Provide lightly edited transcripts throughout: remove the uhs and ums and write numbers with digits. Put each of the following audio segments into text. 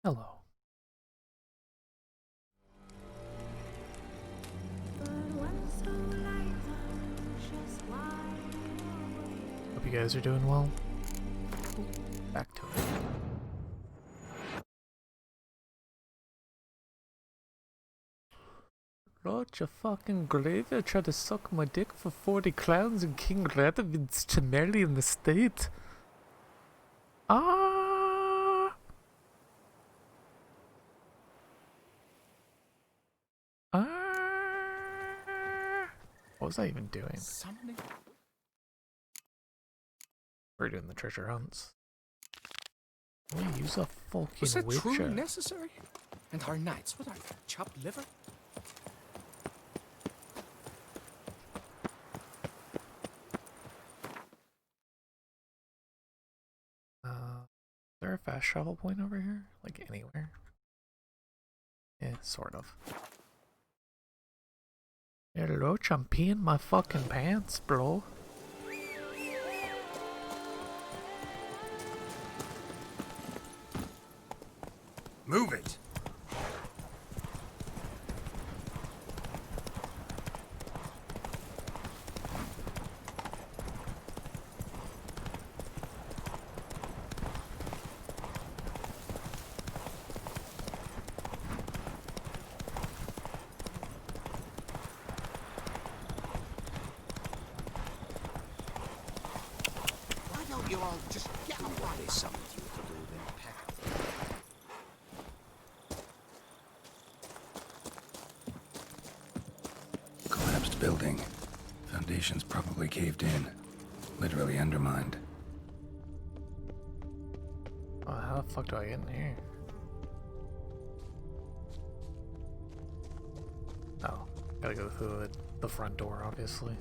Hello. Hope you guys are doing well. Back to it. Roger fucking Graveyard tried to suck my dick for 40 clowns in King Radovid's Chimerian estate. Ah! What was I even doing? We're doing the treasure hunts. We use a fucking Was that witcher. truly necessary? And our knights, what are they? Chopped liver? Is there a fast travel point over here? Like anywhere? Yeah, sort of. Hey, Roach, I'm peeing my fucking pants, bro. Move it! Why don't you all just get on what is something you to do then pack up? Collapsed building. Foundations probably caved in. Literally undermined. Oh, how the fuck do I get in here? Oh, gotta go through the front door, obviously.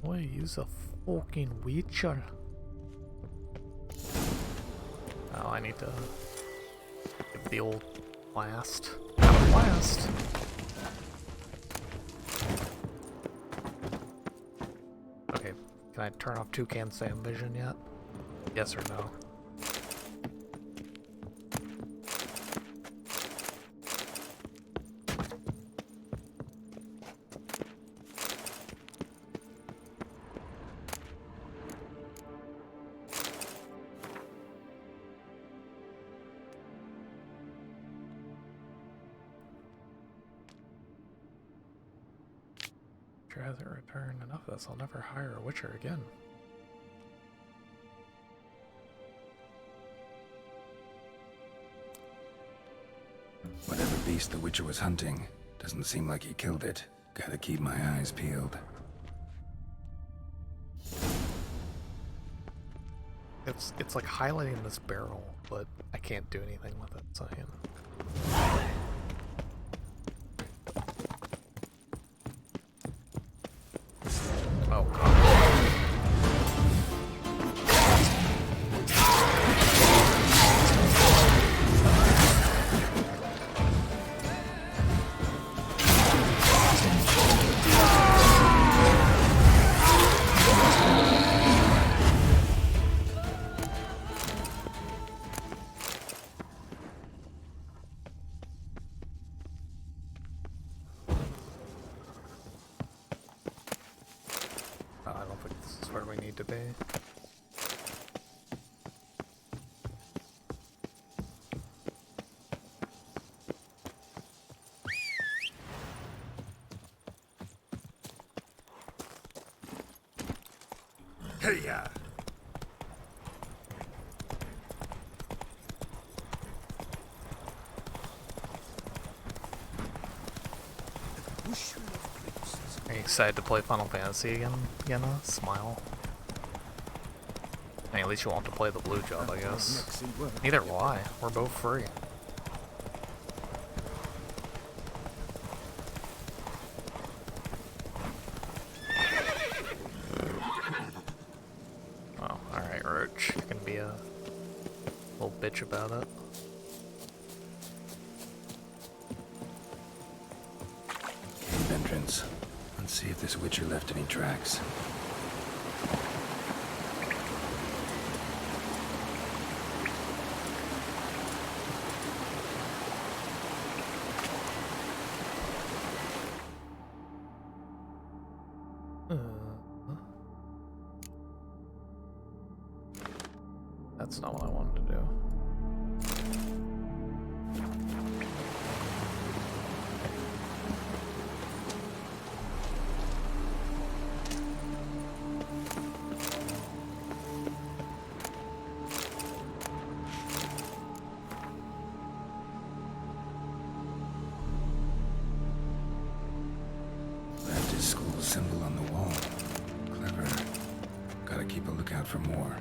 Why use a fucking witcher? Oh, I need to give the old blast. Blast! Okay, can I turn off Toucan Sam Vision yet? Yes or no? Hasn't returned enough of this. I'll never hire a witcher again. Whatever beast the Witcher was hunting, doesn't seem like he killed it. Gotta keep my eyes peeled. It's like highlighting this barrel, but I can't do anything with it, so yeah. Oh god. I don't think this is where we need to be. Hey ya! Are you excited to play Final Fantasy again, Yenna? Smile. I mean, at least you want to play the blue job, I guess. Neither will I. We're both free. Oh, alright, Roach. You can be a little bitch about it. Cave entrance. Let's see if this Witcher left any tracks. That's not what I wanted to do. Left his school symbol on the wall. Clever. Gotta keep a lookout for more.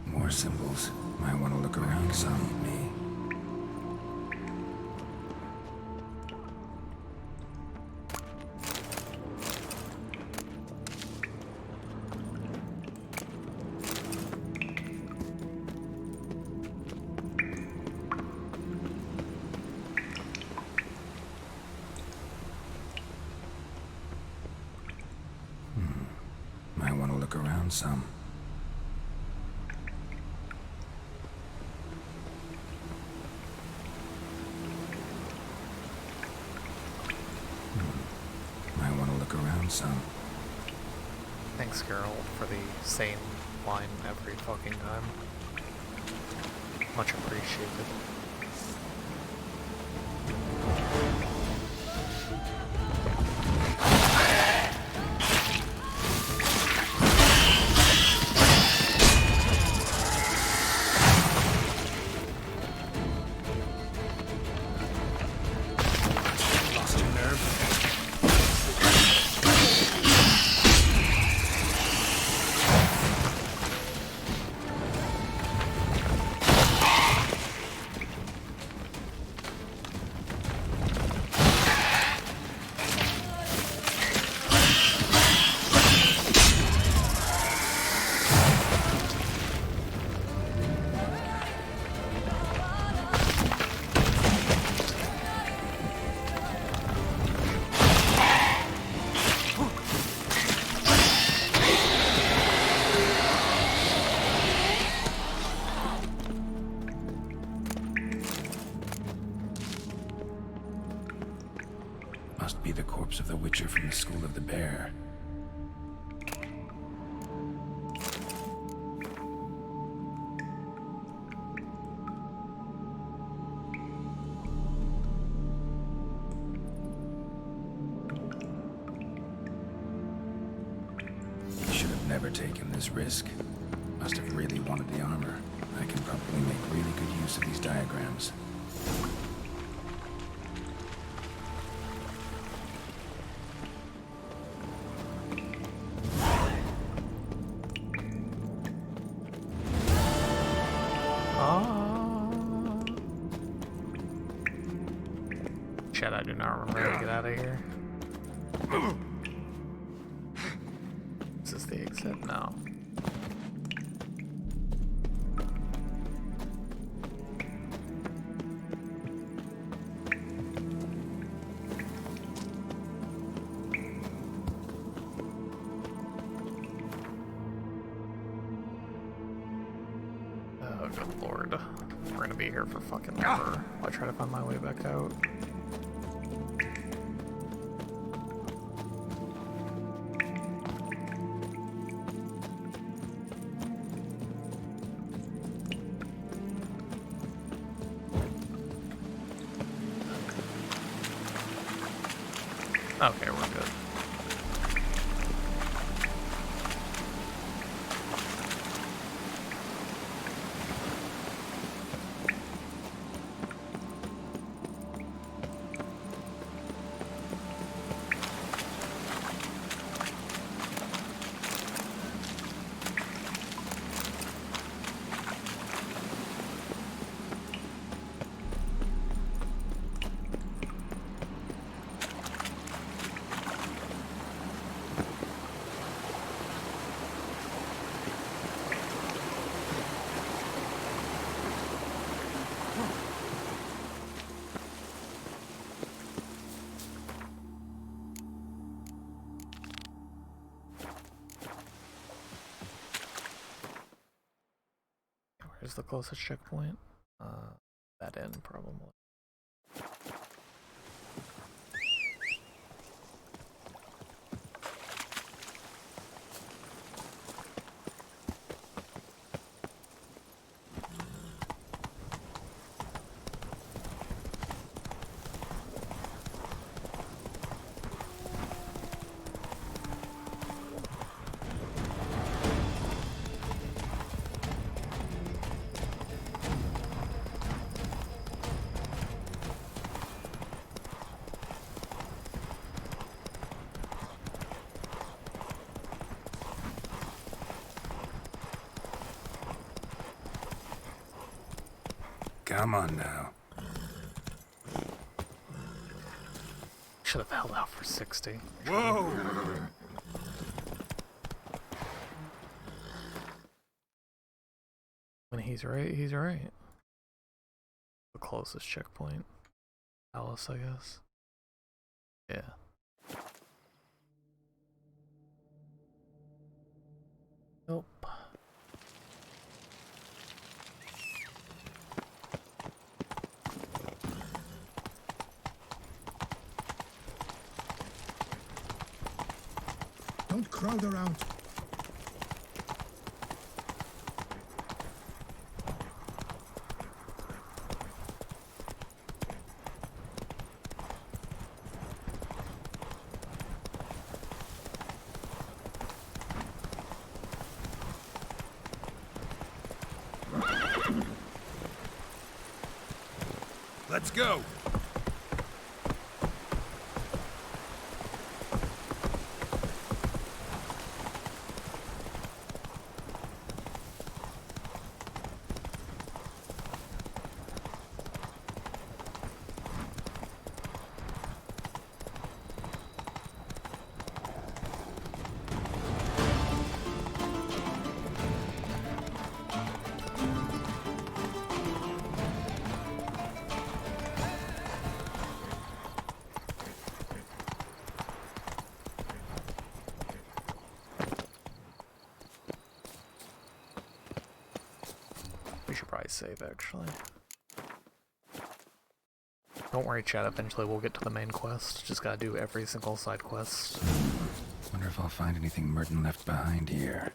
More symbols. Might want to look around some. Me. Might want to look around some. Might want to look around some. Thanks, Geralt, for the same line every fucking time. Much appreciated. Lost your nerve? Must be the corpse of the Witcher from the School of the Bear. He should have never taken this risk. Must have really wanted the armor. I can probably make really good use of these diagrams. Shit, I do not remember how to get out of here. Is this the exit? No. Oh, good lord. We're gonna be here for fucking ever. I'll try to find my way back out. Okay, we're good. Where's the closest checkpoint? That end, probably. Come on now. Should have held out for 60. Whoa! When he's right, he's right. The closest checkpoint. Alice, I guess. Yeah. Nope. Don't crowd around. Let's go! We should probably save, actually. Don't worry, chat, eventually we'll get to the main quest. Just gotta do every single side quest. Wonder if I'll find anything Merton left behind here.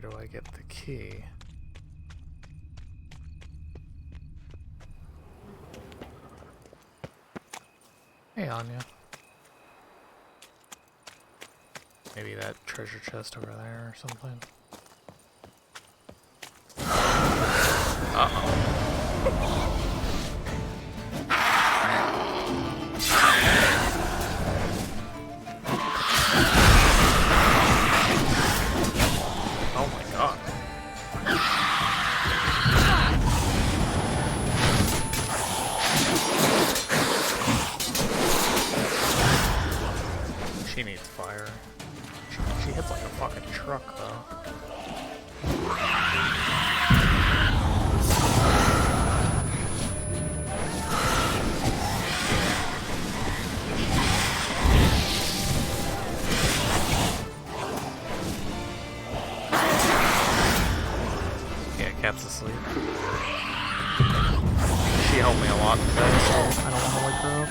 do I get the key? Hey, Anya. Maybe that treasure chest over there or something. Uh-oh. Oh my god. She needs fire. She hits like a fucking truck, though. Yeah, Cap's asleep. She helped me a lot today, so I don't want to wake her up.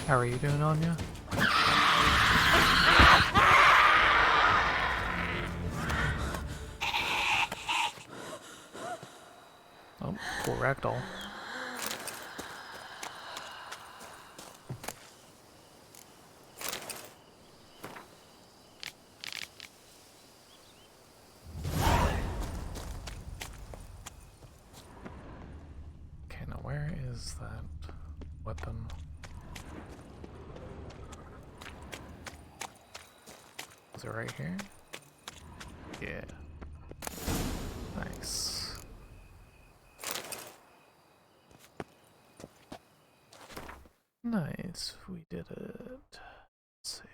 How are you doing, Anya? Oh, cool ragdoll. Okay, now where is that weapon? Is it right here? Yeah. Nice. Nice, we did it. Let's see.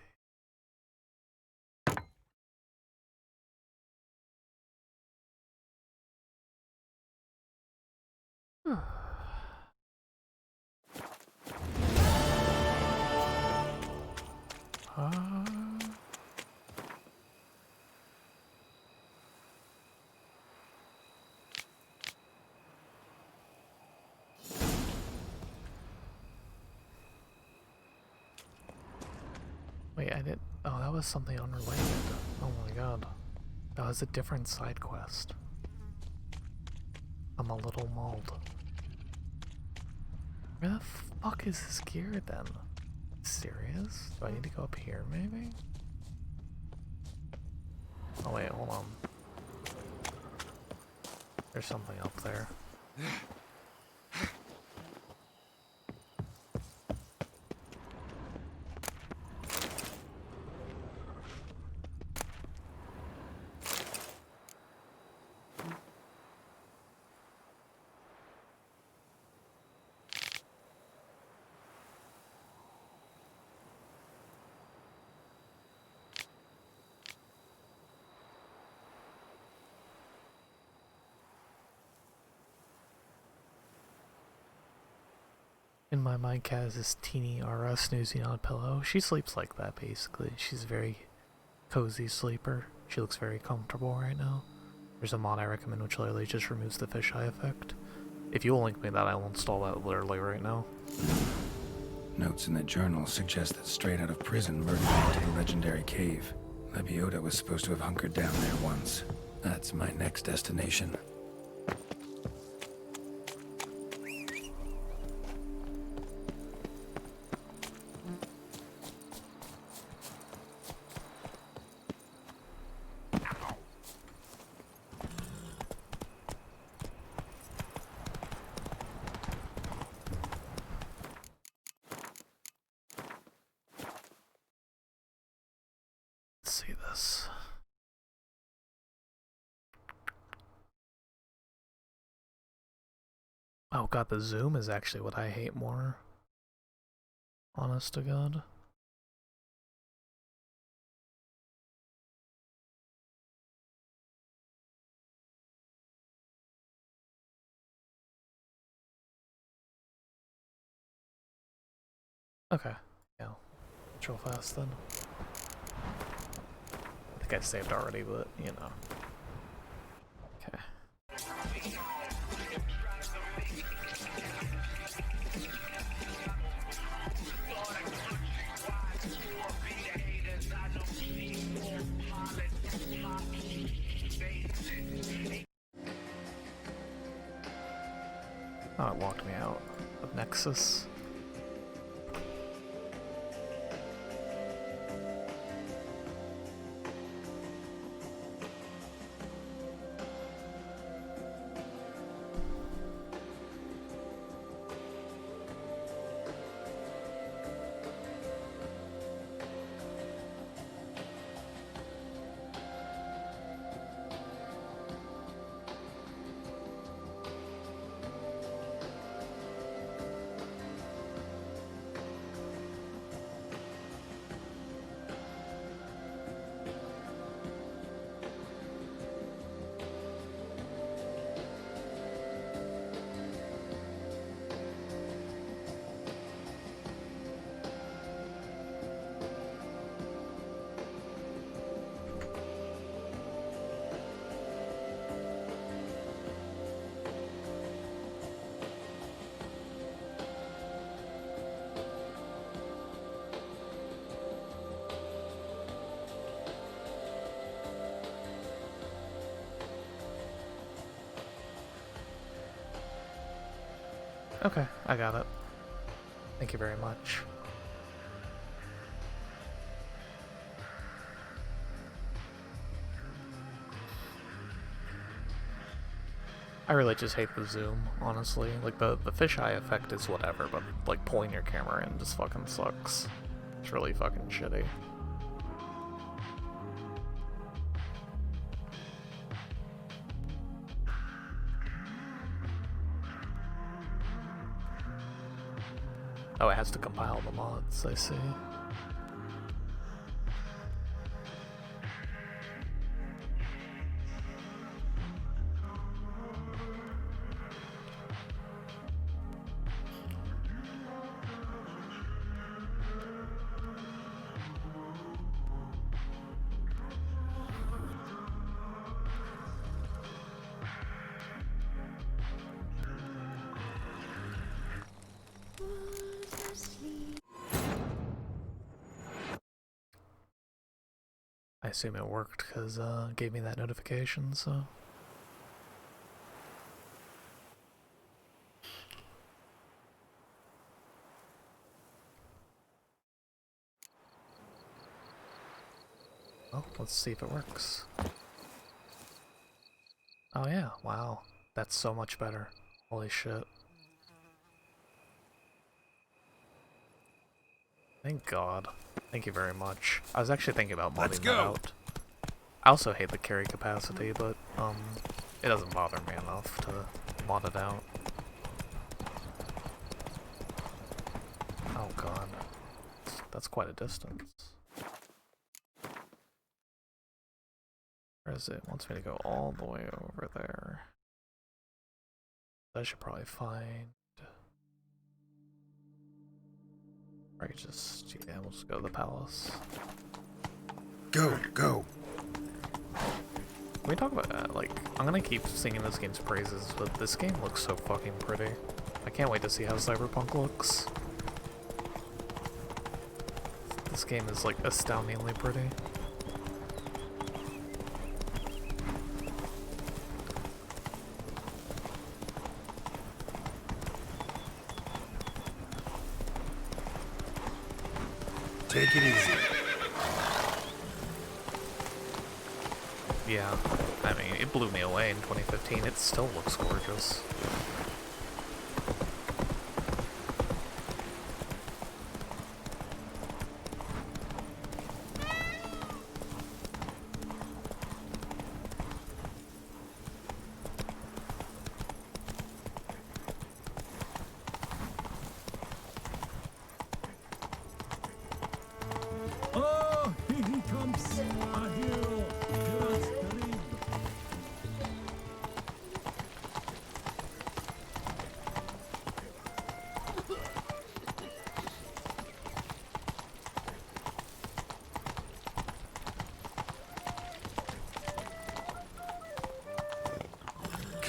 Wait, I did. Oh, that was something unrelated. Oh my god. That was a different side quest. I'm a little mauled. Where the fuck is this gear then? Serious? Do I need to go up here maybe? Oh wait, hold on. There's something up there. In my mind, Kat is this teeny Ara snoozing on a pillow. She sleeps like that, basically. She's a very cozy sleeper. She looks very comfortable right now. There's a mod I recommend which literally just removes the fisheye effect. If you'll link me that, I will install that literally right now. Notes in the journal suggest that straight out of prison, Merton went to the legendary cave. Lebioda was supposed to have hunkered down there once. That's my next destination. Let's see this. Oh god, the zoom is actually what I hate more. honest to God. Okay, yeah, let's roll fast then. I think I saved already, but you know. Okay. Oh, it walked me out of Nexus. Okay, I got it. Thank you very much. I really just hate the zoom, honestly. Like, the fisheye effect is whatever, but, like, pulling your camera in just fucking sucks. It's really fucking shitty. Oh, it has to compile the mods, I see. I assume it worked because it gave me that notification, so. Well, let's see if it works. Oh yeah, wow. That's so much better. Holy shit. Thank God. Thank you very much. I was actually thinking about modding that out. I also hate the carry capacity, but it doesn't bother me enough to mod it out. Oh God. That's quite a distance. Where is it? It wants me to go all the way over there. I should probably find... Right, just... yeah, we'll just go to the palace. Go, go! Can we talk about that? Like, I'm gonna keep singing this game's praises, but this game looks so fucking pretty. I can't wait to see how Cyberpunk looks. This game is, like, astoundingly pretty. Take it easy. Yeah, I mean, it blew me away in 2015. It still looks gorgeous.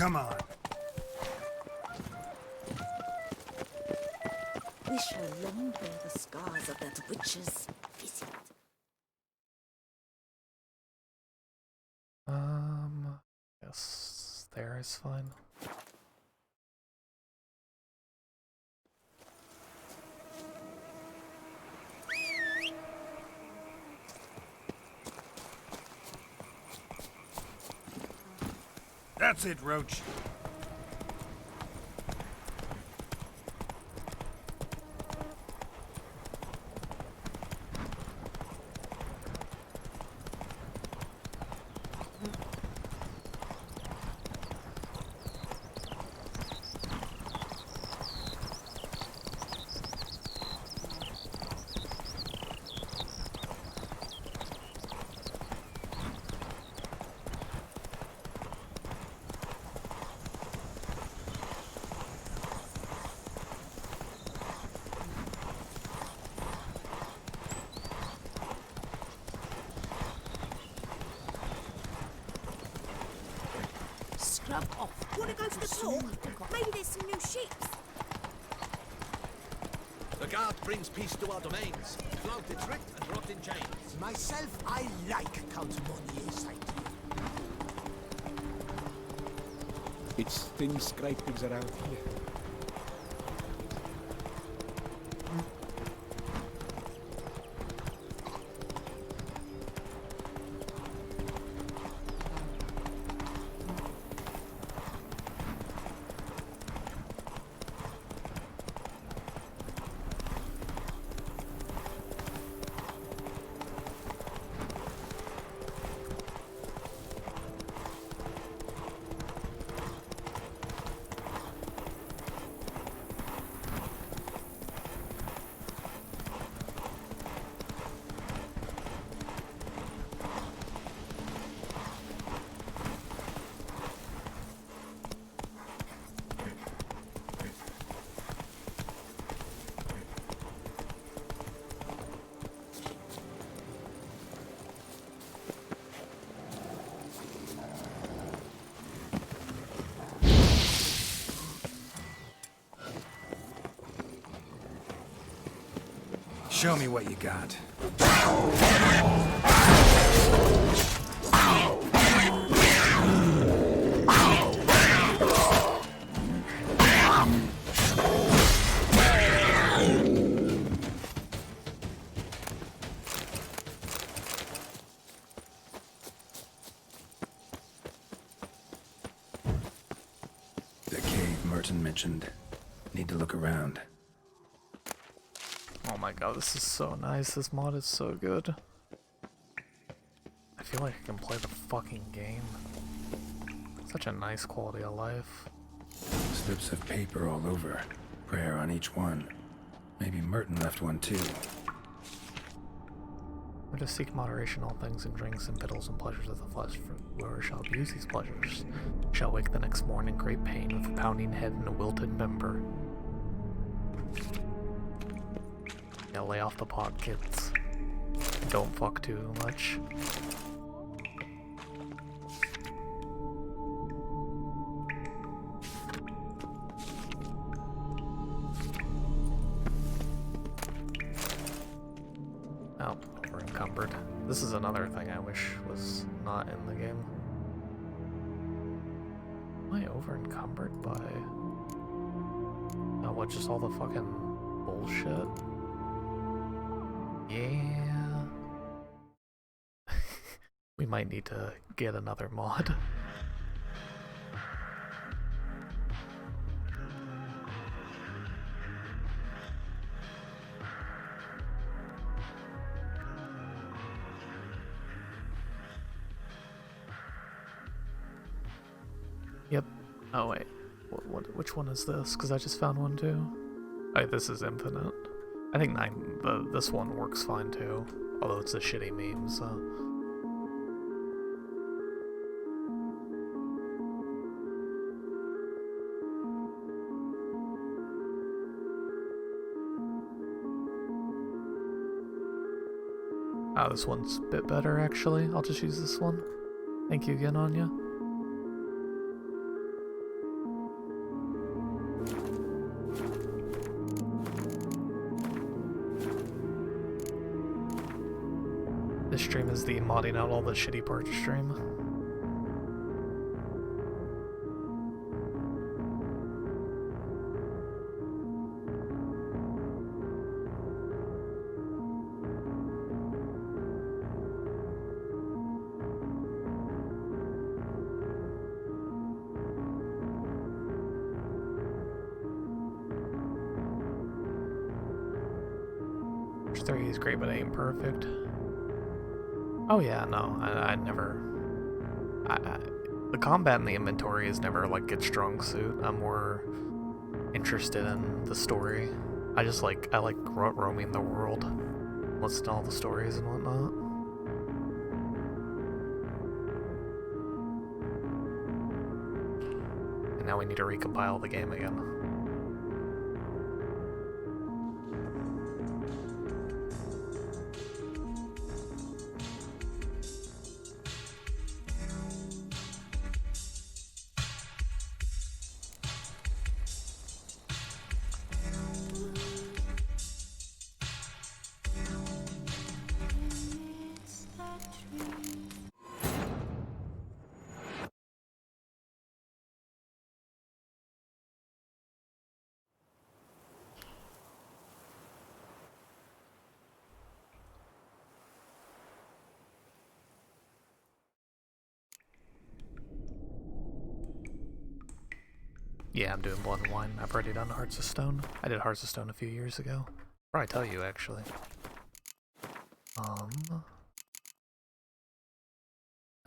Come on. We shall long bear the scars of that witch's visit. Yes, there is fine. That's it, Roach. Scrub off. Wanna go to the talk? Maybe there's some new ships. The guard brings peace to our domains, flogged its writ and dropped in chains. Myself, I like Count Monier's idea. It's thin scrapings around here. Show me what you got. The cave Merton mentioned. Need to look around. Oh my god, this is so nice. This mod is so good. I feel like I can play the fucking game. Such a nice quality of life. Slips of paper all over. Prayer on each one. Maybe Merton left one too. Or to seek moderation all things and drinks and victuals and pleasures of the flesh, for whoever shall abuse these pleasures shall wake the next morn in great pain with a pounding head and a wilted member. Yeah, lay off the pot, kids. Don't fuck too much. Oh, over encumbered. This is another thing I wish was not in the game. Am I over encumbered by... Oh, what, just all the fucking bullshit? Yeah. We might need to get another mod. Yep. Oh wait. Which one is this? Because I just found one too. Oh, this is infinite. I think this one works fine too. Although it's a shitty meme, so. Ah, this one's a bit better actually. I'll just use this one. Thank you again, Anya. is the modding out all the shitty parts stream. Verse 3 is great, but it ain't perfect. Oh yeah, no, I never... the combat in the inventory is never like its strong suit. I'm more interested in the story. I like roaming the world, listening to all the stories and whatnot. And now we need to recompile the game again. Yeah, I'm doing Blood and Wine. I've already done Hearts of Stone. I did Hearts of Stone a few years ago. Probably tell you, actually. I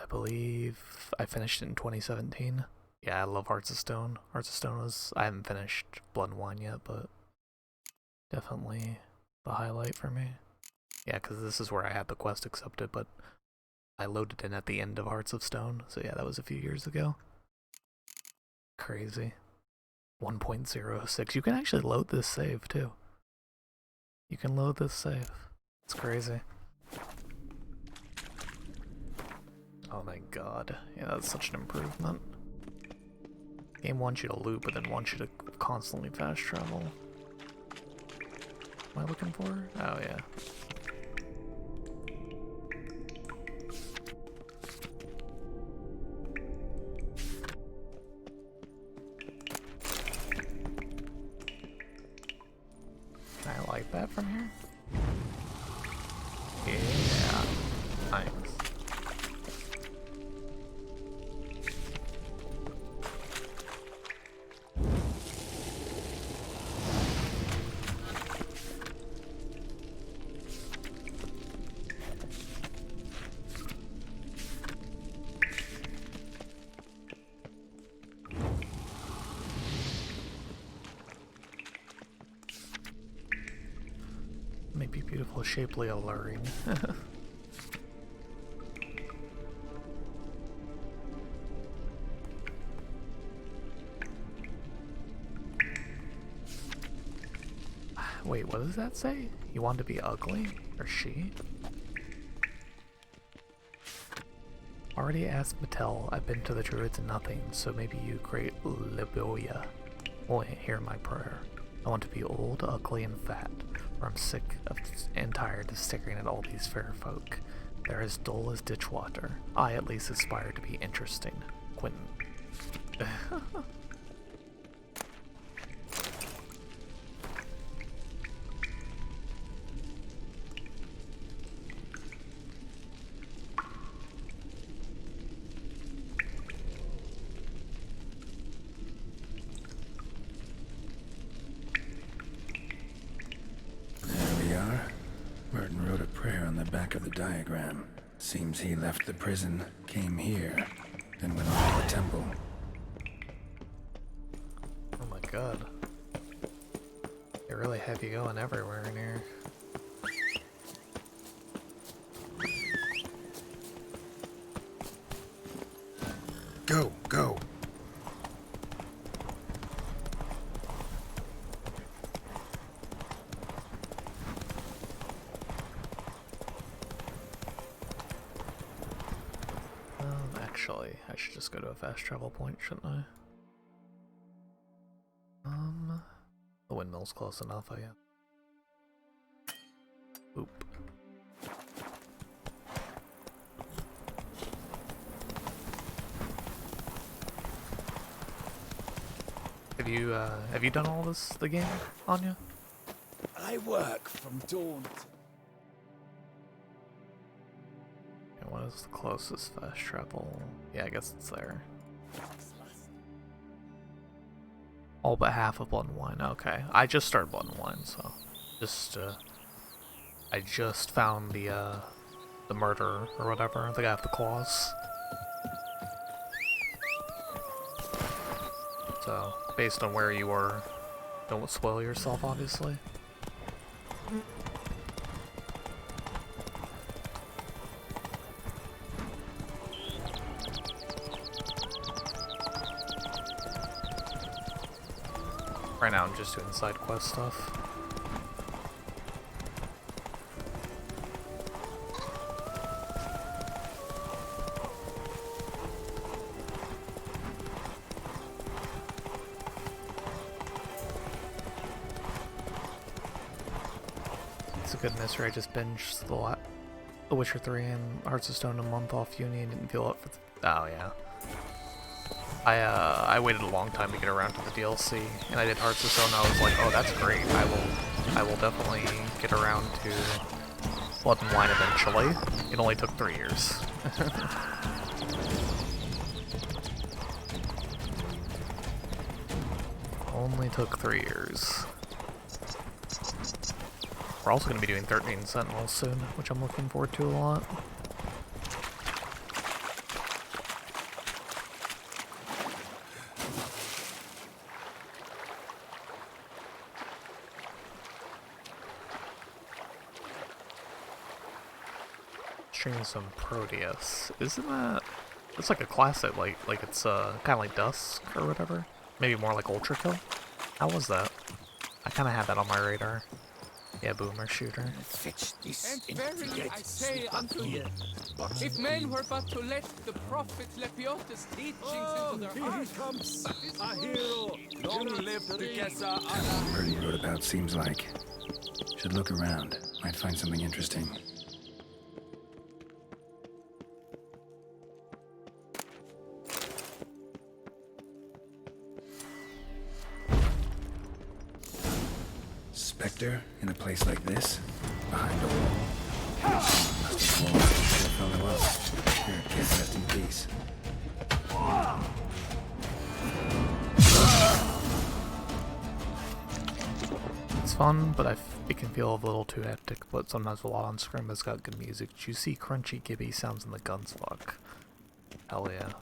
believe I finished it in 2017. Yeah, I love Hearts of Stone. Hearts of Stone was... I haven't finished Blood and Wine yet, but definitely the highlight for me. Yeah, because this is where I had the quest accepted, but I loaded in at the end of Hearts of Stone. So yeah, that was a few years ago. Crazy. 1.06. You can actually load this save too. You can load this save. It's crazy. Oh my god. Yeah, that's such an improvement. Game wants you to loop, but then wants you to constantly fast travel. What am I looking for? Oh yeah. I like that from here. Yeah, nice. Maybe beautiful, shapely, alluring. Wait, what does that say? You want to be ugly? Or she? Already asked Mattel. I've been to the Druids and nothing, so maybe you great Liboya will hear my prayer. I want to be old, ugly, and fat, for I'm sick of and tired of staring at all these fair folk. They're as dull as ditch water. I at least aspire to be interesting. Quentin. Back of the diagram. Seems he left the prison, came here, then went on to the temple. Oh my god. They really have you going everywhere in here. Go, go. Actually, I should just go to a fast travel point, shouldn't I? The windmill's close enough, I guess. Oop. Have you done all the game, Anya? I work from dawn to... And what is the closest fast travel? Yeah, I guess it's there. All but half of Blood and Wine. Okay, I just started Blood and Wine, so I just found the murderer or whatever, the guy with the claws. So, based on where you were, don't spoil yourself, obviously. Right now I'm just doing side quest stuff. It's a good mystery. I just binged The Witcher 3 and Hearts of Stone a month off uni and didn't feel up for oh yeah. I waited a long time to get around to the DLC, and I did Hearts of Stone, and I was like, oh, that's great. I will definitely get around to Blood and Wine eventually. It only took 3 years. Only took 3 years. We're also going to be doing 13 Sentinels soon, which I'm looking forward to a lot. Streaming some Proteus. Isn't that... It's like a classic, like it's kind of like Dusk or whatever. Maybe more like Ultra Kill. How was that? I kind of had that on my radar. Yeah, boomer shooter. Fetch this And verily I say unto you, if men were but to let the prophet Lepiotus' teachings into their hearts... Here comes a hero! Long live the Gesa Where he wrote about seems like. Should look around. Might find something interesting. Spectre in a place like this? Behind a wall? Must have fallen to a fellow up. Spirit can't rest in peace. It's fun, but it can feel a little too hectic, but sometimes a lot on screen, but it's got good music. Juicy, crunchy, gibby sounds in the guns fuck. Hell yeah.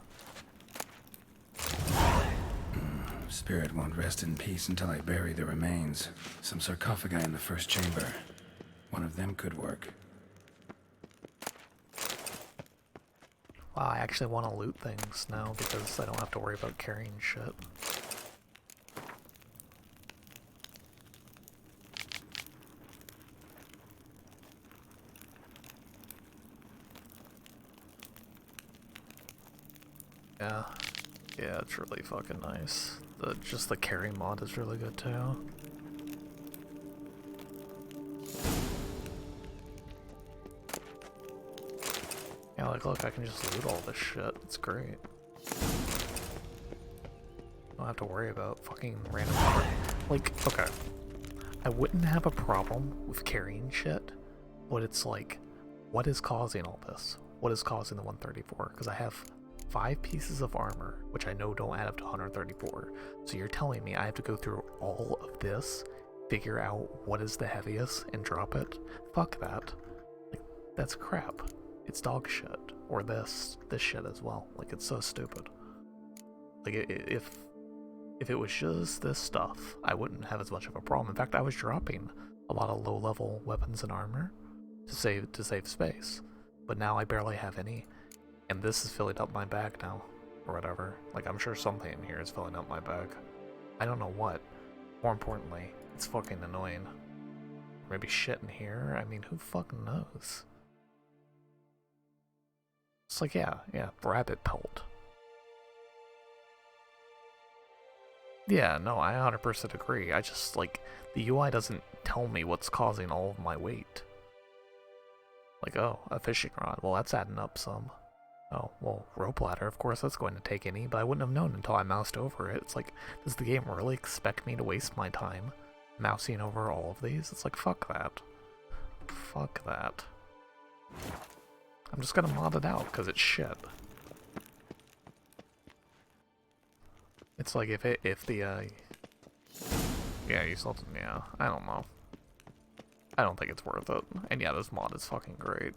Spirit won't rest in peace until I bury the remains. Some sarcophagi in the first chamber. One of them could work. Wow, I actually want to loot things now because I don't have to worry about carrying shit. Yeah. Yeah, it's really fucking nice. Just the carry mod is really good too. Yeah, like look, I can just loot all this shit. It's great. Don't have to worry about fucking random like, okay. I wouldn't have a problem with carrying shit, but it's like, what is causing all this? What is causing the 134? Because I have 5 pieces of armor, which I know don't add up to 134. So you're telling me I have to go through all of this, figure out what is the heaviest, and drop it? Fuck that. Like, that's crap. It's dog shit. Or this shit as well. Like, it's so stupid. Like, if it was just this stuff, I wouldn't have as much of a problem. In fact, I was dropping a lot of low-level weapons and armor to save space. But now I barely have any. And this is filling up my bag now, or whatever. Like, I'm sure something in here is filling up my bag. I don't know what. More importantly, it's fucking annoying. Maybe shit in here? I mean, who fucking knows? It's like, yeah, rabbit pelt. Yeah, no, I 100% agree. I just, like, the UI doesn't tell me what's causing all of my weight. Like, oh, a fishing rod. Well, that's adding up some. Oh, well, rope ladder, of course that's going to take any, but I wouldn't have known until I moused over it. It's like, does the game really expect me to waste my time mousing over all of these? It's like, fuck that. Fuck that. I'm just gonna mod it out, because it's shit. It's like if the, yeah, you still, yeah, I don't know. I don't think it's worth it. And yeah, this mod is fucking great.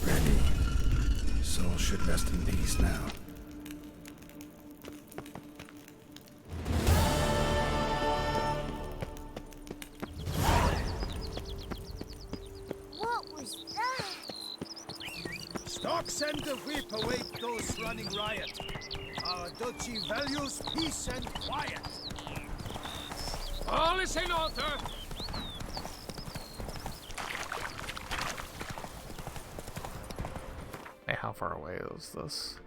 Ready. Soul should rest in peace now. What was that? Stocks and the whip await those running riot. Our duchy values peace and quiet. All is in order. Hey, how far away is this?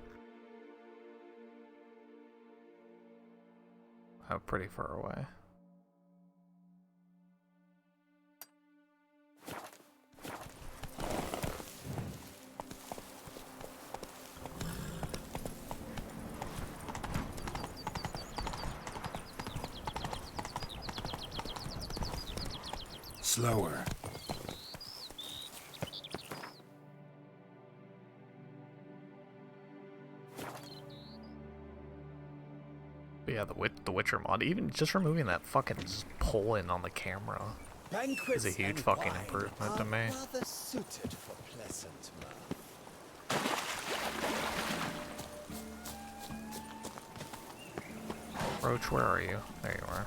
Oh, pretty far away. Slower. But yeah, the Witcher mod, even just removing that fucking pull in on the camera is a huge fucking improvement to me. Rather suited for pleasant mirth. Roach, where are you? There you are.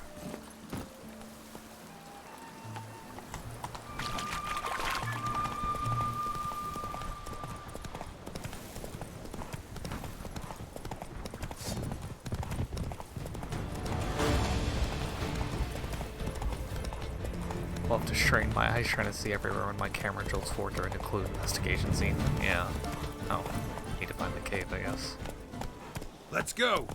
Love to strain my eyes trying to see everywhere when my camera jolts forward during a clue investigation scene. Yeah. Oh, need to find the cave, I guess. Let's go!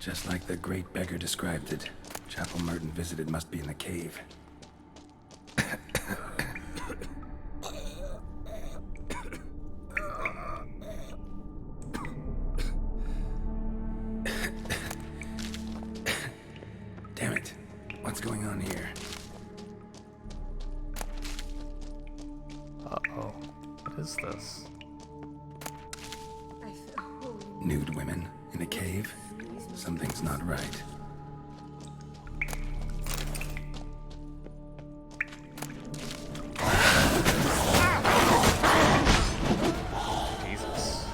Just like the great beggar described it, Chapel Merton visited must be in the cave. Damn it. What's going on here? Uh-oh. What is this? I feel holy. Nude women in a cave? Something's not right. Jesus.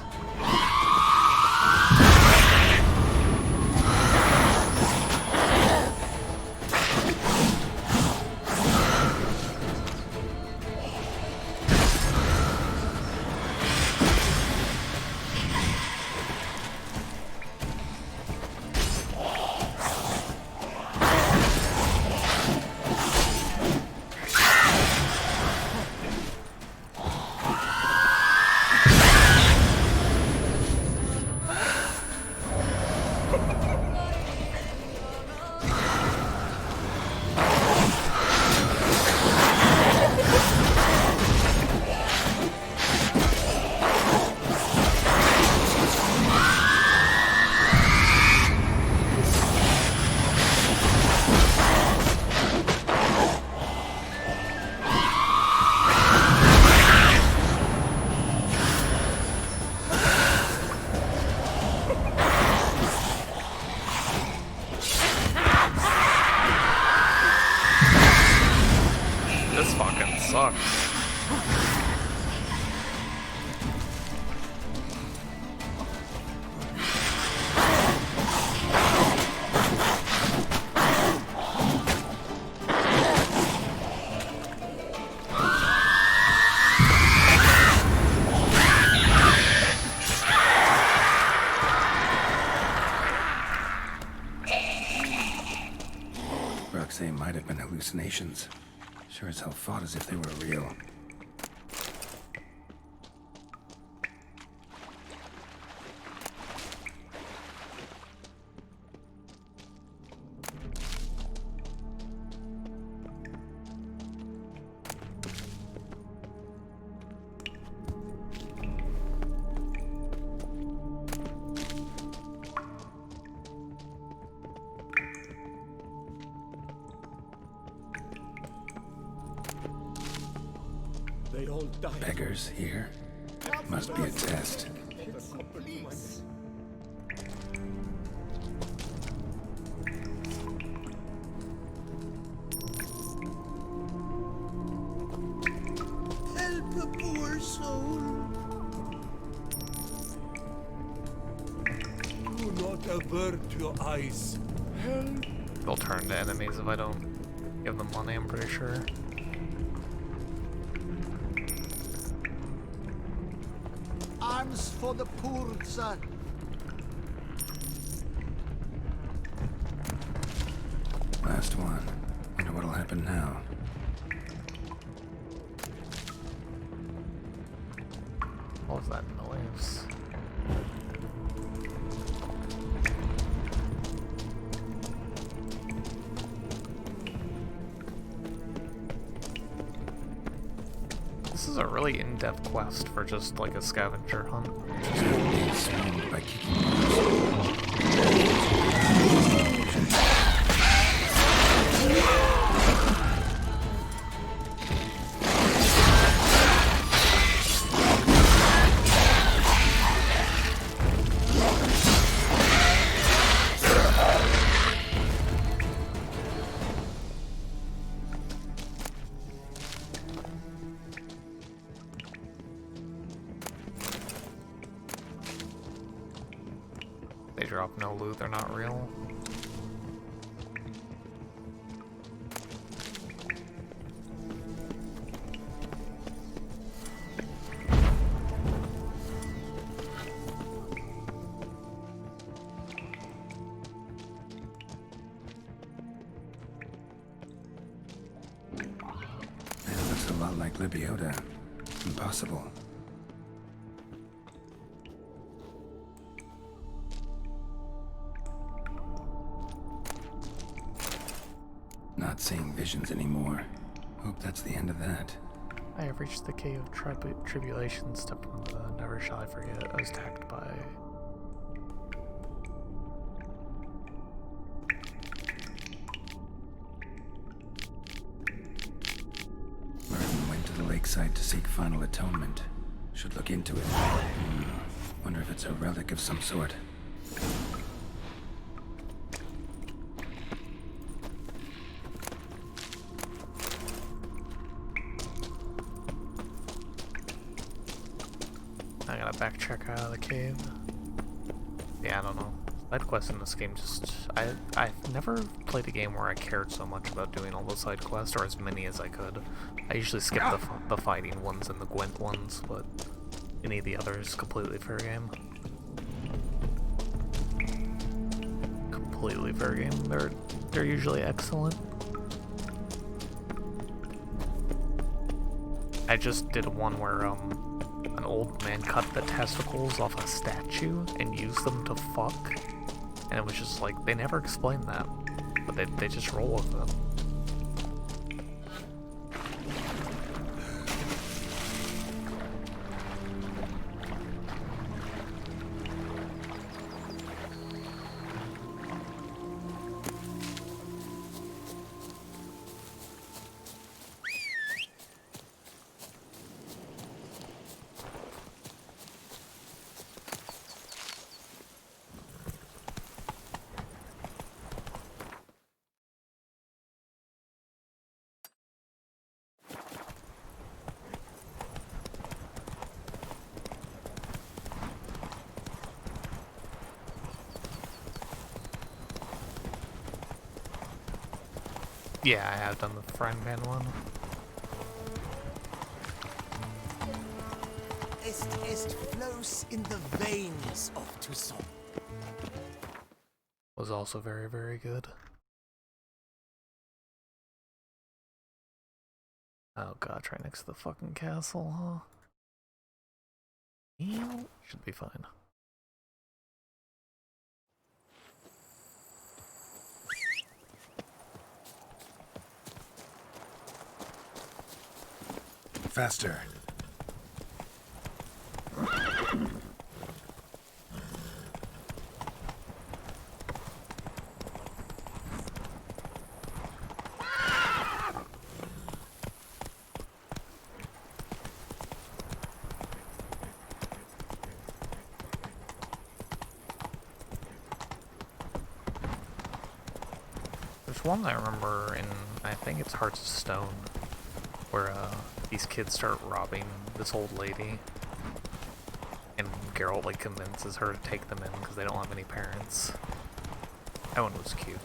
This fucking sucks. Roxane might have been hallucinations. Sure as hell fought as if they were real. They all died. Beggars here? Must be a test. Please. Help the poor soul. Do not avert your eyes. Help. They'll turn to enemies if I don't give them money, I'm pretty sure. Arms for the poor, son. Last one. Wonder what'll happen now. What was that noise? This is a really in-depth quest for just like a scavenger hunt. Being swarmed by kicking balls. They drop no loot, they're not real. It looks a lot like Lebiota. Impossible. Not seeing visions anymore. Hope that's the end of that. I have reached the Cave of Tribulation, stepped into the Never Shall I Forget. I was attacked by... Merton went to the lakeside to seek final atonement. Should look into it. Wonder if it's a relic of some sort. I gotta backtrack out of the cave. Yeah, I don't know. Side quests in this game just... I've never played a game where I cared so much about doing all the side quests, or as many as I could. I usually skip the fighting ones and the Gwent ones, but any of the others, completely fair game. Completely fair game. They're usually excellent. I just did one where an old man cut the testicles off a statue and used them to fuck, and it was just like, they never explained that, but they just roll with them. Yeah, I have done the frying pan one. Est flows in the veins of Toussaint. Was also very, very good. Oh god, right next to the fucking castle, huh? Ew. Should be fine. Faster. There's one I remember in, I think it's Hearts of Stone, where these kids start robbing this old lady, and Geralt like convinces her to take them in because they don't have any parents. That one was cute.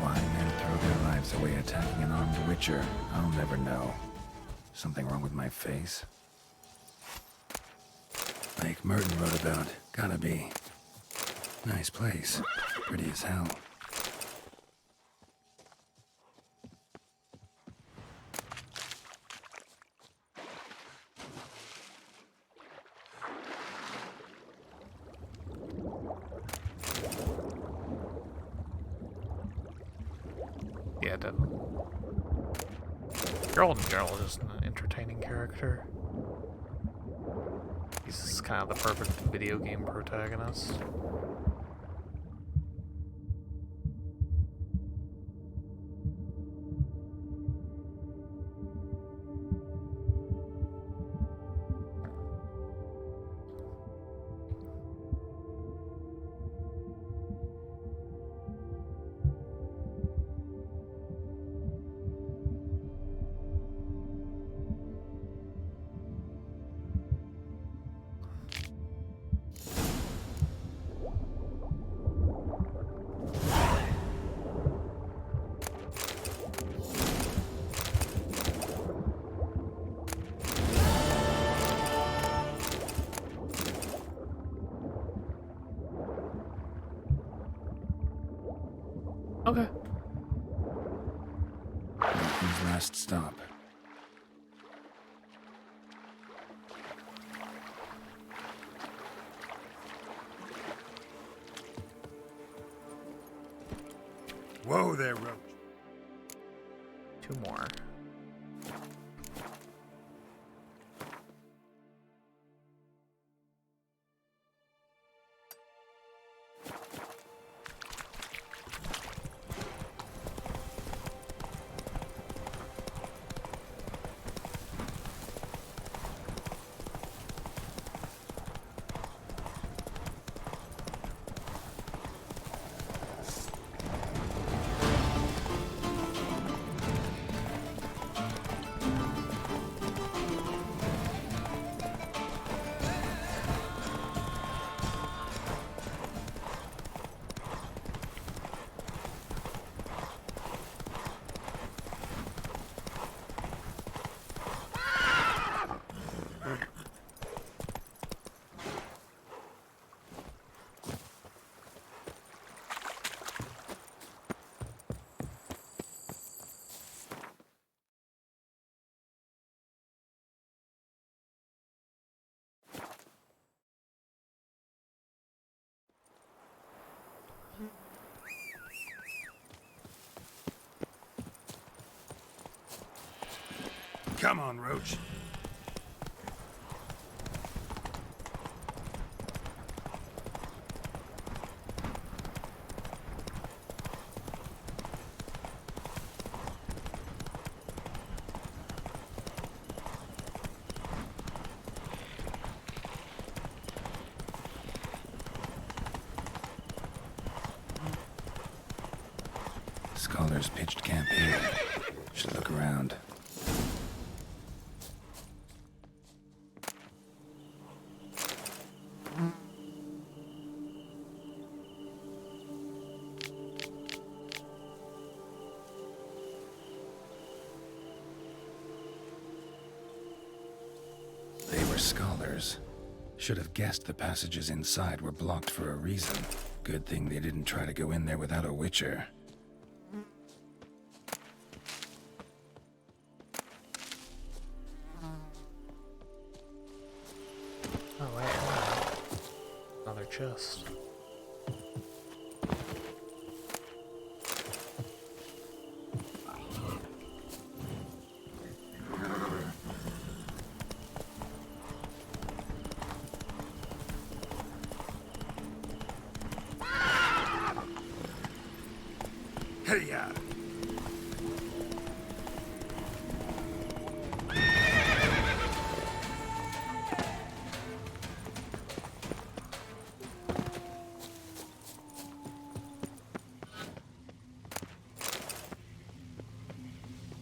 Why men throw their lives away attacking an armed witcher, I'll never know. Something wrong with my face? Lake Merton wrote about. Gotta be. Nice place. Pretty as hell. Yeah, definitely. Geralt in general is just an entertaining character. He's just kind of the perfect video game protagonist. Okay. Nathan's last stop. Whoa there, Roach. 2 more. Come on, Roach. Scholars pitched camp here. Should look around. They were scholars. Should have guessed the passages inside were blocked for a reason. Good thing they didn't try to go in there without a witcher. Oh, wow. Another chest. Hey-ya!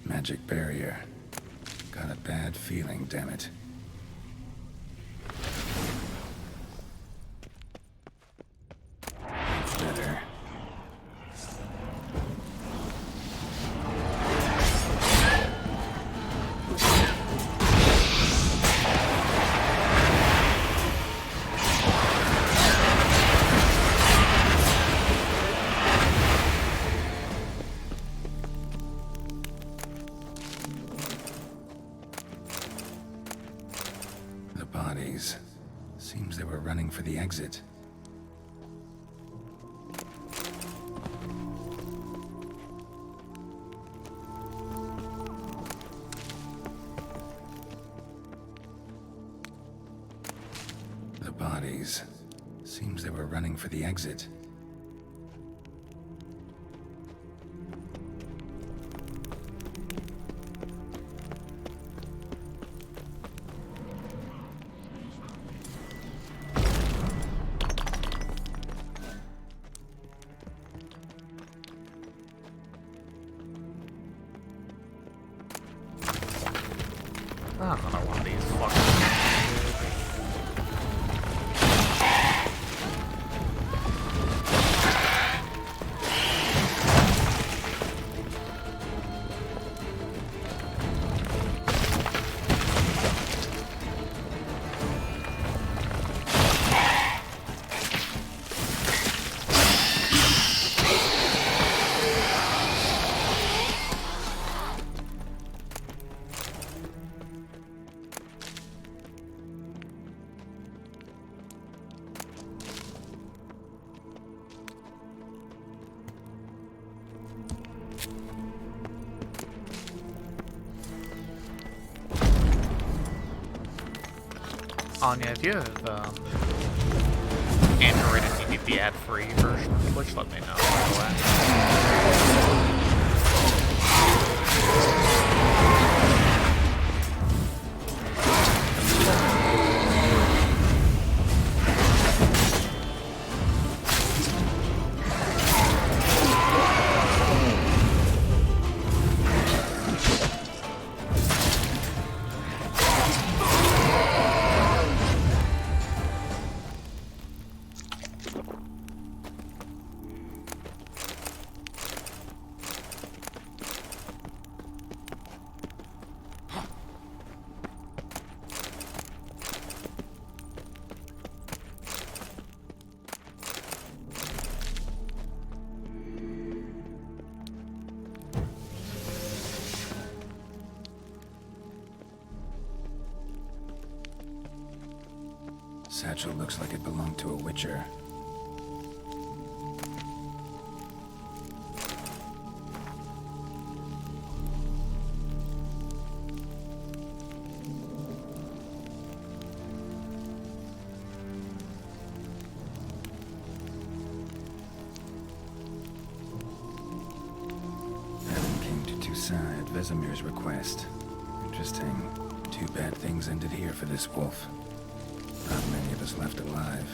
Magic barrier. Got a bad feeling, damn it. Better. The bodies. Seems they were running for the exit. The bodies. Seems they were running for the exit. I don't know what these fucking... Anya, if you have Android and you need the ad-free version of Twitch, let me know, by the way. Satchel looks like it belonged to a witcher. Adam came to Toussaint at Vesemir's request. Interesting. Too bad things ended here for this wolf. Not many of us left alive.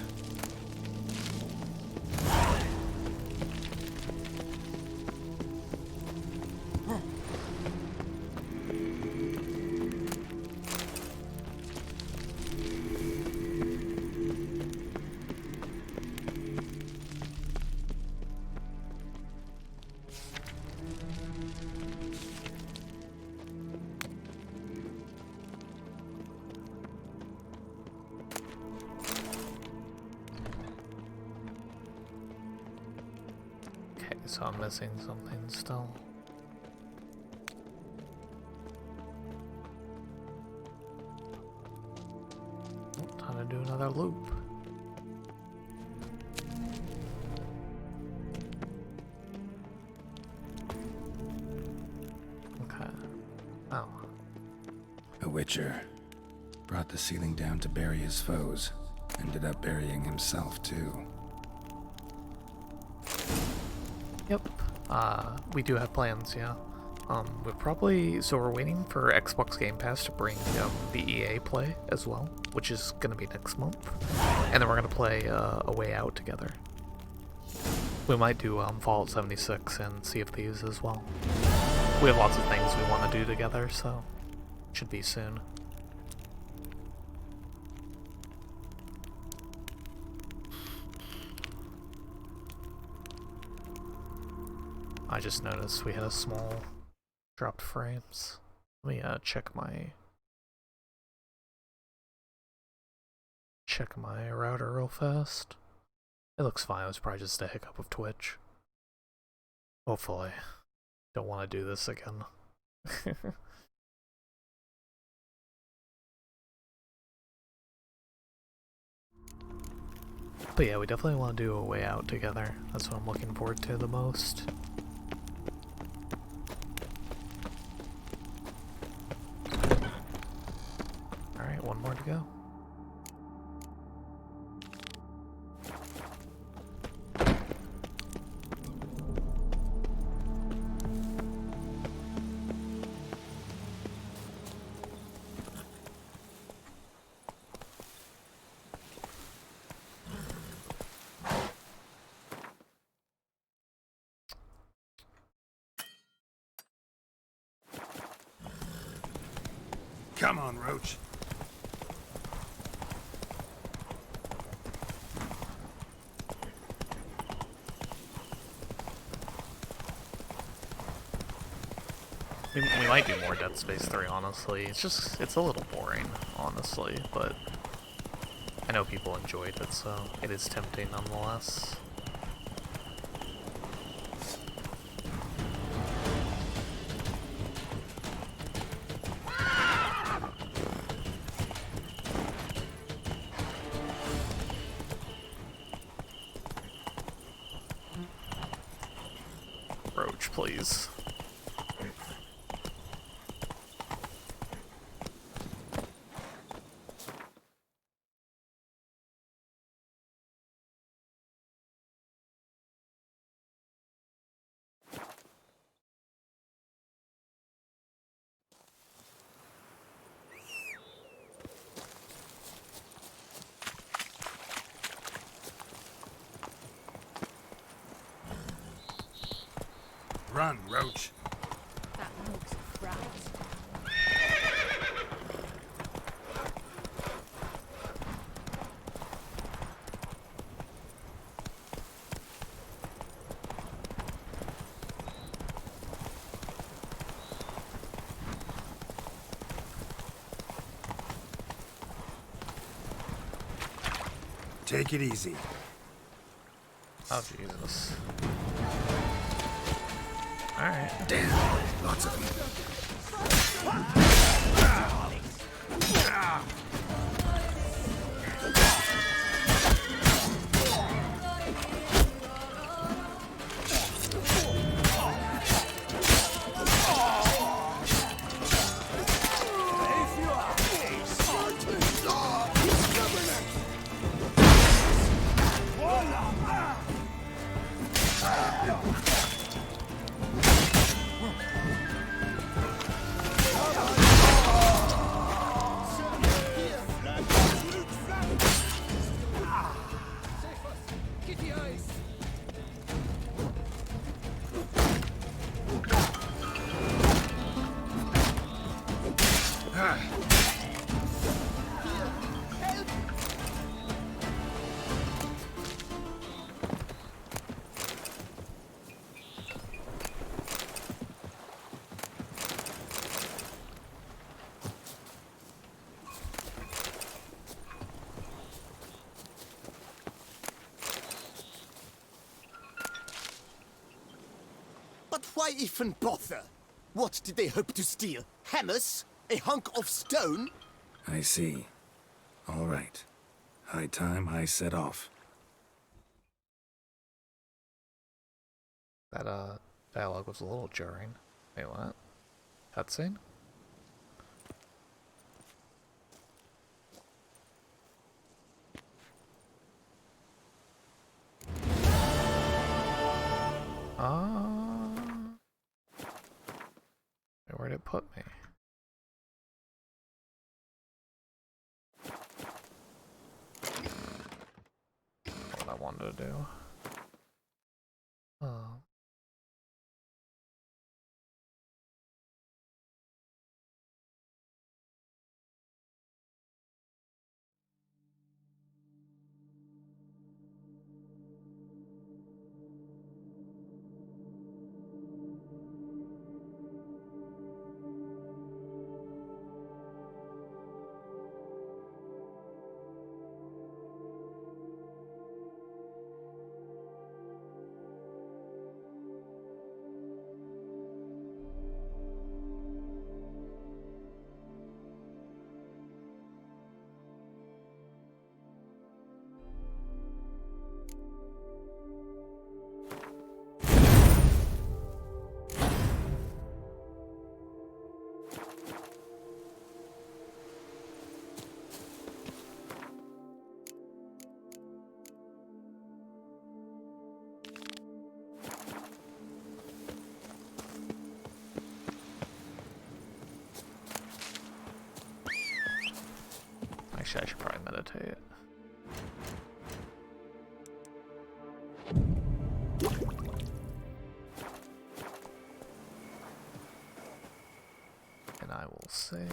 So I'm missing something still. Oh, time to do another loop. Okay. Oh. A witcher. Brought the ceiling down to bury his foes. Ended up burying himself, too. Yep. We do have plans, yeah. We're waiting for Xbox Game Pass to bring the EA Play as well, which is gonna be next month. And then we're gonna play A Way Out together. We might do Fallout 76 and Sea of Thieves as well. We have lots of things we want to do together, so should be soon. I just noticed we had a small dropped frames. Let me check my router real fast. It looks fine. It was probably just a hiccup of Twitch. Hopefully. Don't want to do this again. But yeah, we definitely want to do A Way Out together. That's what I'm looking forward to the most. Alright, one more to go. Come on, Roach. We might do more Dead Space 3, honestly. It's a little boring, honestly, but I know people enjoyed it, so it is tempting nonetheless. Roach, please. Run, Roach. That looks bright. Take it easy. Oh, Jesus. Alright. Damn, lots of them. Kitty eyes. Why even bother? What did they hope to steal? Hammers? A hunk of stone? I see. All right. High time I set off. That dialogue was a little jarring. Wait, what? Cutscene? Where'd it put me? What I wanted to do. Actually, I should probably meditate. And I will save.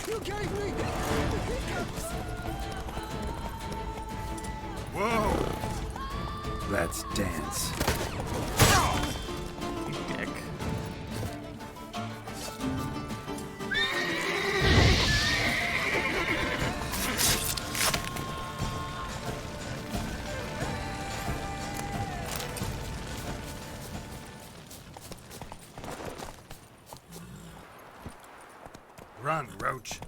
You gave me the hiccups! Whoa! Let's dance. You dick. Run, Roach.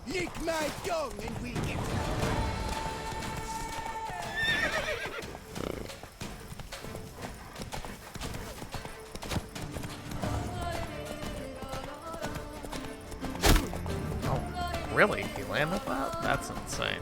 Lick my tongue and we'll get Really? He landed that? That's insane.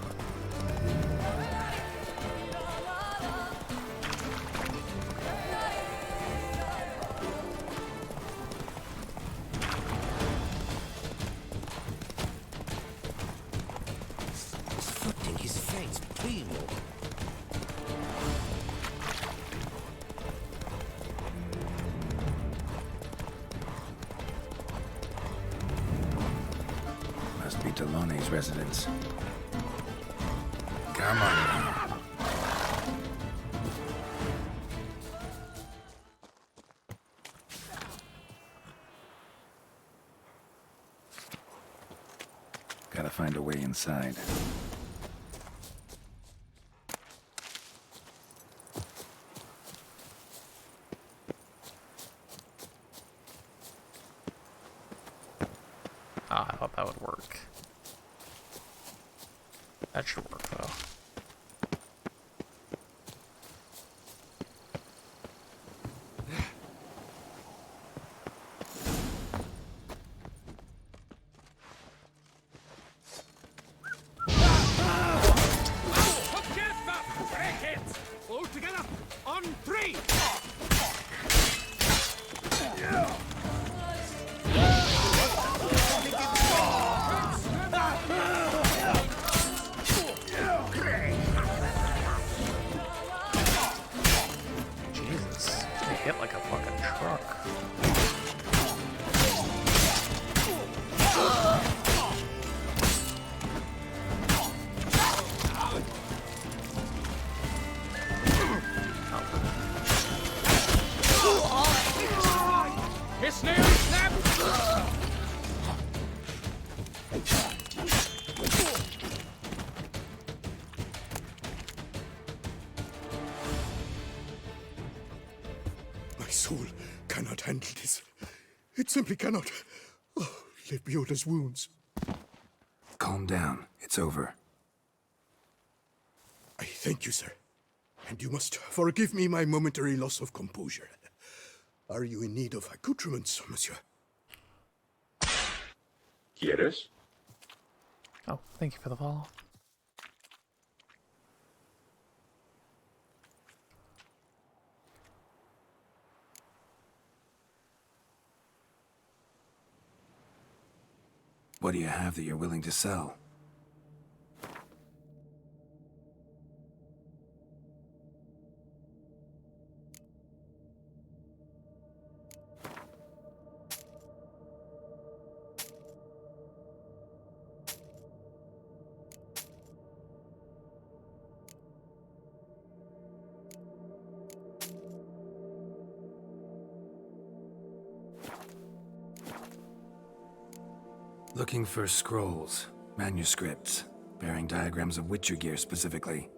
Foot in his face, primo. Must be Delaune's residence. Come on now. find a way inside. Ah, I thought that would work. That should work, though. Together! Break it! All together! On three! Jesus, they hit like a fucking truck. Miss Nail Snap! My soul cannot handle this. It simply cannot. Oh, Lebioda's wounds. Calm down. It's over. I thank you, sir. And you must forgive me my momentary loss of composure. Are you in need of accoutrements, monsieur? ¿Quieres? Oh, thank you for the follow. What do you have that you're willing to sell? Looking for scrolls, manuscripts, bearing diagrams of Witcher gear specifically.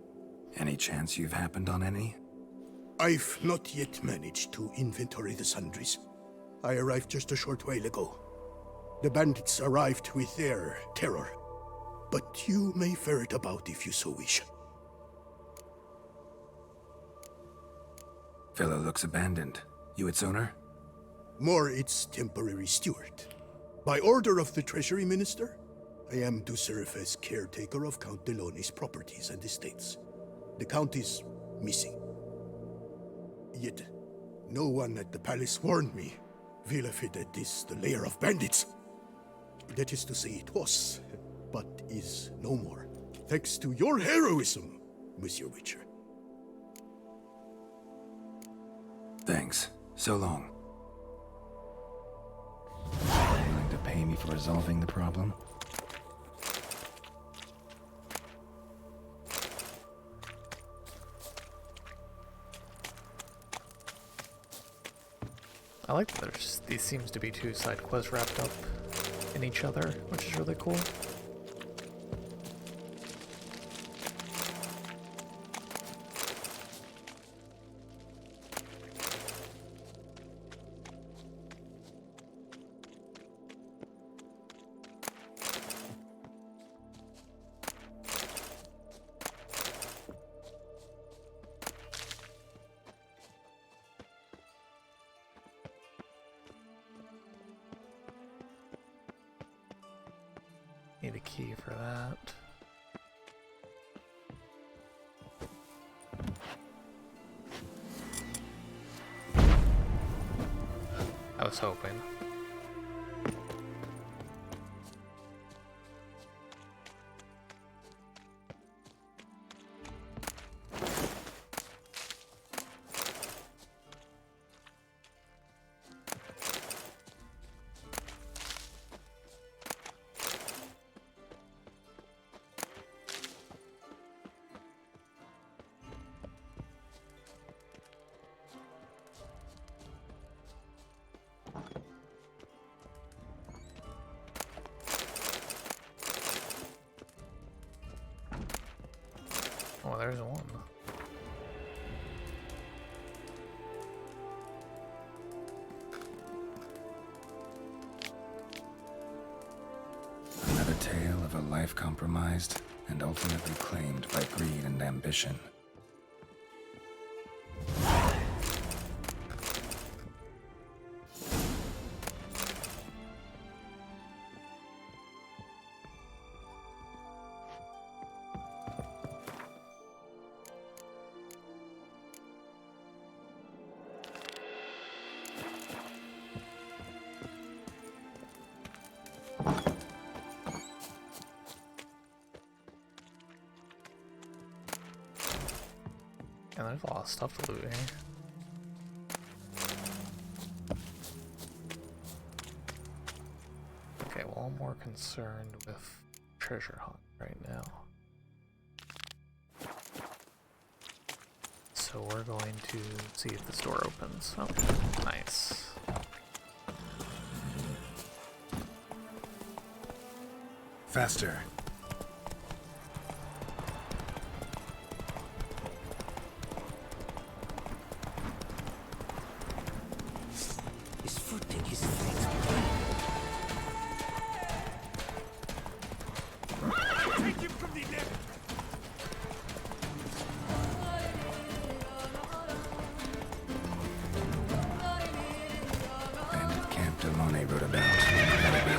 Any chance you've happened on any? I've not yet managed to inventory the sundries. I arrived just a short while ago. The bandits arrived with their terror. But you may ferret about if you so wish. Fellow looks abandoned. You its owner? More its temporary steward. By order of the Treasury Minister, I am to serve as caretaker of Count Deloni's properties and estates. The Count is missing. Yet, no one at the palace warned me. Villafidette is the lair of bandits. That is to say, it was, but is no more. Thanks to your heroism, Monsieur Witcher. Thanks. So long. Willing to pay me for resolving the problem? I like that these seems to be two side quests wrapped up in each other, which is really cool. Need a key for that. I was hoping. there's one. Another tale of a life compromised and ultimately claimed by greed and ambition. And there's a lot of stuff to loot here. Okay, well, I'm more concerned with treasure hunt right now. So we're going to see if this door opens. Oh, nice. Faster. His footing is fixed. Take him from the net! Bandit Camp Delone wrote about. Gotta be.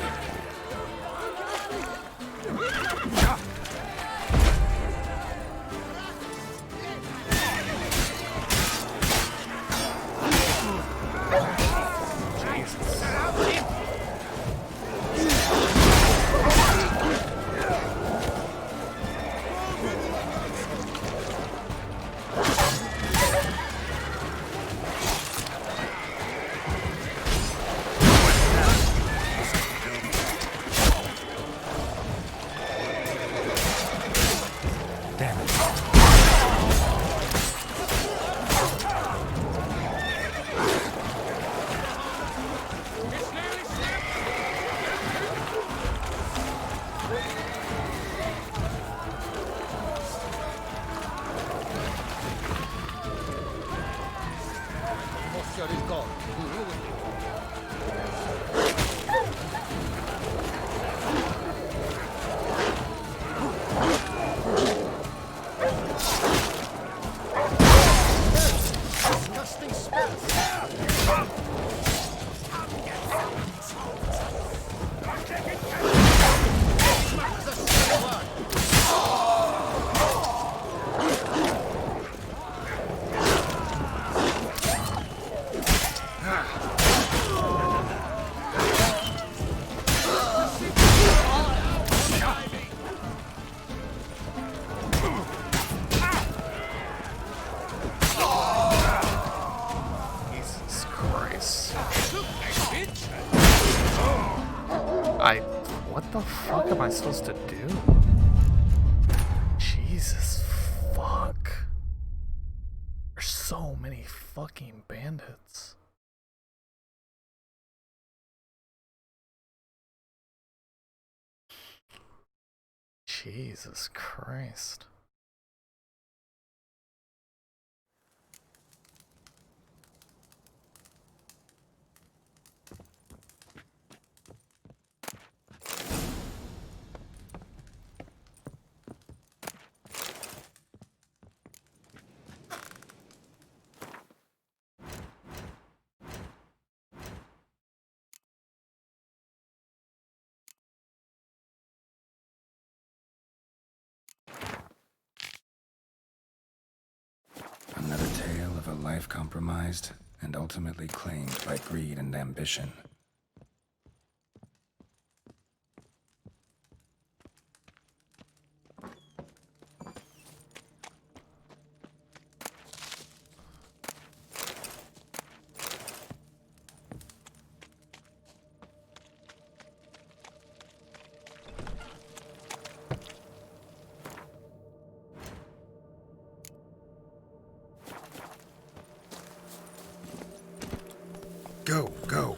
What the fuck am I supposed to do? Jesus fuck. There's so many fucking bandits. Jesus Christ. Another tale of a life compromised and ultimately claimed by greed and ambition. Go, go.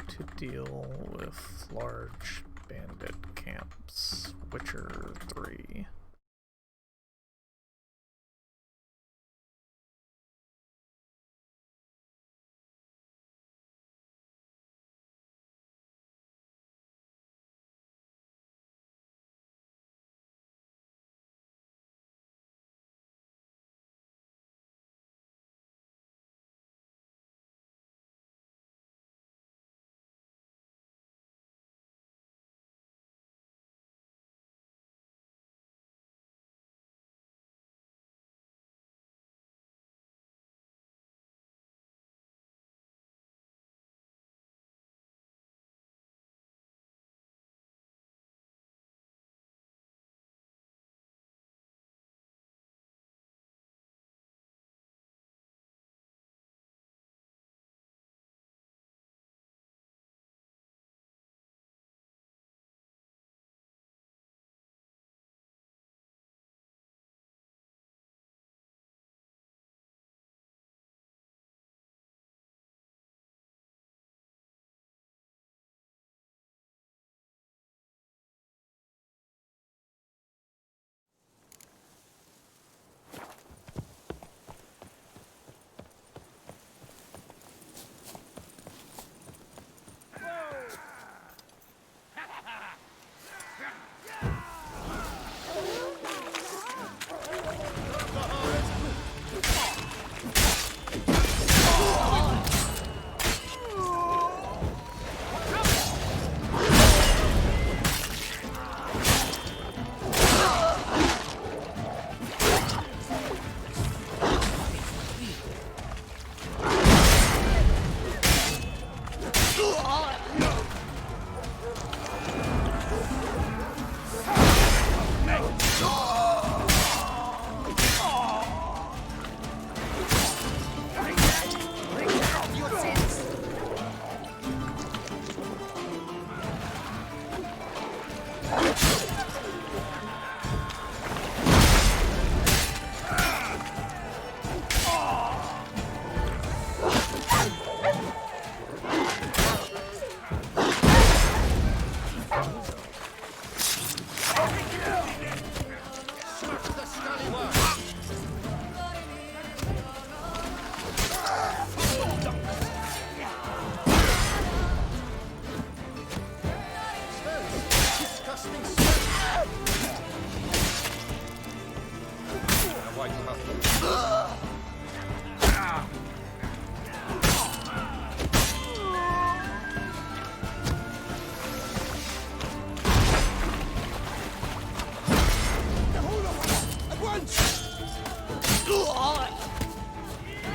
to deal with large bandit camps. Witcher 3.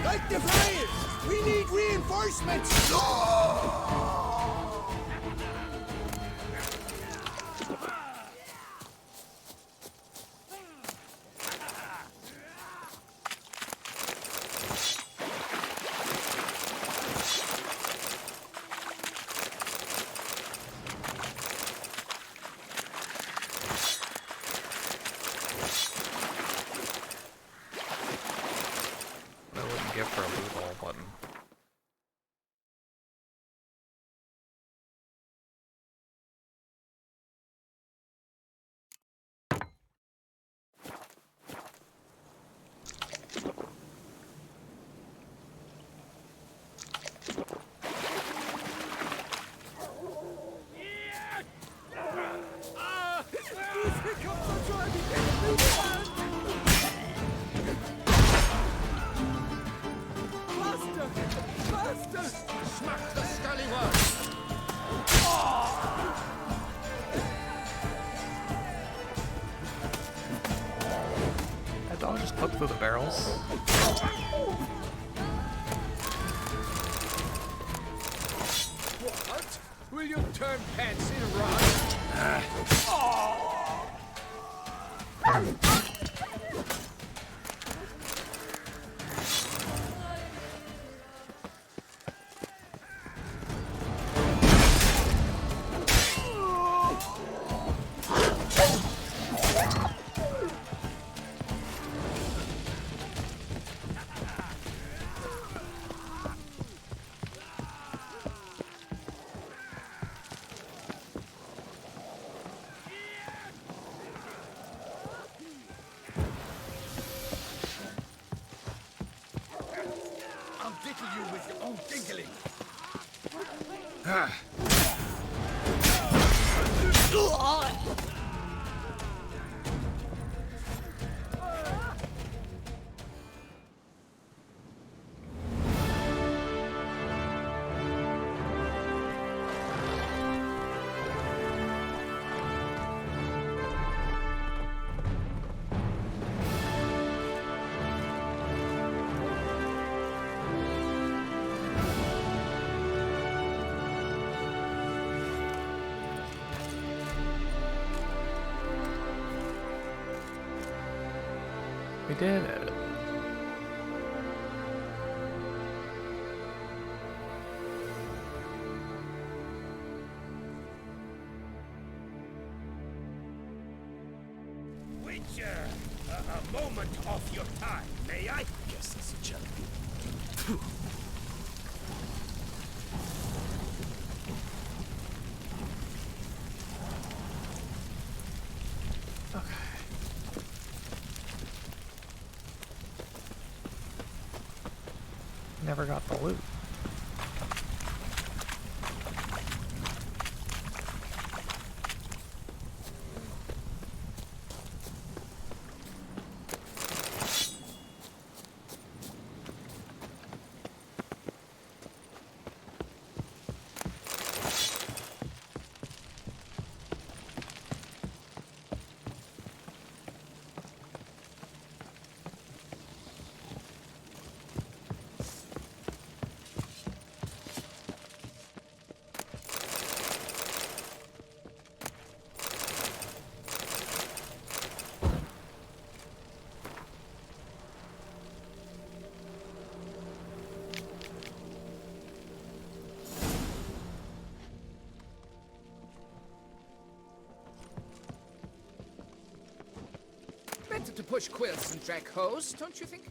Light the fires! We need reinforcements! I wouldn't give for a loot all button. Smack the scallywag! That dog just clipped through the barrels. What? Will you turn pants in run? tickle you with your own tinkling. We did it. Witcher, a moment of your time, may I? Guess that's a challenge. Never got the loot. Better to push quilts and drag hose, don't you think?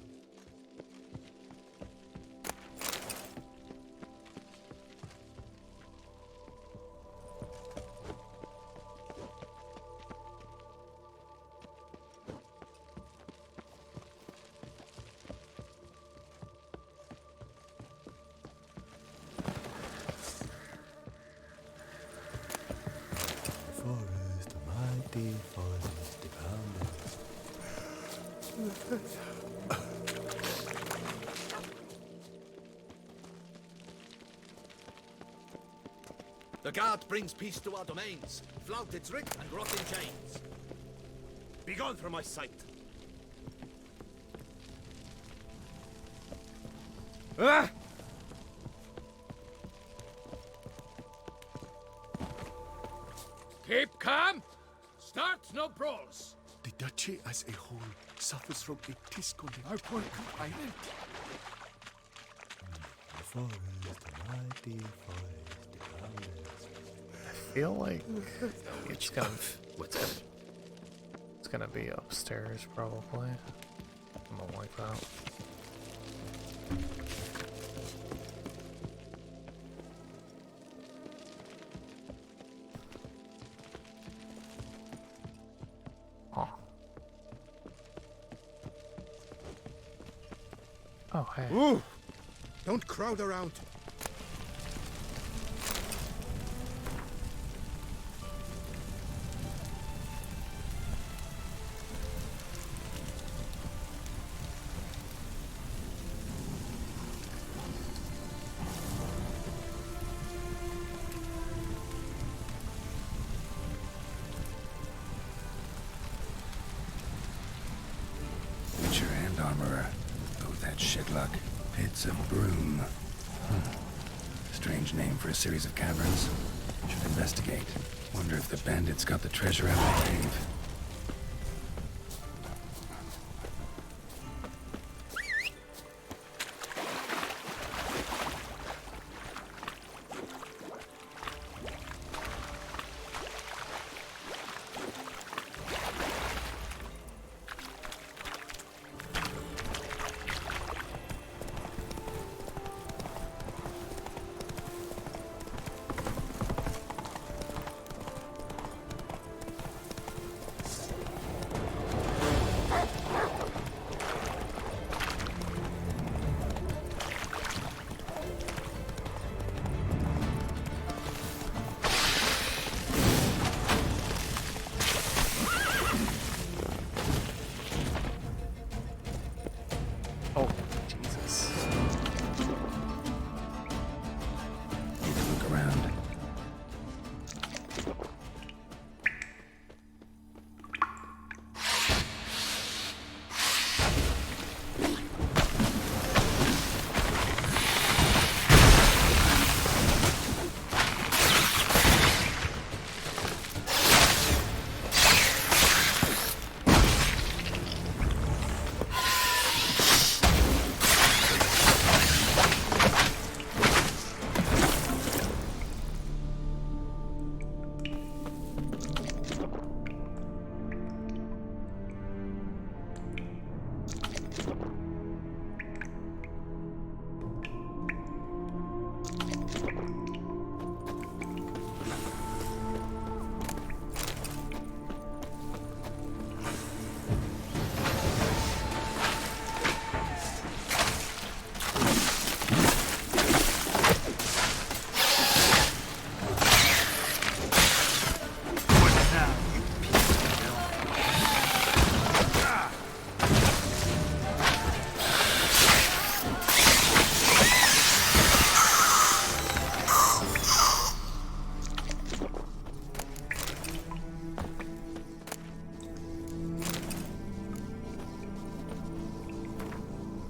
Forest, mighty forest, the boundary. The guard brings peace to our domains. Flout its writ and rot in chains. Begone from my sight. Keep calm. Start no brawls. The duchy as a whole suffers from a discontent. Our poor companion. The forest, the mighty forest, the boundary. I feel like it's gonna be upstairs probably. Something like that. Oh. Oh, hey. Ooh! Don't crowd around. Witcher and armorer. Both had shit luck. Pits of Broom. Strange name for a series of caverns. Should investigate. Wonder if the bandits got the treasure out of the cave.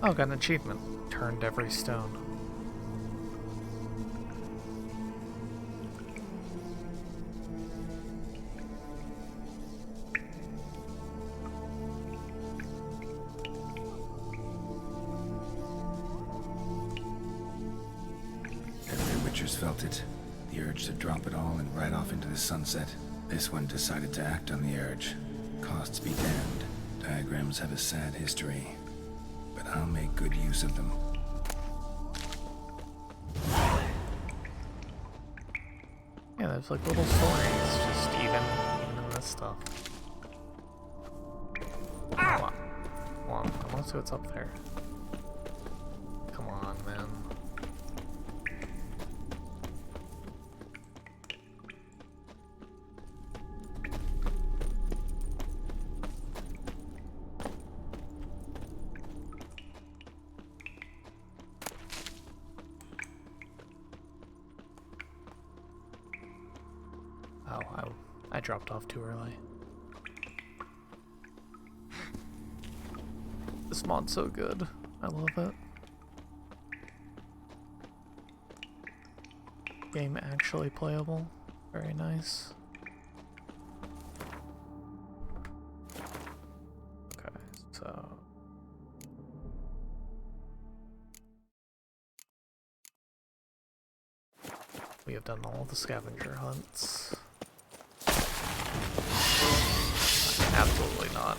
Oh, got an achievement. Turned every stone. Every Witcher's felt it. The urge to drop it all and ride off into the sunset. This one decided to act on the urge. Costs be damned. Diagrams have a sad history, but I'll make good use of them. Yeah, there's like little stories, just even in this stuff. Hold on. Hold on, I want to see what's up there. Come on, man. Oh, I dropped off too early. This mod's so good. I love it. Game actually playable. Very nice. Okay, so... we have done all the scavenger hunts. Absolutely not.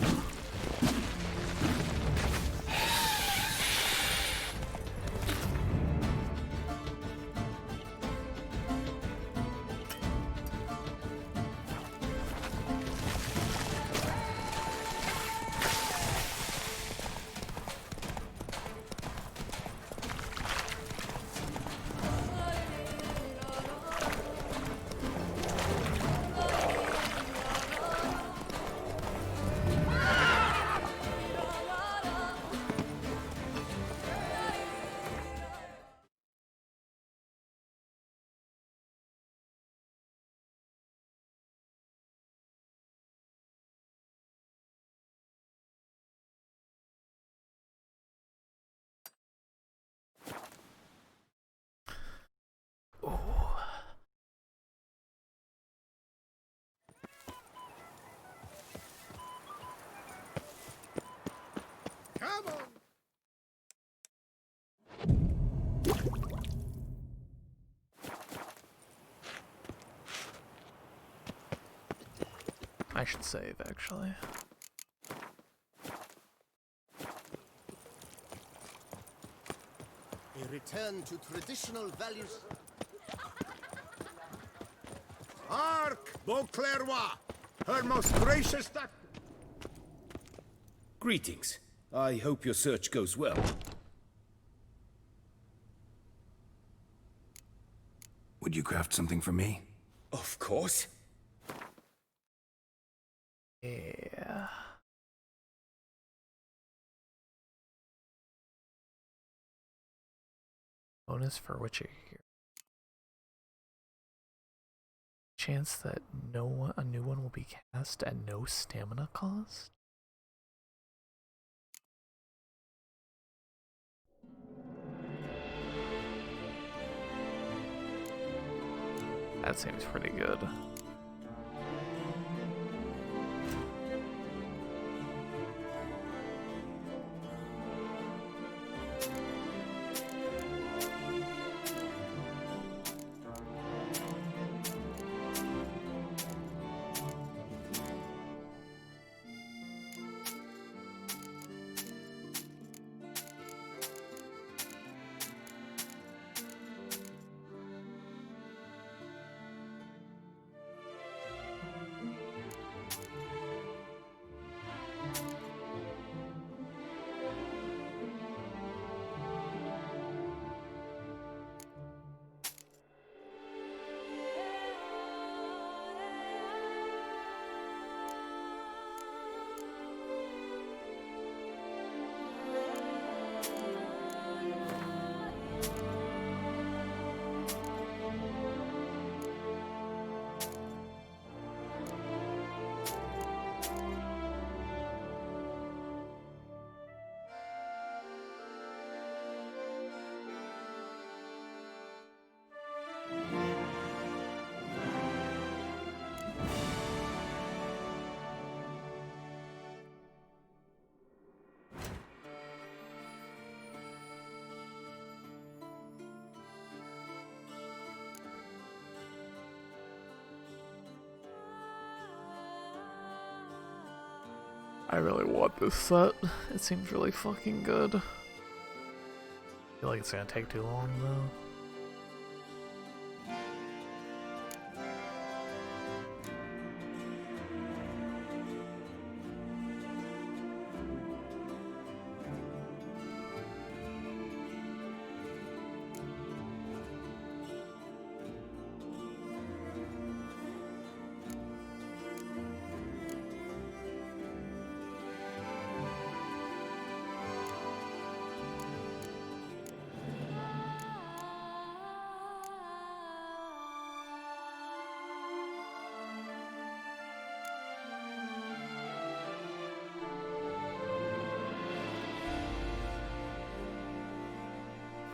Come on! I should save, actually. A return to traditional values. Hark, Beauclervois! Her most gracious doc... Greetings. I hope your search goes well. Would you craft something for me? Of course. Yeah. Bonus for Witcher here. Chance that a new one will be cast at no stamina cost? That seems pretty good. I really want this set. It seems really fucking good. I feel like it's gonna take too long though.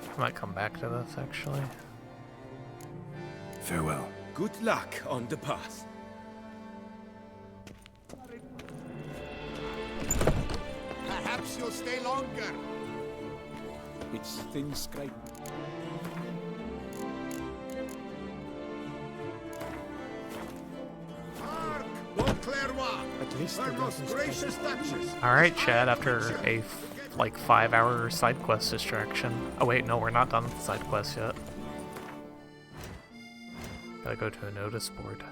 I might come back to this actually. Farewell. Good luck on the path. Perhaps you'll stay longer. It's thin scrape. Hark, Montclair, At least our the most darkness gracious Duchess. Alright, Chad, after a like 5-hour side quest distraction. Oh wait, no, we're not done with the side quest yet. Gotta go to a notice board.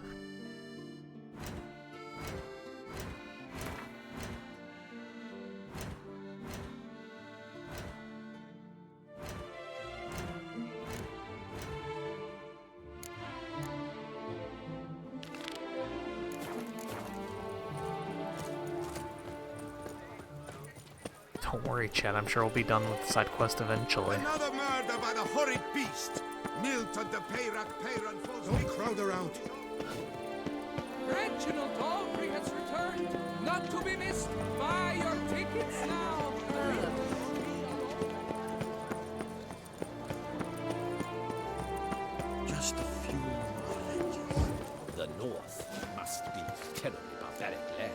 Don't worry, Chad, I'm sure we'll be done with the side quest eventually. Another murder by the horrid beast. Milton de Peyrac Peyran falls. Don't crowd around. Reginald Dalbury has returned, not to be missed. Buy your tickets now. Just a few more legends. The North must be terribly barbaric land.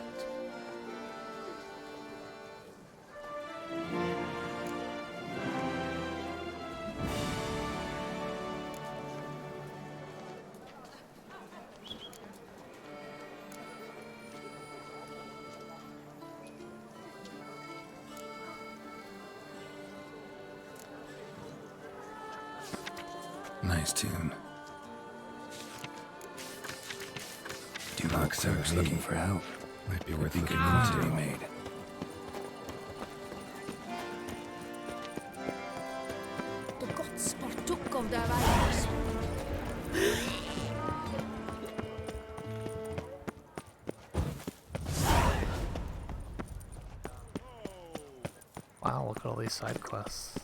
Nice tune. Duloc said was looking for help. Might be worth looking into to be made. The gods partook of their idols. Wow, look at all these side quests.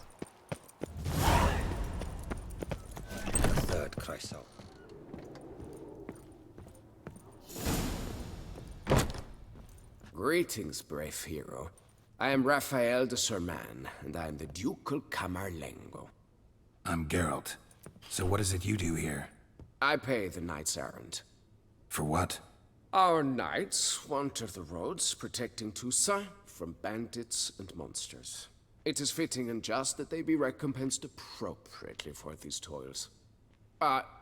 Third Chrysal. Greetings, brave hero. I am Raphael de Serman, and I am the Ducal Camarlengo. I'm Geralt. So what is it you do here? I pay the knight's errand. For what? Our knights wander the roads, protecting Toussaint from bandits and monsters. It is fitting and just that they be recompensed appropriately for these toils.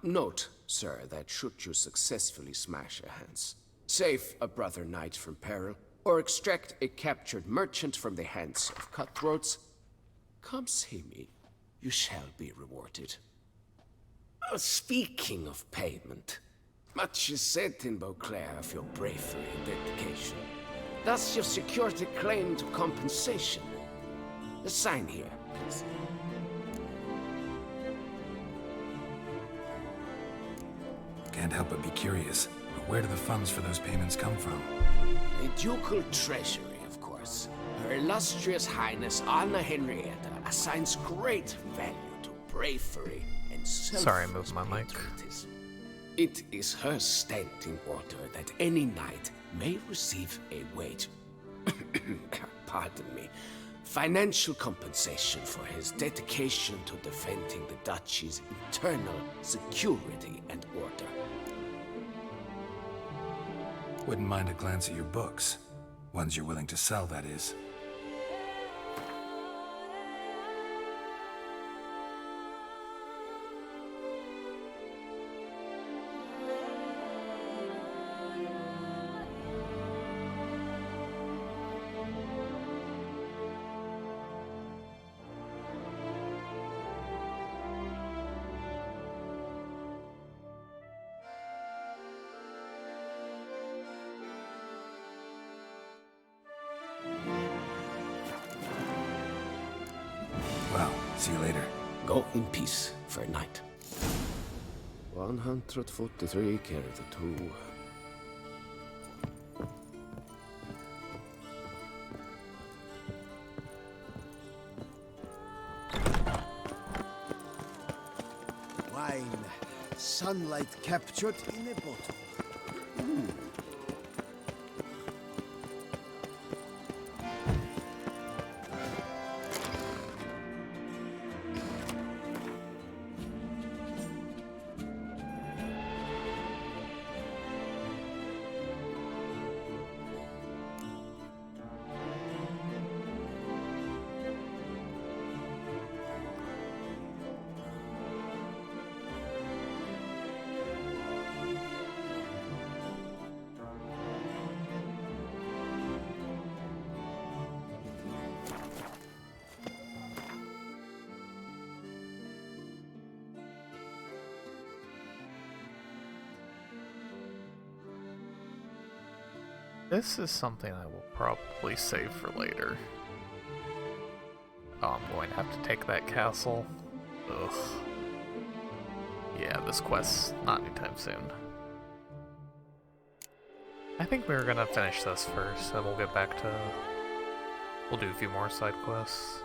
Note, sir, that should you successfully smash a Hans, save a brother knight from peril, or extract a captured merchant from the hands of cutthroats, come see me. You shall be rewarded. Speaking of payment, much is said in Beauclair of your bravery and dedication. Thus you've secured a claim to compensation. Sign here, please. Can't help but be curious. But where do the funds for those payments come from? The ducal treasury, of course. Her illustrious highness Anna Henrietta assigns great value to bravery and Sorry, I moved my mic. patriotism. It is her standing order that any knight may receive a wage. Pardon me. Financial compensation for his dedication to defending the duchy's internal security and order. Wouldn't mind a glance at your books. Ones you're willing to sell, that is. See you later. Go in peace, fair knight. 143 carry the 2. Wine. Sunlight captured in a bottle. This is something I will probably save for later. Oh, I'm going to have to take that castle. Ugh. Yeah, this quest's not anytime soon. I think we're gonna finish this first, then we'll get back to... We'll do a few more side quests.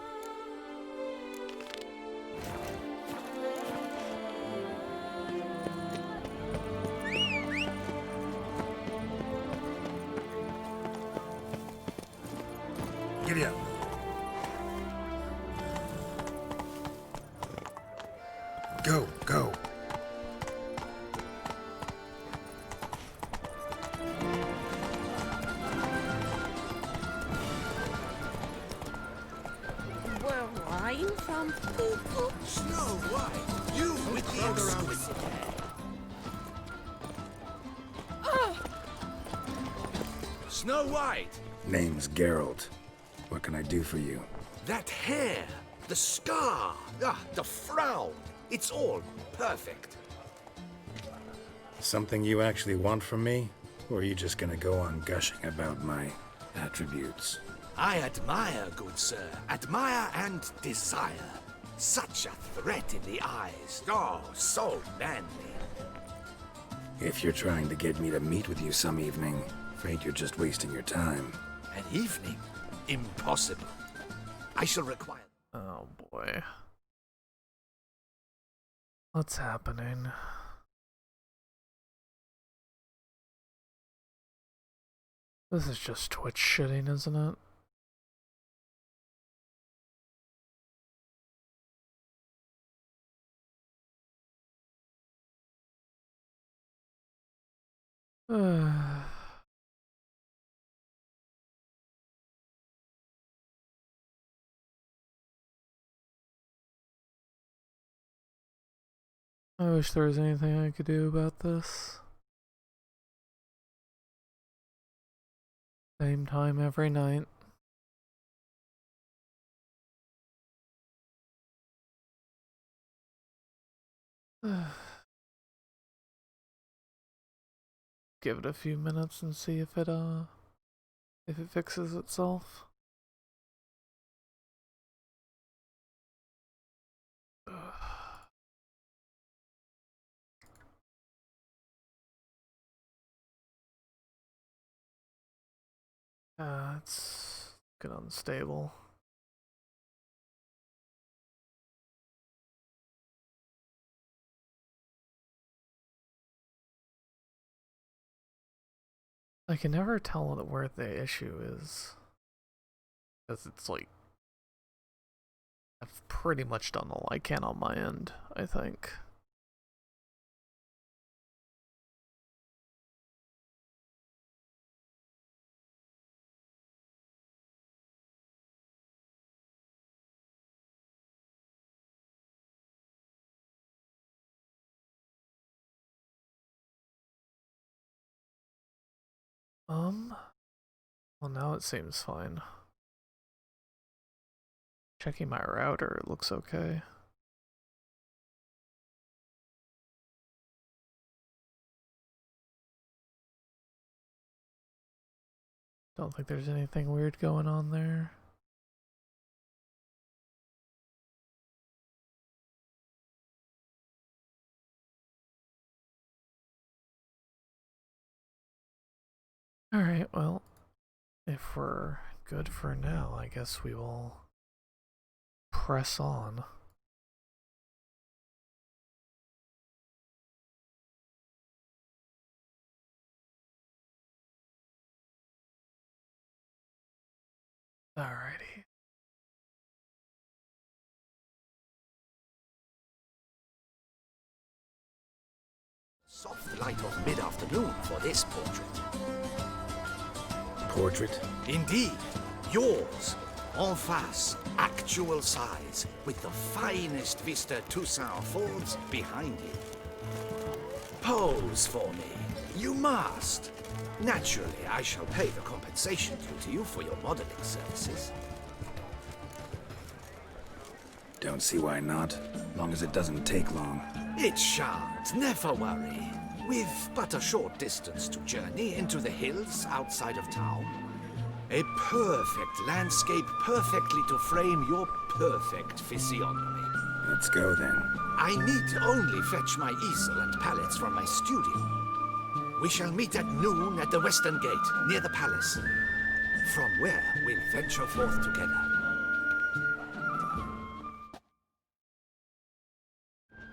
Giddy up. Go, go. Were wine from people? Snow White, you with the exquisite hair. Snow White, Name's Geralt. What can I do for you? that hair, the scar, the frown, it's all perfect. Something you actually want from me? Or are you just gonna go on gushing about my attributes? I admire, good sir, admire and desire. Such a threat in the eyes, oh, so manly. If you're trying to get me to meet with you some evening, afraid you're just wasting your time. An evening? Impossible. I shall require... Oh boy. What's happening? This is just Twitch shitting, isn't it? I wish there was anything I could do about this. Same time every night. Give it a few minutes and see if it fixes itself. It's get unstable. I can never tell where the issue is. Because it's like... I've pretty much done all I can on my end, I think. Well now it seems fine. Checking my router, it looks okay. Don't think there's anything weird going on there. Alright, well, if we're good for now, I guess we will press on. Alrighty. Soft light of mid-afternoon for this portrait. Portrait? Indeed, yours. En face, actual size, with the finest vista Toussaint Falls behind you. Pose for me. You must. Naturally, I shall pay the compensation due to you for your modeling services. Don't see why not, long as it doesn't take long. It shan't, never worry. With but a short distance to journey into the hills outside of town. A perfect landscape perfectly to frame your perfect physiognomy. Let's go then. I need only fetch my easel and palettes from my studio. We shall meet at noon at the western gate, near the palace. From where we'll venture forth together.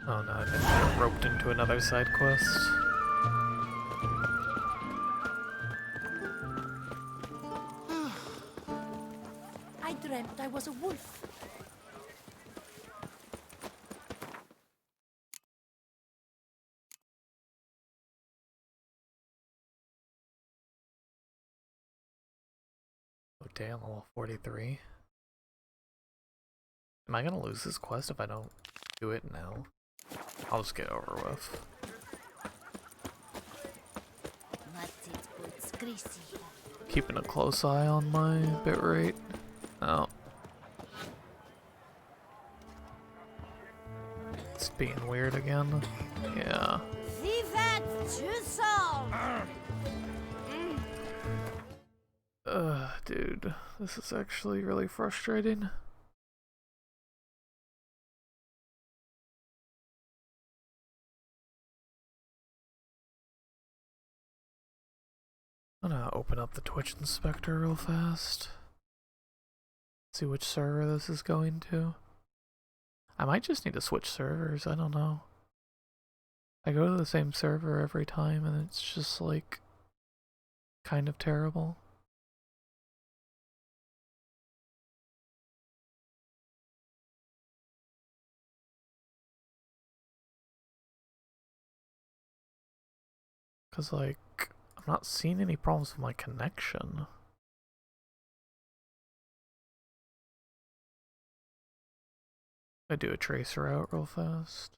Oh no, I didn't get roped into another side quest. I dreamt I was a wolf. Oh damn, level 43. Am I gonna lose this quest if I don't do it now? I'll just get over with. Keeping a close eye on my bitrate. Oh. It's being weird again. Yeah. Dude, this is actually really frustrating. I'm gonna open up the Twitch Inspector real fast. See which server this is going to. I might just need to switch servers, I don't know. I go to the same server every time and it's just like kind of terrible. Cause like, I'm not seeing any problems with my connection. I do a tracer out real fast.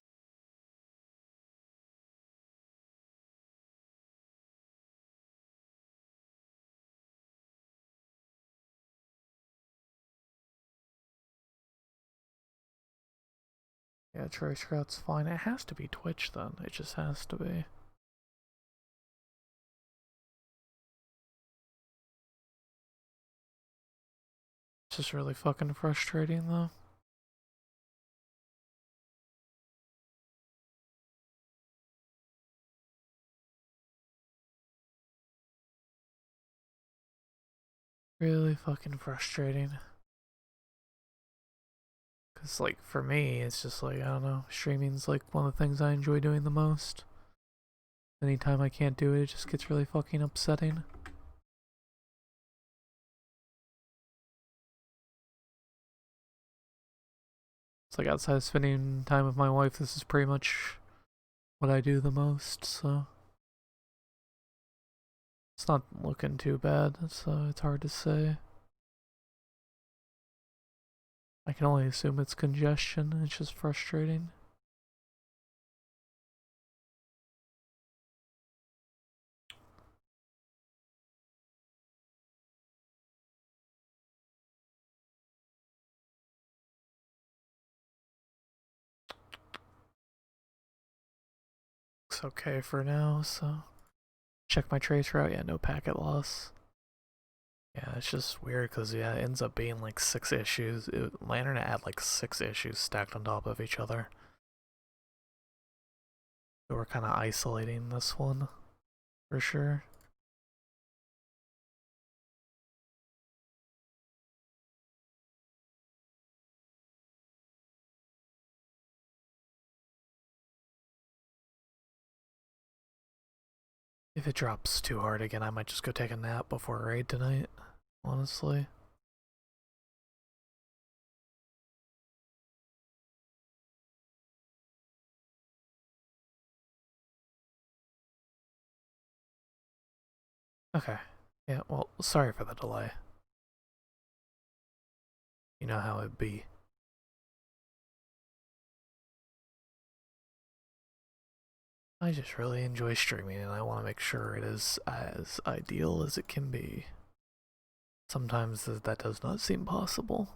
Yeah, tracer out's fine. It has to be Twitch then. It just has to be. It's just really fucking frustrating though. Really fucking frustrating. Cause like for me, it's just like, I don't know, streaming's like one of the things I enjoy doing the most. Anytime I can't do it, it just gets really fucking upsetting. It's like outside of spending time with my wife, this is pretty much what I do the most, so it's not looking too bad, so it's hard to say. I can only assume it's congestion, it's just frustrating. Looks okay for now, so check my tracer out. Yeah, no packet loss. Yeah, it's just weird because yeah, it ends up being like 6 issues. My internet had like 6 issues stacked on top of each other. So we're kind of isolating this one for sure. If it drops too hard again, I might just go take a nap before raid tonight, honestly. Okay. Yeah, well, sorry for the delay. You know how it'd be. I just really enjoy streaming and I want to make sure it is as ideal as it can be. Sometimes that does not seem possible.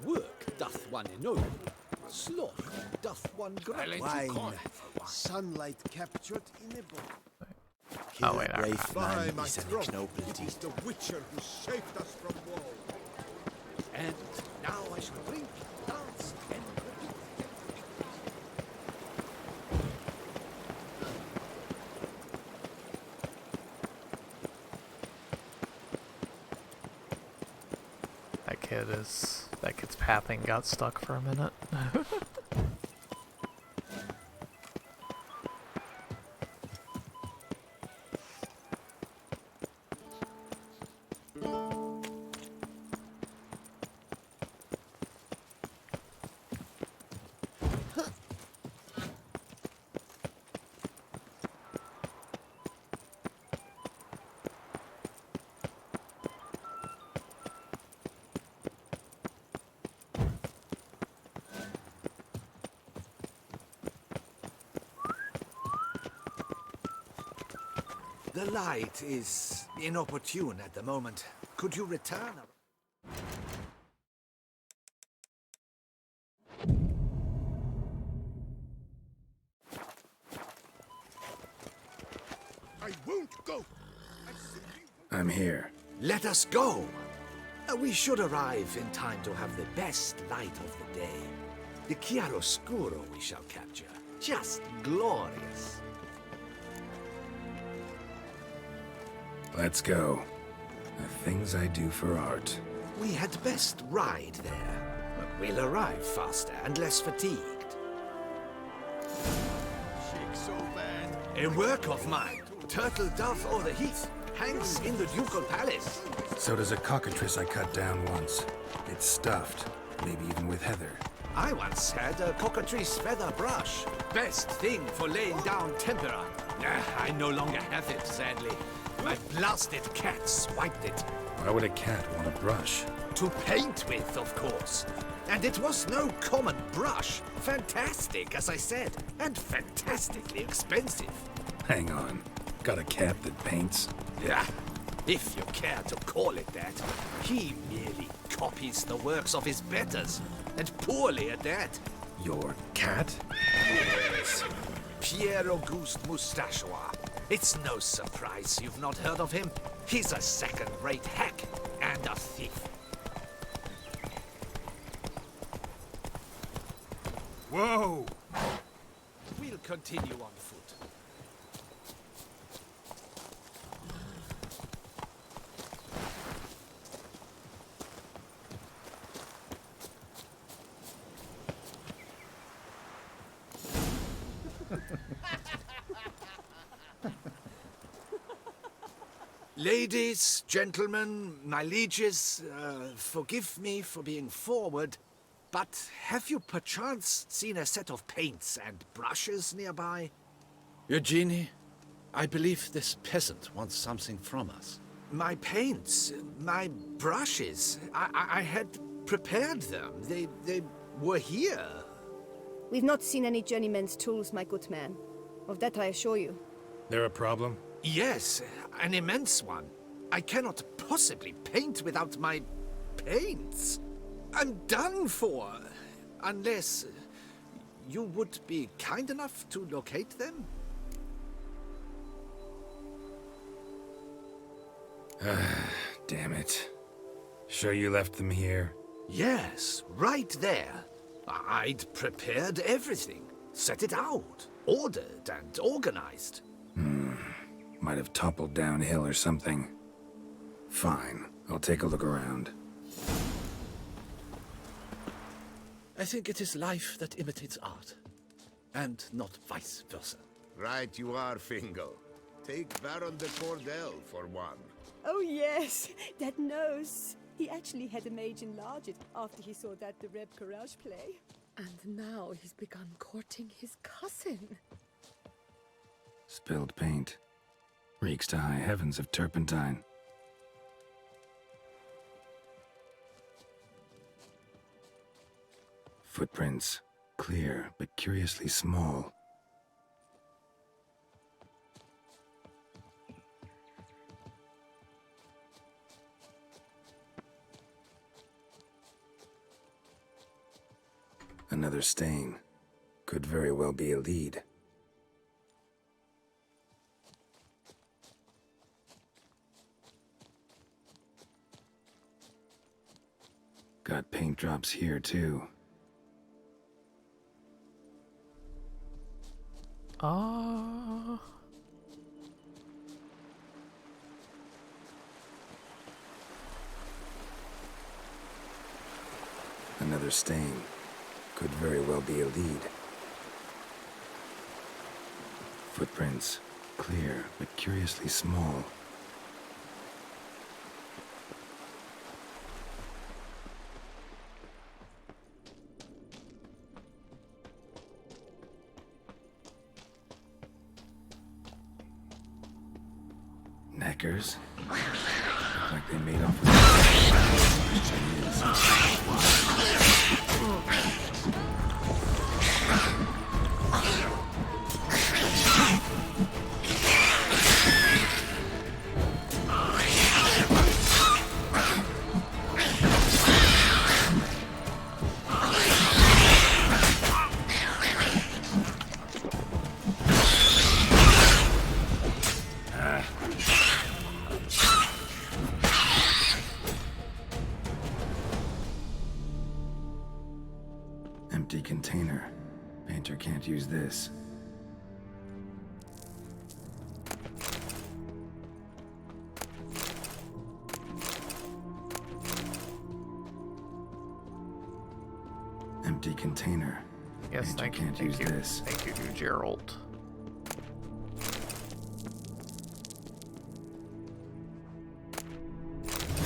Work doth one ennoble, sloth doth one great. Wine, sunlight captured in a bowl. Oh wait, Brave By man my is an throat, noble it deed. is the Witcher who saved us from woe. And now I shall drink, dance, and repeat. that kid's pathing got stuck for a minute. The light is inopportune at the moment. Could you return? I won't go. I'm here. Let us go. We should arrive in time to have the best light of the day. The chiaroscuro we shall capture. Just glorious. Let's go. The things I do for art. We had best ride there. We'll arrive faster and less fatigued. A work of mine, Turtle Dove o'er the Heath, hangs in the Ducal Palace. So does a cockatrice I cut down once. It's stuffed, maybe even with heather. I once had a cockatrice feather brush. Best thing for laying down tempera. I no longer have it, sadly. My blasted cat swiped it. Why would a cat want a brush? To paint with, of course. And it was no common brush. Fantastic, as I said, and fantastically expensive. Hang on. Got a cat that paints? Yeah, if you care to call it that. He merely copies the works of his betters, and poorly at that. Your cat? Yes. Pierre Auguste Moustachois. It's no surprise you've not heard of him. He's a second-rate hack and a thief. Whoa! We'll continue on foot. Ladies, gentlemen, my lieges, forgive me for being forward, but have you perchance seen a set of paints and brushes nearby? Eugenie, I believe this peasant wants something from us. My paints, my brushes, I had prepared them. They were here. We've not seen any journeyman's tools, my good man. Of that I assure you. There a problem? Yes, an immense one. I cannot possibly paint without my paints. I'm done for. Unless you would be kind enough to locate them? Damn it. Sure you left them here? Yes, right there. I'd prepared everything. Set it out. Ordered and organized. Might have toppled downhill or something. Fine, I'll take a look around. I think it is life that imitates art, and not vice versa. Right you are, Fingal. Take Baron de Cordell for one. Oh yes, that nose. He actually had a mage enlarge it after he saw that the Reb Courage play. And now he's begun courting his cousin. Spilled paint. Reeks to high heavens of turpentine. Footprints. Clear, but curiously small. Another stain. Could very well be a lead. Got paint drops here, too. Another stain. Could very well be a lead. Footprints. Clear, but curiously small. Neckers? Look like they made off with empty container. Painter can't use this. Empty container. Yes, Painter thank you. can't use this. Thank you, Gerald.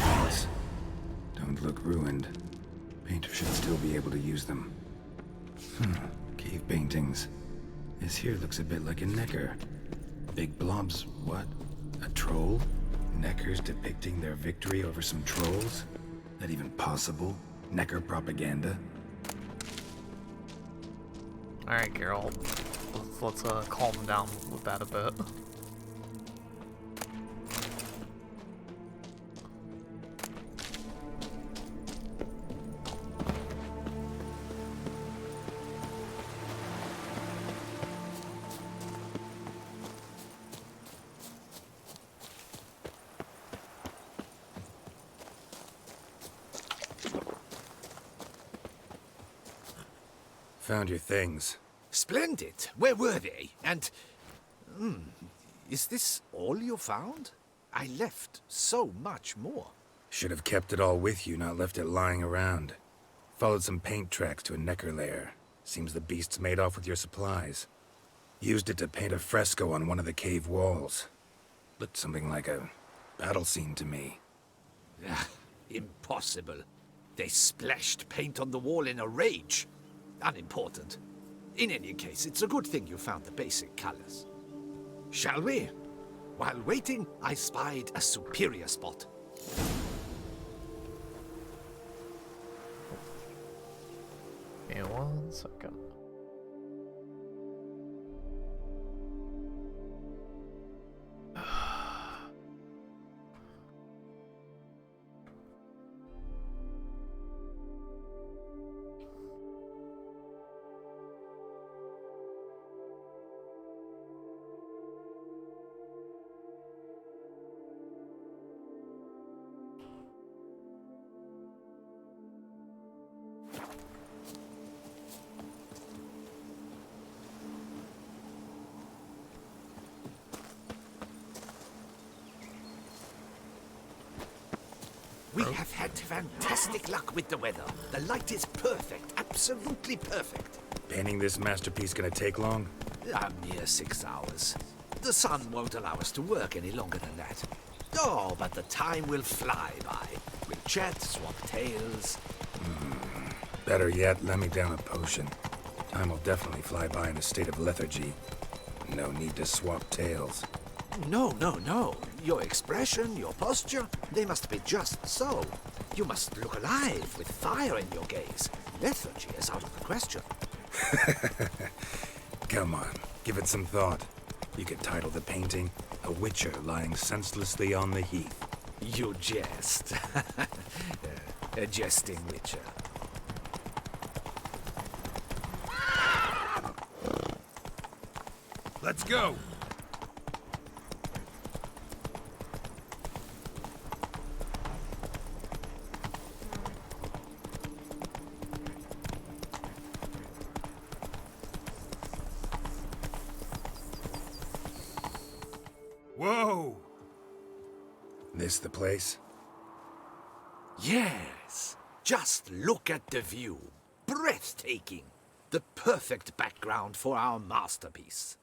Walls. Don't look ruined. Painter should still be able to use them. Cave paintings. This here looks a bit like a necker. Big blobs, what? A troll? Neckers depicting their victory over some trolls? That even possible? Necker propaganda? Alright, Gerald. Let's calm down with that a bit. Found your things. Splendid. Where were they? And... is this all you found? I left so much more. Should have kept it all with you, not left it lying around. Followed some paint tracks to a necker lair. Seems the beast's made off with your supplies. Used it to paint a fresco on one of the cave walls. Looked something like a battle scene to me. Impossible. They splashed paint on the wall in a rage. Unimportant. In any case, it's a good thing you found the basic colors. Shall we? While waiting, I spied a superior spot. Give me 1 second. We have had fantastic luck with the weather. The light is perfect, absolutely perfect. Painting this masterpiece gonna take long? A mere 6 hours. The sun won't allow us to work any longer than that. Oh, but the time will fly by. We'll chat, swap tales. Better yet, let me down a potion. Time will definitely fly by in a state of lethargy. No need to swap tales. No, no, no. Your expression, your posture, they must be just so. You must look alive with fire in your gaze. Lethargy is out of the question. Come on, give it some thought. You could title the painting, A Witcher Lying Senselessly on the Heath. You jest. A jesting witcher. Let's go! Whoa! This the place? Yes. Just look at the view. Breathtaking. The perfect background for our masterpiece.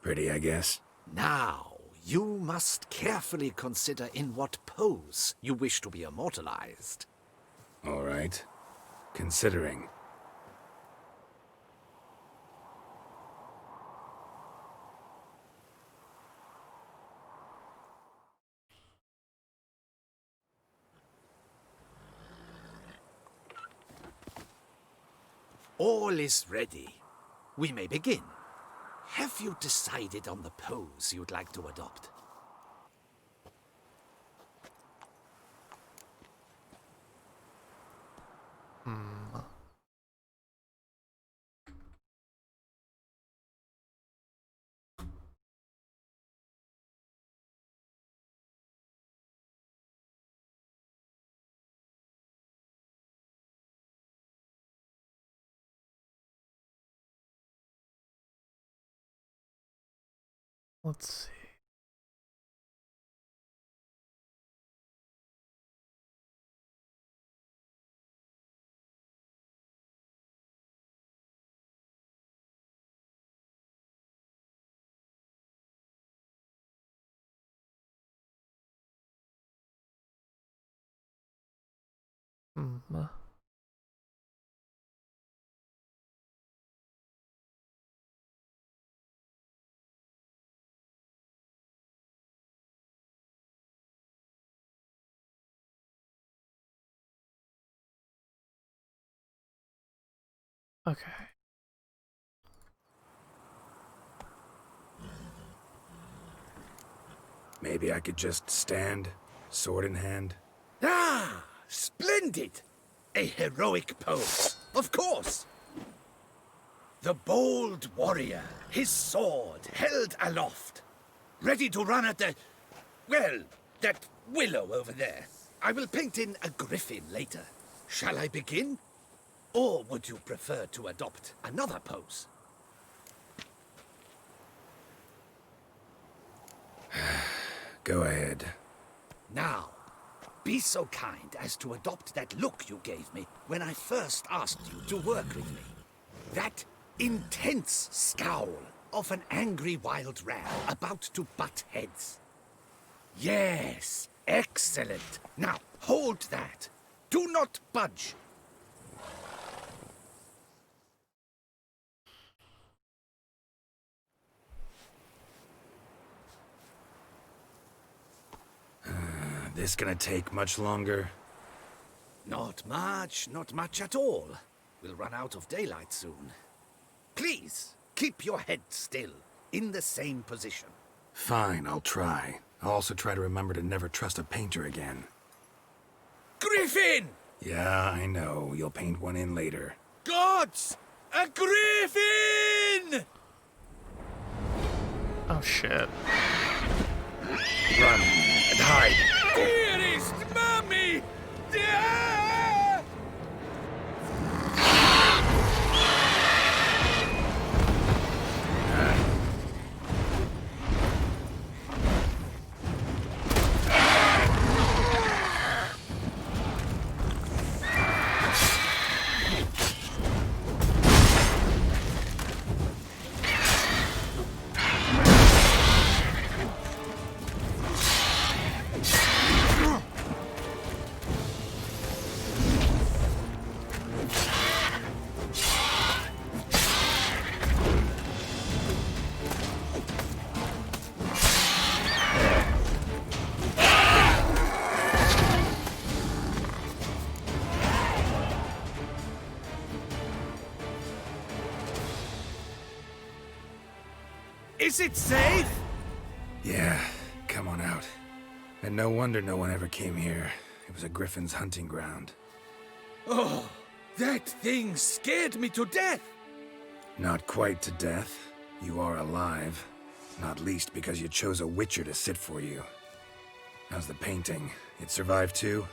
Pretty, I guess. Now, you must carefully consider in what pose you wish to be immortalized. All right. Considering. All is ready. We may begin. Have you decided on the pose you'd like to adopt? Let's see. Okay. Maybe I could just stand, sword in hand. Ah, splendid! A heroic pose, of course. The bold warrior, his sword held aloft, ready to run at that willow over there. I will paint in a griffin later. Shall I begin? Or would you prefer to adopt another pose? Go ahead. Now, be so kind as to adopt that look you gave me when I first asked you to work with me. That intense scowl of an angry wild ram about to butt heads. Yes, excellent. Now, hold that. Do not budge. This gonna take much longer? Not much at all. We'll run out of daylight soon. Please, keep your head still, in the same position. Fine, I'll try. I'll also try to remember to never trust a painter again. Griffin! Yeah, I know. You'll paint one in later. Gods! A griffin! Oh shit. Run and hide! Dearest Mummy! Is it safe? Yeah, come on out. And no wonder no one ever came here. It was a griffin's hunting ground. Oh, that thing scared me to death! Not quite to death. You are alive. Not least because you chose a witcher to sit for you. How's the painting? It survived too?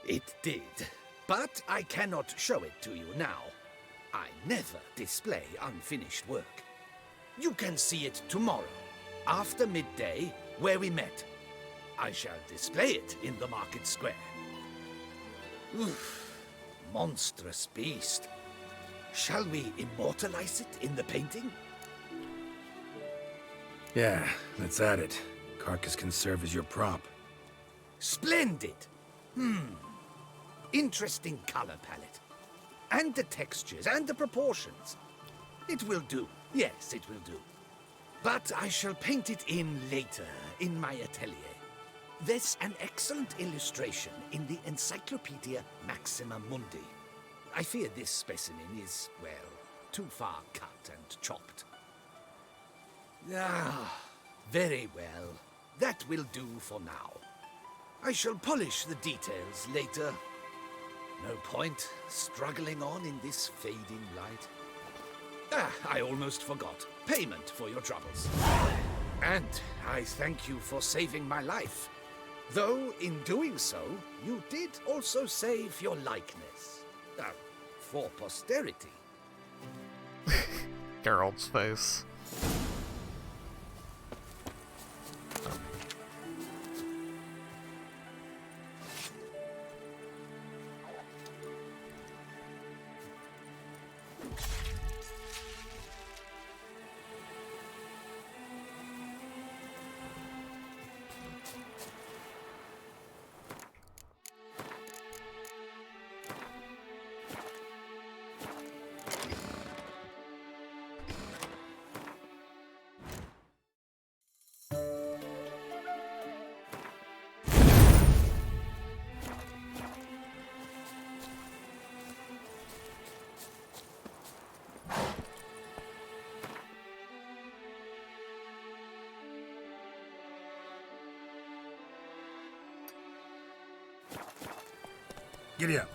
It did. But I cannot show it to you now. I never display unfinished work. You can see it tomorrow, after midday, where we met. I shall display it in the market square. Oof, monstrous beast. Shall we immortalize it in the painting? Yeah, let's add it. Carcass can serve as your prop. Splendid! Interesting color palette. And the textures and the proportions. It will do. Yes, it will do. But I shall paint it in later, in my atelier. There's an excellent illustration in the Encyclopedia Maxima Mundi. I fear this specimen is, well, too far cut and chopped. Ah, very well. That will do for now. I shall polish the details later. No point struggling on in this fading light. Ah, I almost forgot. Payment for your troubles. And I thank you for saving my life. Though, in doing so, you did also save your likeness. For posterity. Geralt's face. Giddy up.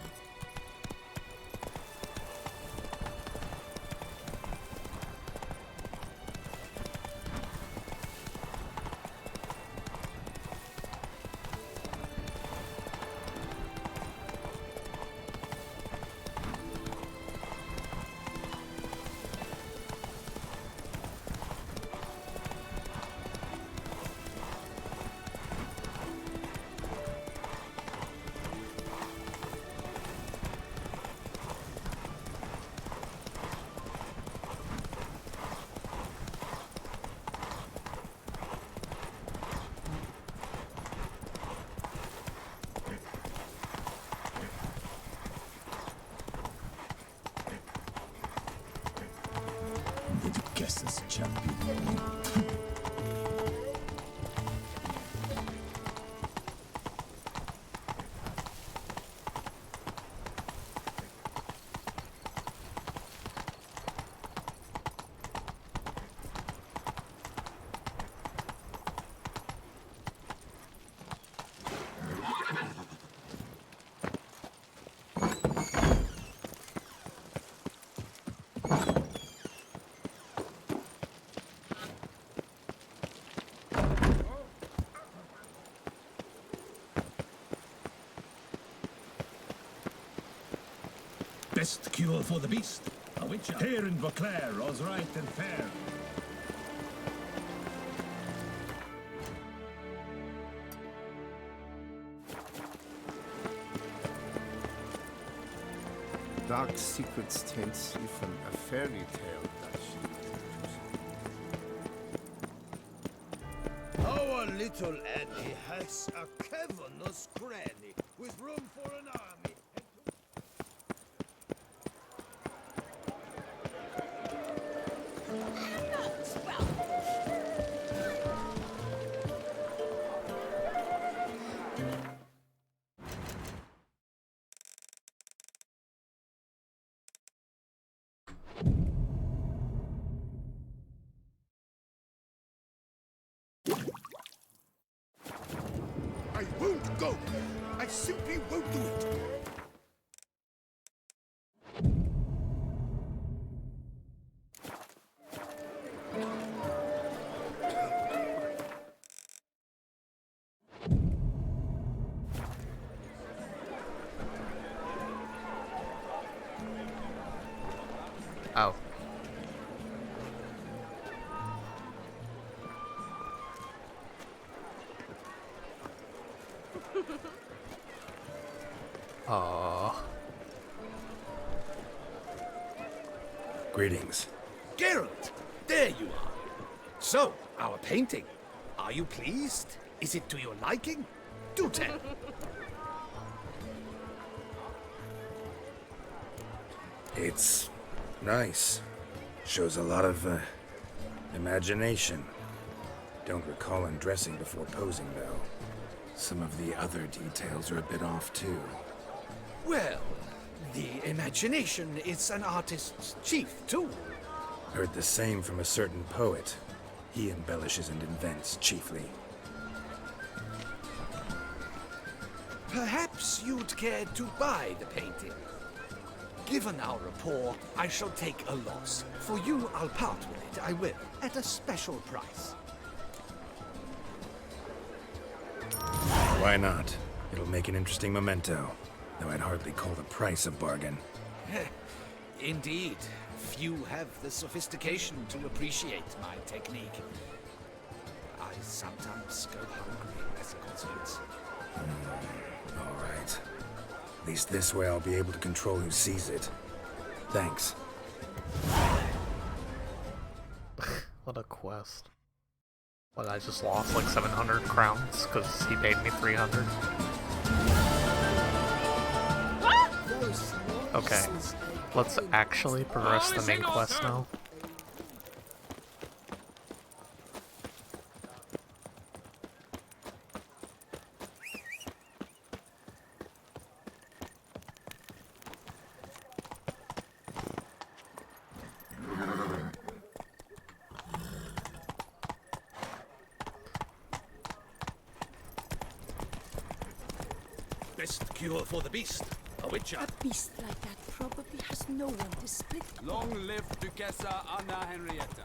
Guesses champion. Best cure for the beast. A witcher. Here in Vauclair, all's right and fair. Dark secrets tells even a fairy tale that Our little Annie has a cavernous cranny with room for an army. won't go. I simply won't do it. Oh. Aww. Greetings. Geralt, there you are. So, our painting. Are you pleased? Is it to your liking? Do tell. It's nice. Shows a lot of, imagination. Don't recall undressing before posing, though. Some of the other details are a bit off, too. Well, the imagination is an artist's chief tool. Heard the same from a certain poet. He embellishes and invents, chiefly. Perhaps you'd care to buy the painting. Given our rapport, I shall take a loss. For you, I'll part with it, I will, at a special price. Why not? It'll make an interesting memento, though I'd hardly call the price a bargain. Indeed, few have the sophistication to appreciate my technique. I sometimes go hungry as a consequence. All right. At least this way I'll be able to control who sees it. Thanks. What a quest. But I just lost like 700 crowns because he paid me 300. Okay, let's actually progress the main quest now. Best cure for the beast, a witcher. A beast like that probably has no one to split. Long live Duquesa Anna Henrietta.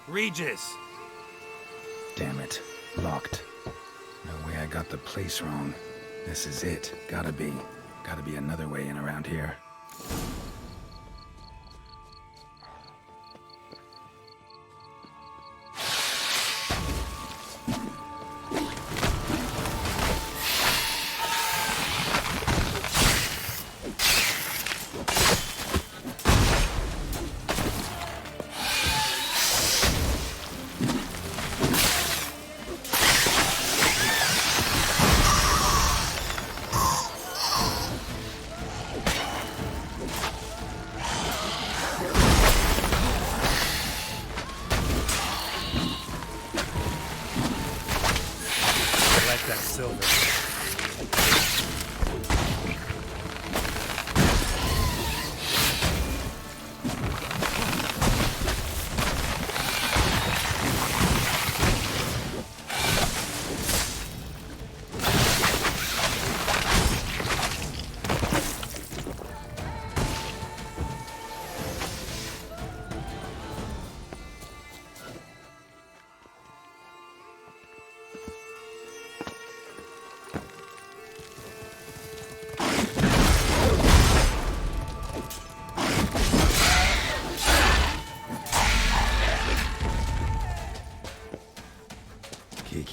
Regis! Damn it. Locked. No way I got the place wrong. This is it. Gotta be. Gotta be another way in around here.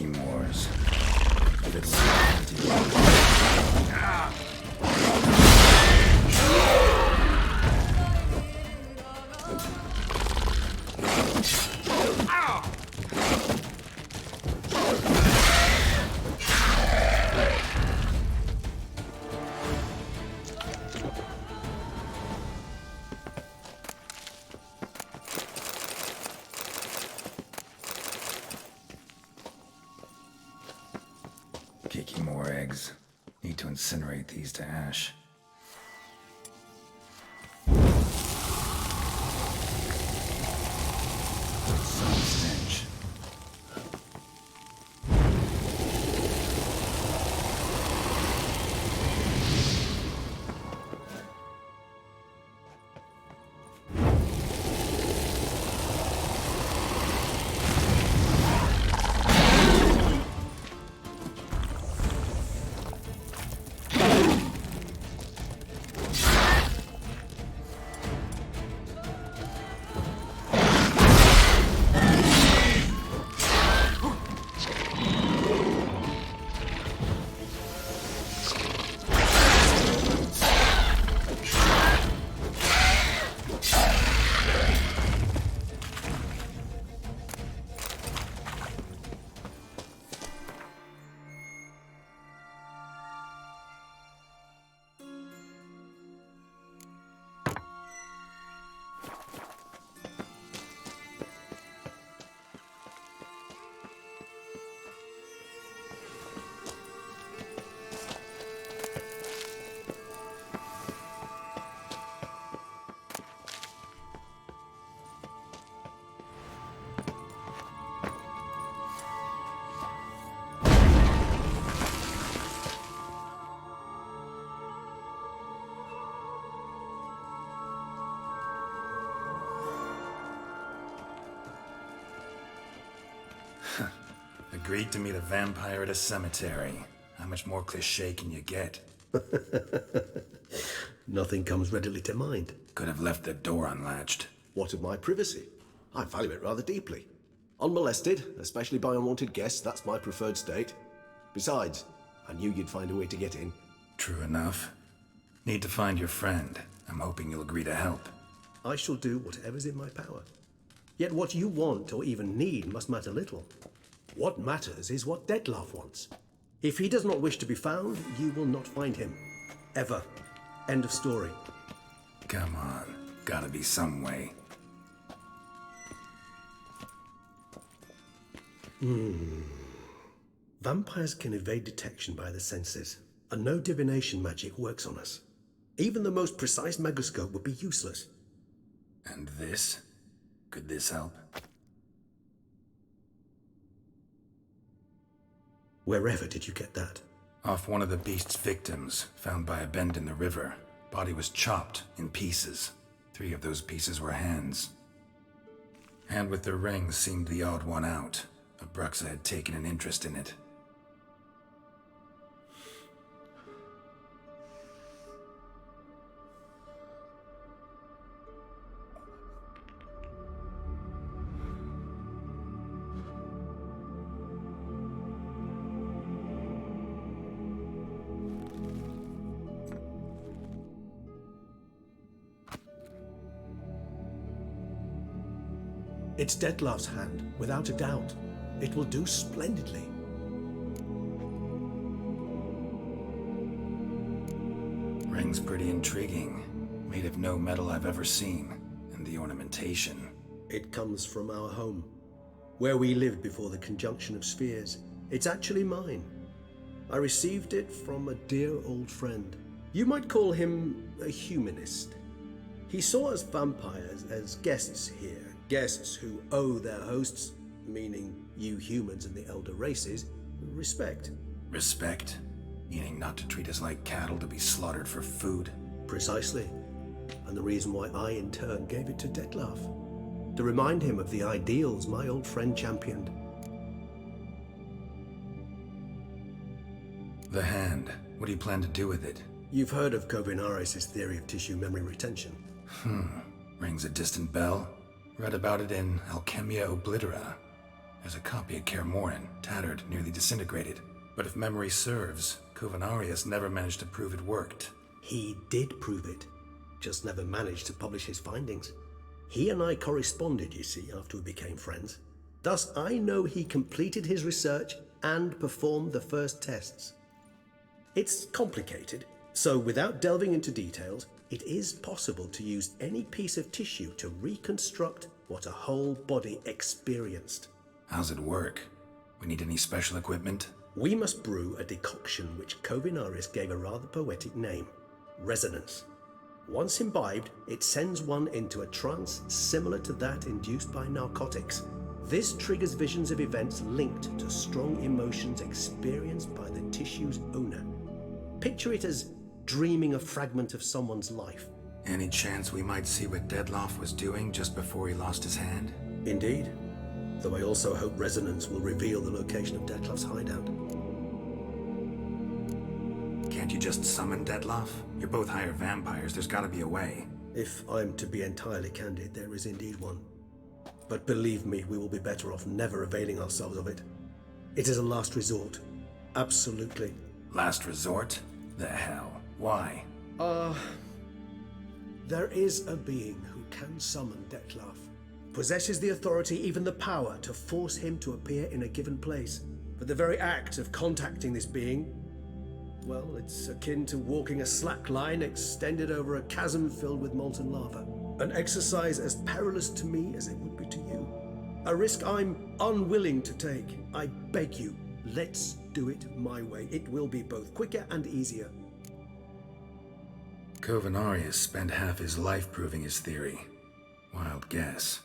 Kicking Wars. Kicking more eggs. Need to incinerate these to ash. Some stench. Agreed to meet a vampire at a cemetery. How much more cliché can you get? Nothing comes readily to mind. Could have left the door unlatched. What of my privacy? I value it rather deeply. Unmolested, especially by unwanted guests, that's my preferred state. Besides, I knew you'd find a way to get in. True enough. Need to find your friend. I'm hoping you'll agree to help. I shall do whatever's in my power. Yet what you want or even need must matter little. What matters is what Dettlaff wants. If he does not wish to be found, you will not find him. Ever. End of story. Come on. Gotta be some way. Vampires can evade detection by the senses, and no divination magic works on us. Even the most precise megoscope would be useless. And this? Could this help? Wherever did you get that? Off one of the beast's victims, found by a bend in the river. Body was chopped in pieces. 3 of those pieces were hands. Hand with the ring seemed the odd one out. Abruxa had taken an interest in it. It's Dettlaff's hand, without a doubt. It will do splendidly. Ring's pretty intriguing. Made of no metal I've ever seen. And the ornamentation. It comes from our home, where we lived before the conjunction of spheres. It's actually mine. I received it from a dear old friend. You might call him a humanist. He saw us vampires as guests here. Guests who owe their hosts, meaning you humans and the elder races, respect. Respect? Meaning not to treat us like cattle to be slaughtered for food? Precisely. And the reason why I, in turn, gave it to Dettlaff. To remind him of the ideals my old friend championed. The hand. What do you plan to do with it? You've heard of Kovinaris' theory of tissue memory retention. Rings a distant bell. Read about it in Alchemia Oblitera. There's a copy of Kaer Morhen, tattered, nearly disintegrated. But if memory serves, Covenarius never managed to prove it worked. He did prove it, just never managed to publish his findings. He and I corresponded, you see, after we became friends. Thus, I know he completed his research and performed the first tests. It's complicated, so without delving into details, it is possible to use any piece of tissue to reconstruct what a whole body experienced. How's it work? We need any special equipment? We must brew a decoction which Covenarius gave a rather poetic name, resonance. Once imbibed, it sends one into a trance similar to that induced by narcotics. This triggers visions of events linked to strong emotions experienced by the tissue's owner. Picture it as dreaming a fragment of someone's life. Any chance we might see what Dettlaff was doing just before he lost his hand? Indeed. Though I also hope resonance will reveal the location of Dettlaff's hideout. Can't you just summon Dettlaff? You're both higher vampires, there's gotta be a way. If I'm to be entirely candid, there is indeed one. But believe me, we will be better off never availing ourselves of it. It is a last resort. Absolutely. Last resort? The hell? Why? There is a being who can summon Dettlaff. Possesses the authority, even the power, to force him to appear in a given place. But the very act of contacting this being, well, it's akin to walking a slack line extended over a chasm filled with molten lava. An exercise as perilous to me as it would be to you. A risk I'm unwilling to take. I beg you, let's do it my way. It will be both quicker and easier. Covenarius spent half his life proving his theory. Wild guess.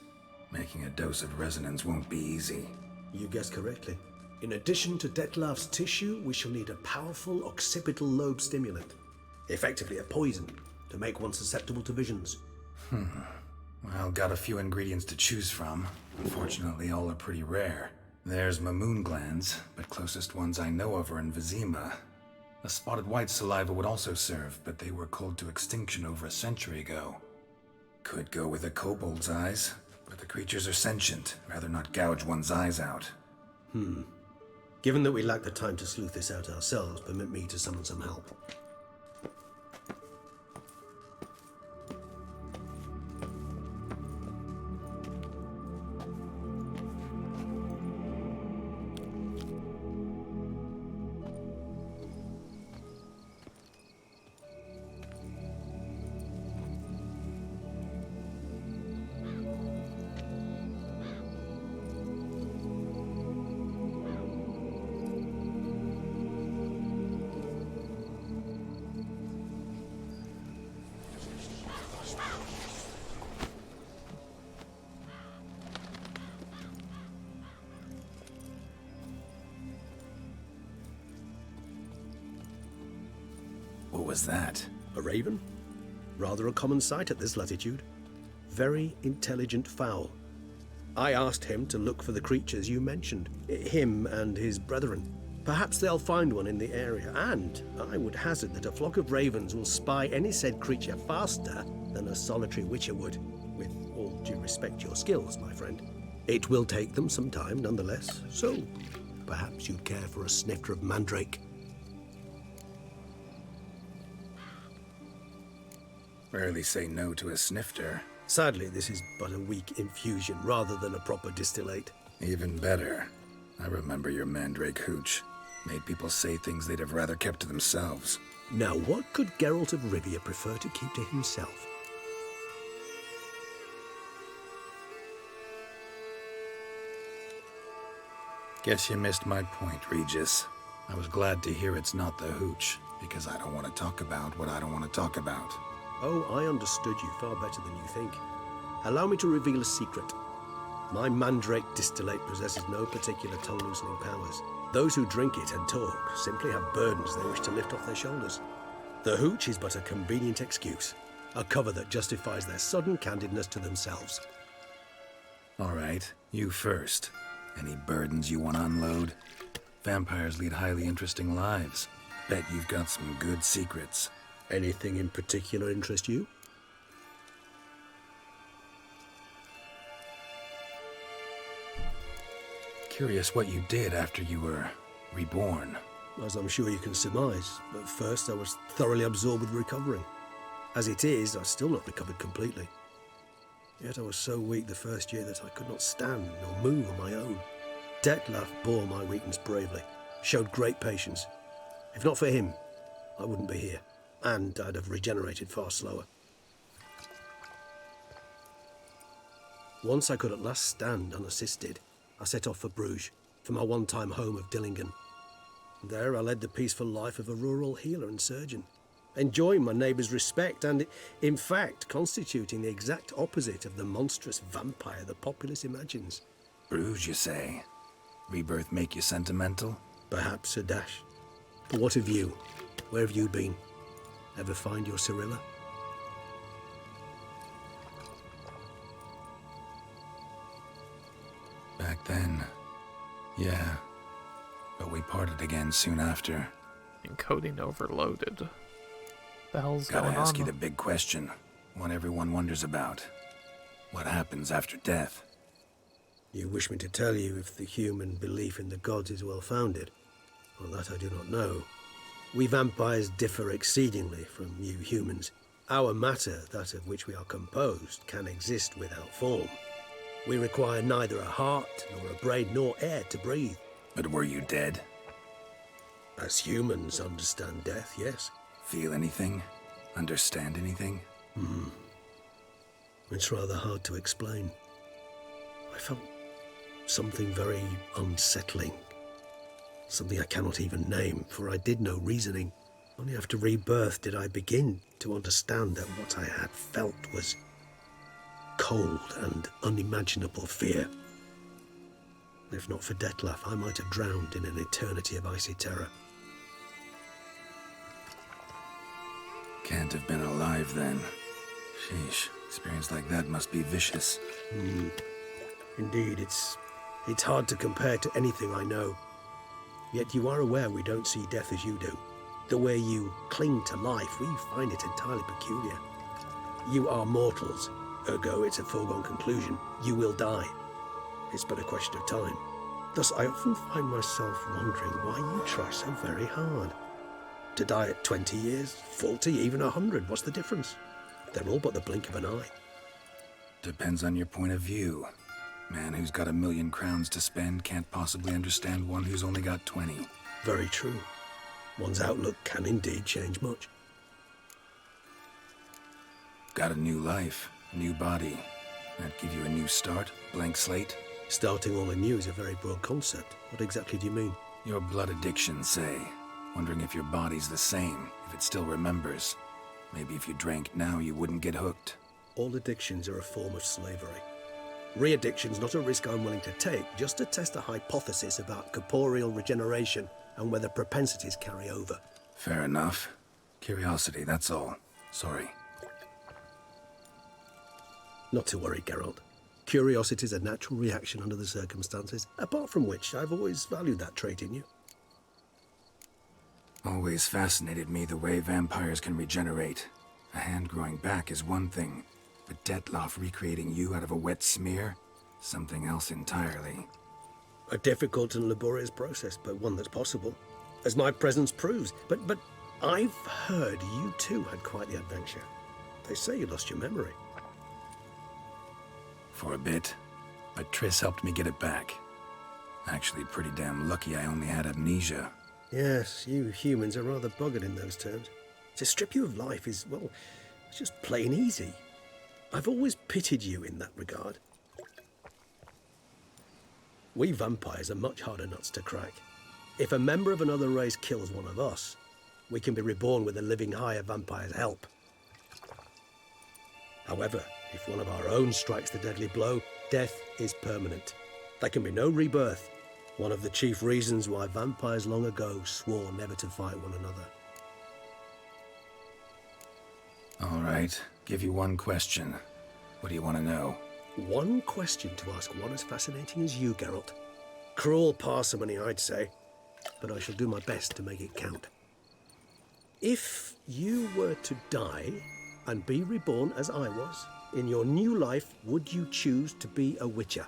Making a dose of resonance won't be easy. You guessed correctly. In addition to Dettlaff's tissue, we shall need a powerful occipital lobe stimulant. Effectively a poison, to make one susceptible to visions. Well, got a few ingredients to choose from. Unfortunately, all are pretty rare. There's Mamoon glands, but closest ones I know of are in Vizima. A spotted white saliva would also serve, but they were cold to extinction over a century ago. Could go with a kobold's eyes, but the creatures are sentient. Rather not gouge one's eyes out. Given that we lack the time to sleuth this out ourselves, permit me to summon some help. What was that? A raven? Rather a common sight at this latitude. Very intelligent fowl. I asked him to look for the creatures you mentioned, him and his brethren. Perhaps they'll find one in the area, and I would hazard that a flock of ravens will spy any said creature faster than a solitary witcher would, with all due respect to your skills, my friend. It will take them some time nonetheless, so perhaps you'd care for a snifter of mandrake. Rarely say no to a snifter. Sadly, this is but a weak infusion rather than a proper distillate. Even better. I remember your mandrake hooch. Made people say things they'd have rather kept to themselves. Now, what could Geralt of Rivia prefer to keep to himself? Guess you missed my point, Regis. I was glad to hear it's not the hooch, because I don't want to talk about what I don't want to talk about. Oh, I understood you far better than you think. Allow me to reveal a secret. My mandrake distillate possesses no particular tongue-loosening powers. Those who drink it and talk simply have burdens they wish to lift off their shoulders. The hooch is but a convenient excuse, a cover that justifies their sudden candidness to themselves. All right, you first. Any burdens you want to unload? Vampires lead highly interesting lives. Bet you've got some good secrets. Anything in particular interest you? Curious what you did after you were reborn. As I'm sure you can surmise, at first I was thoroughly absorbed with recovering. As it is, I've still not recovered completely. Yet I was so weak the first year that I could not stand nor move on my own. Detlef bore my weakness bravely, showed great patience. If not for him, I wouldn't be here, and I'd have regenerated far slower. Once I could at last stand unassisted, I set off for Bruges, for my one-time home of Dillingen. There I led the peaceful life of a rural healer and surgeon, enjoying my neighbours' respect and, in fact, constituting the exact opposite of the monstrous vampire the populace imagines. Bruges, you say? Rebirth make you sentimental? Perhaps a dash. But what of you? Where have you been? Ever find your Cyrilla? Back then, yeah. But we parted again soon after. Encoding overloaded. The hell's Gotta going on? ask you the big question. One everyone wonders about. What happens after death? You wish me to tell you if the human belief in the gods is well founded? Well, that I do not know. We vampires differ exceedingly from you humans. Our matter, that of which we are composed, can exist without form. We require neither a heart, nor a brain, nor air to breathe. But were you dead? As humans understand death, yes. Feel anything? Understand anything? It's rather hard to explain. I felt something very unsettling. Something I cannot even name, for I did no reasoning. Only after rebirth did I begin to understand that what I had felt was cold and unimaginable fear. If not for Detlef, I might have drowned in an eternity of icy terror. Can't have been alive then. Sheesh, experience like that must be vicious. Indeed, it's hard to compare to anything I know. Yet you are aware we don't see death as you do. The way you cling to life, we find it entirely peculiar. You are mortals, ergo it's a foregone conclusion. You will die. It's but a question of time. Thus, I often find myself wondering why you try so very hard. To die at 20 years, 40, even 100, what's the difference? They're all but the blink of an eye. Depends on your point of view. Man who's got 1,000,000 crowns to spend can't possibly understand one who's only got 20. Very true. One's outlook can indeed change much. Got a new life, new body. That give you a new start, blank slate? Starting all anew is a very broad concept. What exactly do you mean? Your blood addiction, say. Wondering if your body's the same, if it still remembers. Maybe if you drank now, you wouldn't get hooked. All addictions are a form of slavery. Re-addiction's not a risk I'm willing to take, just to test a hypothesis about corporeal regeneration and whether propensities carry over. Fair enough. Curiosity, that's all. Sorry. Not to worry, Geralt. Curiosity is a natural reaction under the circumstances, apart from which I've always valued that trait in you. Always fascinated me the way vampires can regenerate. A hand growing back is one thing, but Detlef recreating you out of a wet smear? Something else entirely. A difficult and laborious process, but one that's possible, as my presence proves. But I've heard you too had quite the adventure. They say you lost your memory. For a bit, but Triss helped me get it back. Actually pretty damn lucky I only had amnesia. Yes, you humans are rather buggered in those terms. To strip you of life is, well, it's just plain easy. I've always pitied you in that regard. We vampires are much harder nuts to crack. If a member of another race kills one of us, we can be reborn with a living higher vampire's help. However, if one of our own strikes the deadly blow, death is permanent. There can be no rebirth. One of the chief reasons why vampires long ago swore never to fight one another. All right, give you one question. What do you want to know? One question to ask one as fascinating as you, Geralt. Cruel parsimony, I'd say, but I shall do my best to make it count. If you were to die and be reborn as I was, in your new life, would you choose to be a Witcher?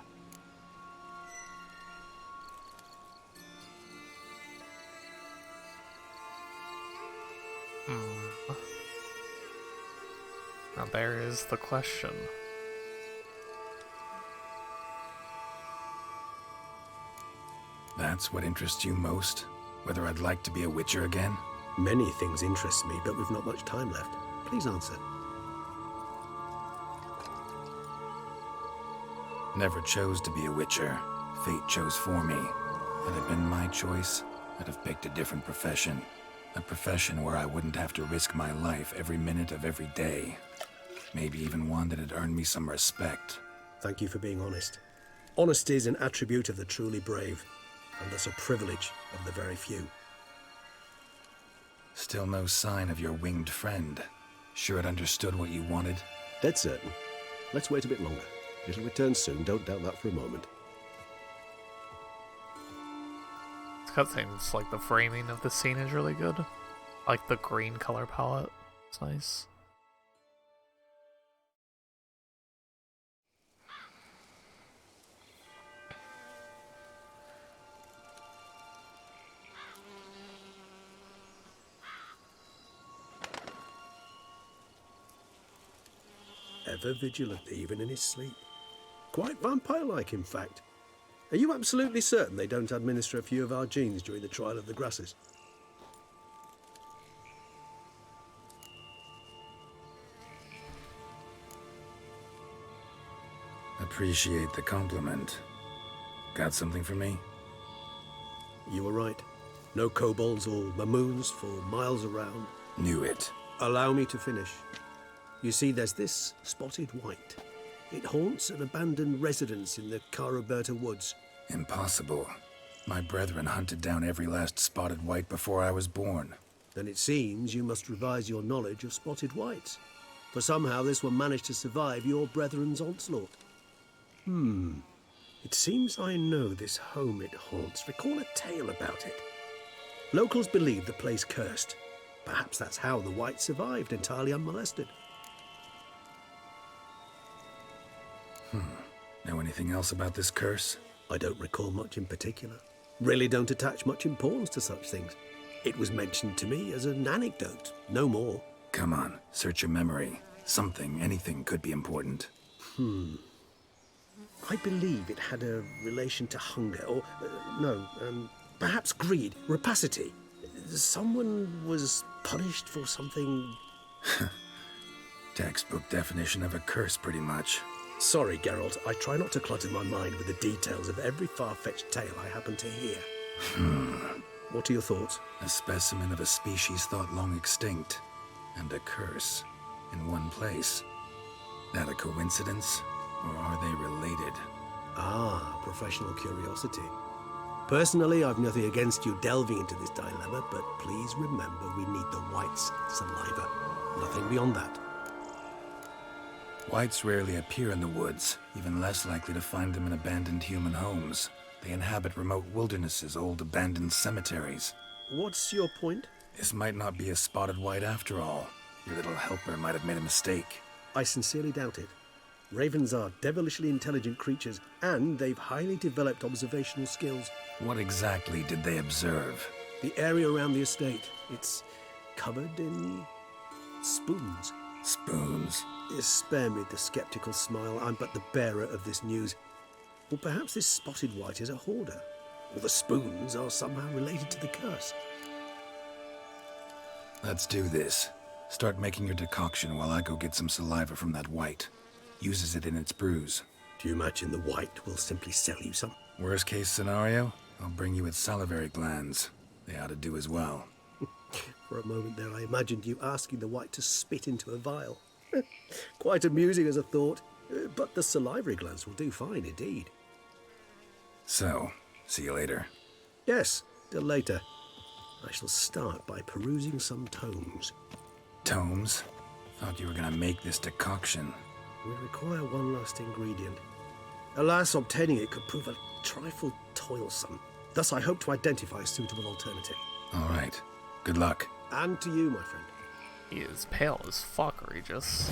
there is the question. That's what interests you most? Whether I'd like to be a Witcher again? Many things interest me, but we've not much time left. Please answer. Never chose to be a Witcher. Fate chose for me. Had it been my choice, I'd have picked a different profession. A profession where I wouldn't have to risk my life every minute of every day. Maybe even one that had earned me some respect. Thank you for being honest. Honesty is an attribute of the truly brave, and thus a privilege of the very few. Still no sign of your winged friend. Sure it understood what you wanted? Dead certain. Let's wait a bit longer. It'll return soon, don't doubt that for a moment. It's cutscenes, like the framing of the scene is really good. I like the green color palette. It's nice. Ever vigilant, even in his sleep. Quite vampire-like, in fact. Are you absolutely certain they don't administer a few of our genes during the trial of the grasses? Appreciate the compliment. Got something for me? You were right. No kobolds or mamoons for miles around. Knew it. Allow me to finish. You see, there's this spotted white. It haunts an abandoned residence in the Caraberta woods. Impossible. My brethren hunted down every last spotted white before I was born. Then it seems you must revise your knowledge of spotted whites. For somehow this one managed to survive your brethren's onslaught. It seems I know this home it haunts. Recall a tale about it. Locals believe the place cursed. Perhaps that's how the white survived entirely unmolested. Know anything else about this curse? I don't recall much in particular. Really don't attach much importance to such things. It was mentioned to me as an anecdote, no more. Come on, search your memory. Something, anything could be important. I believe it had a relation to hunger, or, perhaps greed, rapacity. Someone was punished for something... Textbook definition of a curse, pretty much. Sorry, Geralt, I try not to clutter my mind with the details of every far-fetched tale I happen to hear. What are your thoughts? A specimen of a species thought long extinct, and a curse in one place. That a coincidence, or are they related? Ah, professional curiosity. Personally, I've nothing against you delving into this dilemma, but please remember we need the white's saliva. Nothing beyond that. Whites rarely appear in the woods, even less likely to find them in abandoned human homes. They inhabit remote wildernesses, old abandoned cemeteries. What's your point? This might not be a spotted white after all. Your little helper might have made a mistake. I sincerely doubt it. Ravens are devilishly intelligent creatures, and they've highly developed observational skills. What exactly did they observe? The area around the estate. It's covered in spoons. Spoons? Spare me the skeptical smile. I'm but the bearer of this news. Or perhaps this spotted white is a hoarder. Or the spoons are somehow related to the curse. Let's do this. Start making your decoction while I go get some saliva from that white. Uses it in its brews. Do you imagine the white will simply sell you some? Worst case scenario, I'll bring you its salivary glands. They ought to do as well. For a moment there, I imagined you asking the white to spit into a vial. Quite amusing as a thought, but the salivary glands will do fine indeed. So, see you later. Yes, till later. I shall start by perusing some tomes. Tomes? Thought you were gonna make this decoction. We require one last ingredient. Alas, obtaining it could prove a trifle toilsome. Thus, I hope to identify a suitable alternative. All right. Good luck. And to you, my friend. He is pale as fuck, Regis.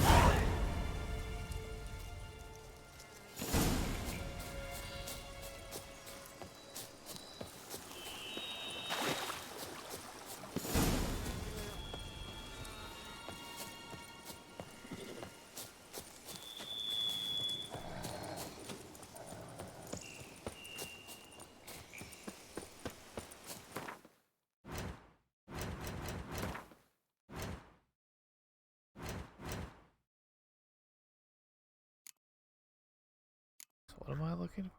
What am I looking for?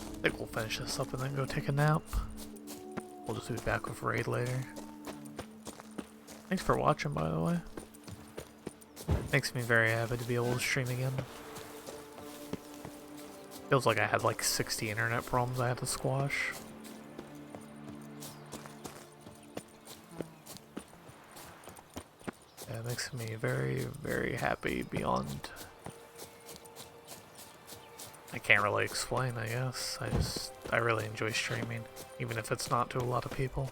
I think we'll finish this up and then go take a nap. We'll just be back with Raid later. Thanks for watching, by the way. Makes me very happy to be able to stream again. Feels like I had like 60 internet problems I had to squash. Yeah, it makes me very, very happy beyond... I can't really explain, I guess. I really enjoy streaming, even if it's not to a lot of people.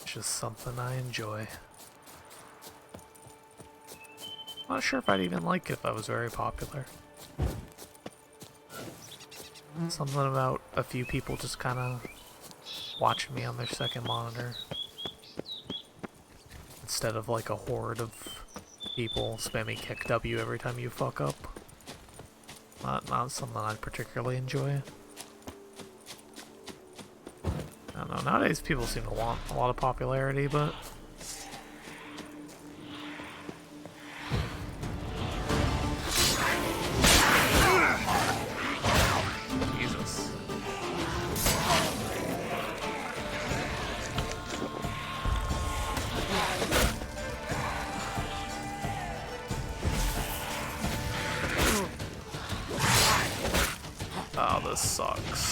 It's just something I enjoy. I'm not sure if I'd even like it if I was very popular. Something about a few people just kind of watching me on their second monitor. Instead of like a horde of people spamming kick W every time you fuck up. Not something I'd particularly enjoy. I don't know, nowadays people seem to want a lot of popularity, but... Jesus. Oh, this sucks.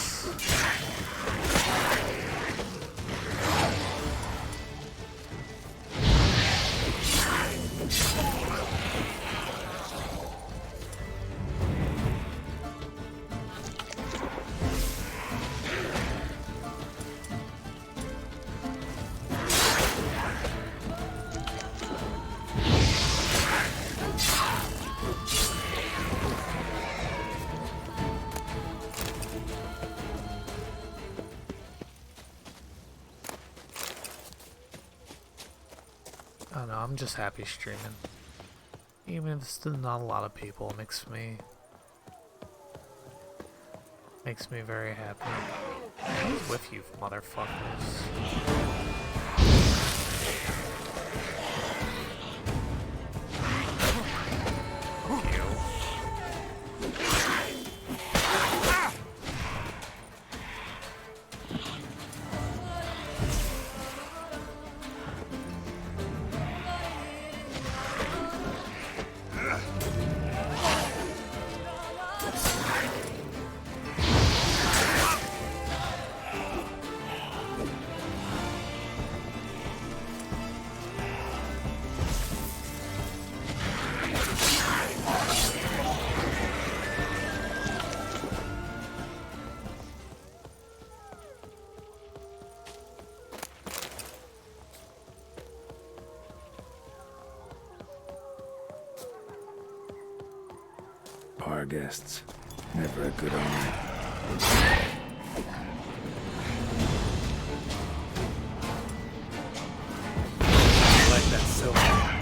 I don't know, I'm just happy streaming. Even if it's still not a lot of people, it makes me very happy. Who's with you, motherfuckers? Our guests. Never a good omen. Like that silver.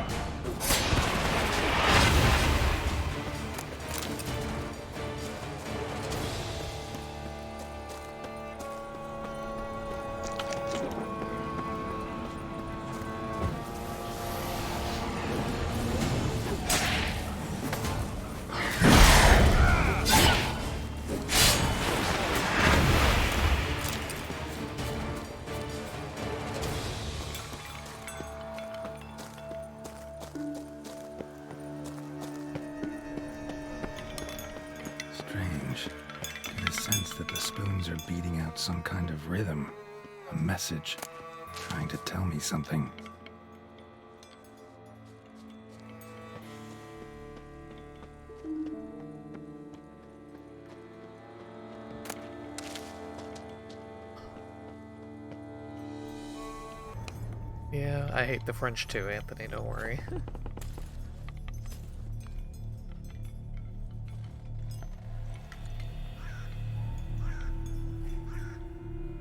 they're beating out some kind of rhythm, a message, trying to tell me something. Yeah, I hate the French too, Anthony, don't worry.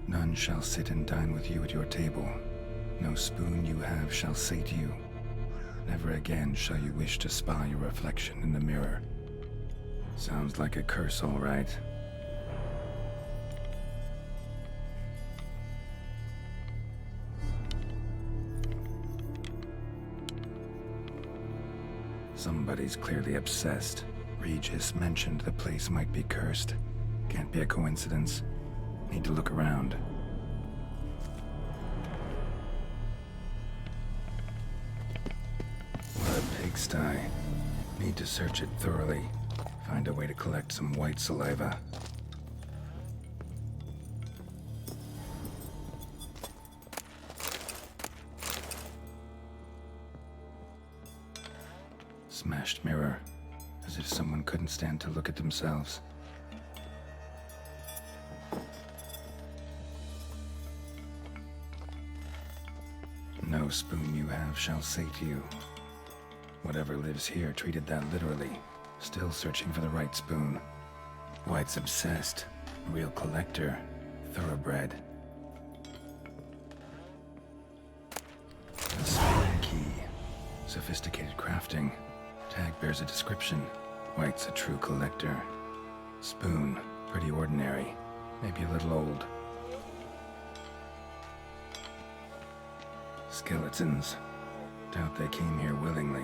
None shall sit and dine with you at your table. No spoon you have shall sate you. Never again shall you wish to spy your reflection in the mirror. Sounds like a curse, all right. Somebody's clearly obsessed. Regis mentioned the place might be cursed. Can't be a coincidence. Need to look around. What a pigsty. Need to search it thoroughly. Find a way to collect some white saliva. Smashed mirror. As if someone couldn't stand to look at themselves. No spoon you have shall sate you. Whatever lives here treated that literally. Still searching for the right spoon. White's obsessed. Real collector. Thoroughbred. A spoon key. Sophisticated crafting. Tag bears a description. White's a true collector. Spoon. Pretty ordinary. Maybe a little old. Skeletons. Doubt they came here willingly.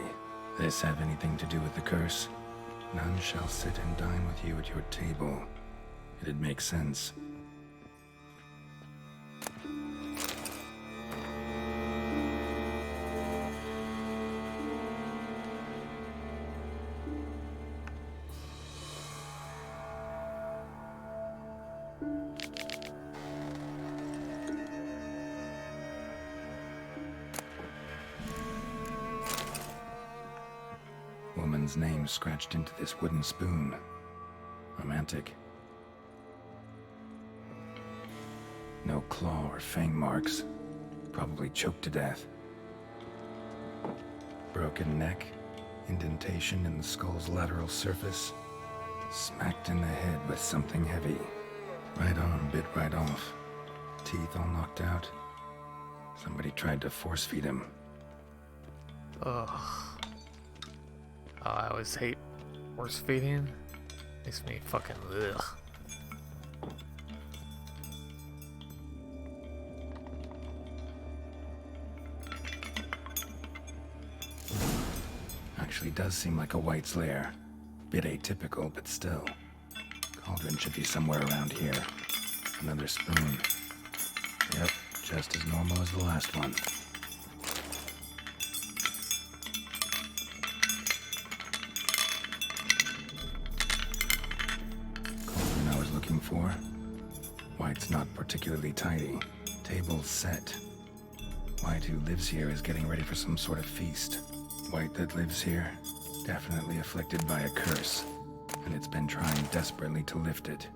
This have anything to do with the curse? None shall sit and dine with you at your table. It'd make sense. Woman's name scratched into this wooden spoon. Romantic. No claw or fang marks. Probably choked to death. Broken neck. Indentation in the skull's lateral surface. Smacked in the head with something heavy. Right arm bit right off. Teeth all knocked out. Somebody tried to force feed him. Ugh. Oh, I always hate force feeding. Makes me fucking ugh. Actually does seem like a White's lair. Bit atypical, but still. Cauldron should be somewhere around here. Another spoon. Yep, just as normal as the last one. Cauldron I was looking for. White's not particularly tidy. Table's set. White who lives here is getting ready for some sort of feast. White that lives here, definitely afflicted by a curse, and it's been trying desperately to lift it.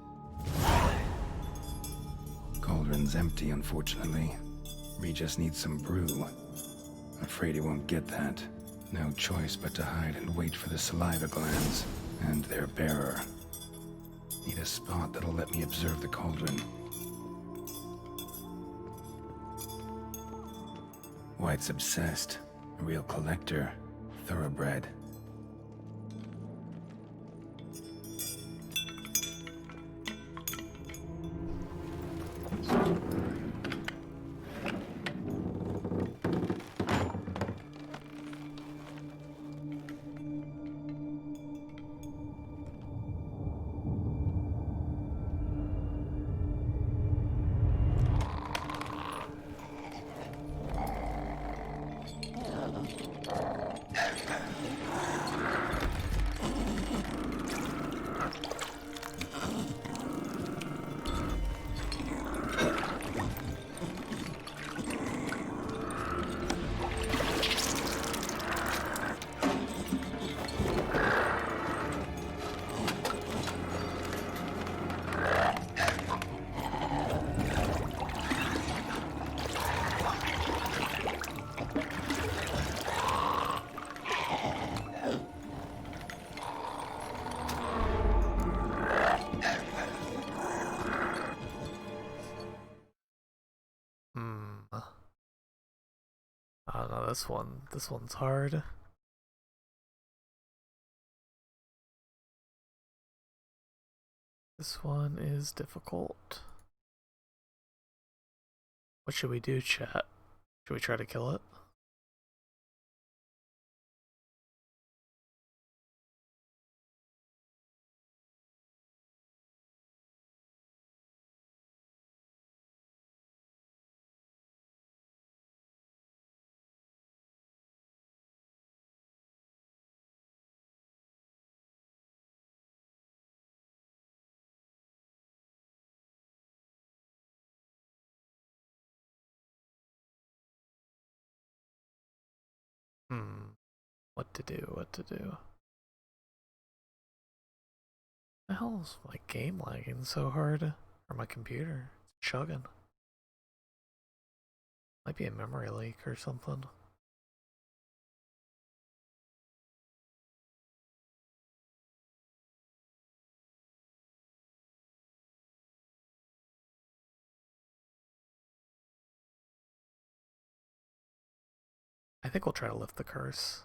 Cauldron's empty, unfortunately. Regis needs some brew. Afraid he won't get that. No choice but to hide and wait for the saliva glands, and their bearer. Need a spot that'll let me observe the cauldron. White's obsessed. A real collector. Thoroughbred. Oh no, this one's hard. This one is difficult. What should we do, chat? Should we try to kill it? What to do, what to do. The hell is my game lagging so hard? Or my computer? It's chugging. Might be a memory leak or something. I think we'll try to lift the curse.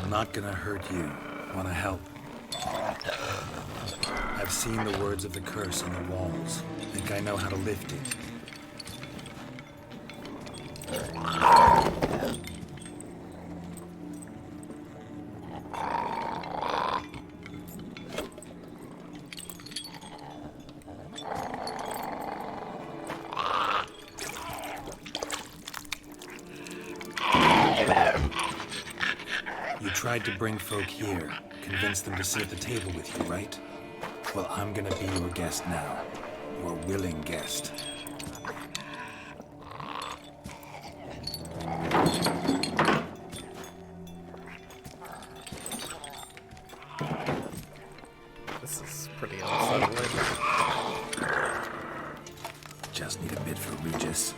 Not gonna hurt you. Wanna help? I've seen the words of the curse on the walls. Think I know how to lift it. Tried to bring folk here, convince them to sit at the table with you, right? Well, I'm gonna be your guest now. Your willing guest. This is pretty unsettling. Just need a bit for Regis.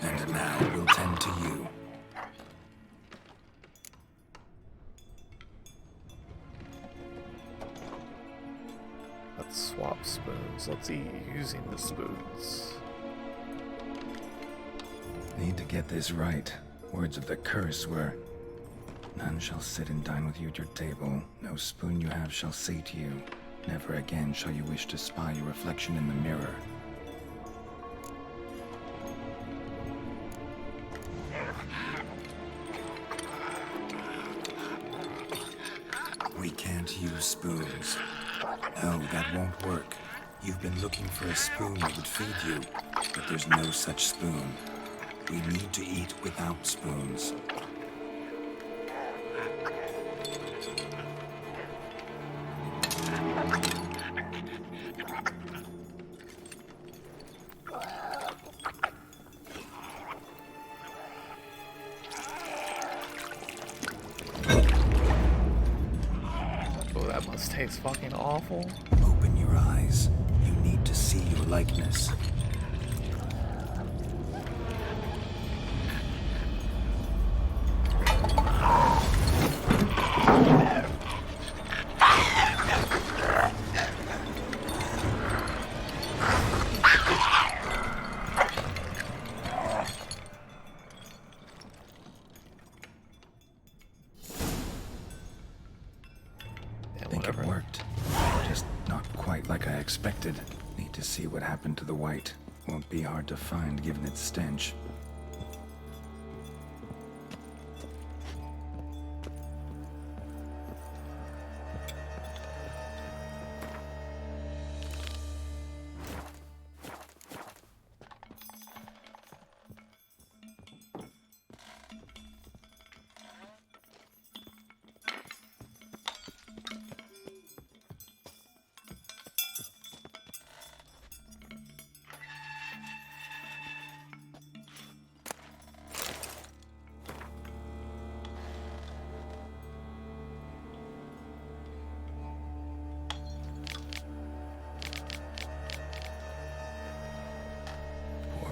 And now we'll tend to you. Let's swap spoons. Let's eat using the spoons. Need to get this right. Words of the curse were, none shall sit and dine with you at your table. No spoon you have shall say to you, never again shall you wish to spy your reflection in the mirror. We can't use spoons. No, that won't work. You've been looking for a spoon that would feed you, but there's no such spoon. We need to eat without spoons. Oh, that must taste fucking awful. Open your eyes. You need to see your likeness. Need to see what happened to the white. Won't be hard to find given its stench.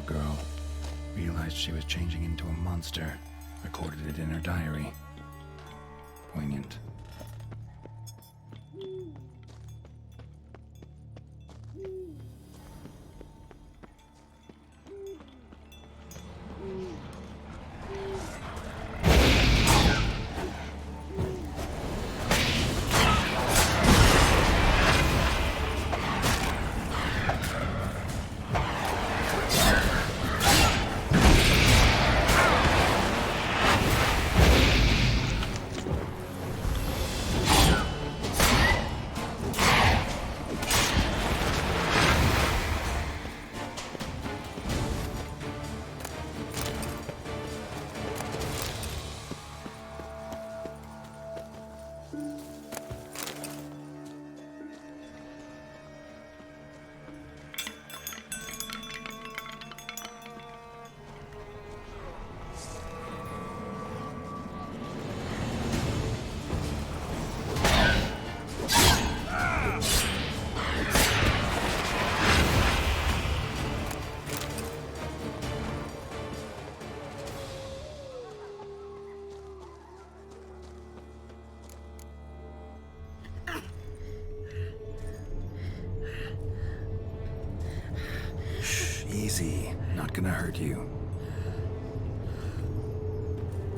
girl. Realized she was changing into a monster. Recorded it in her diary. Poignant. Easy. Not gonna hurt you.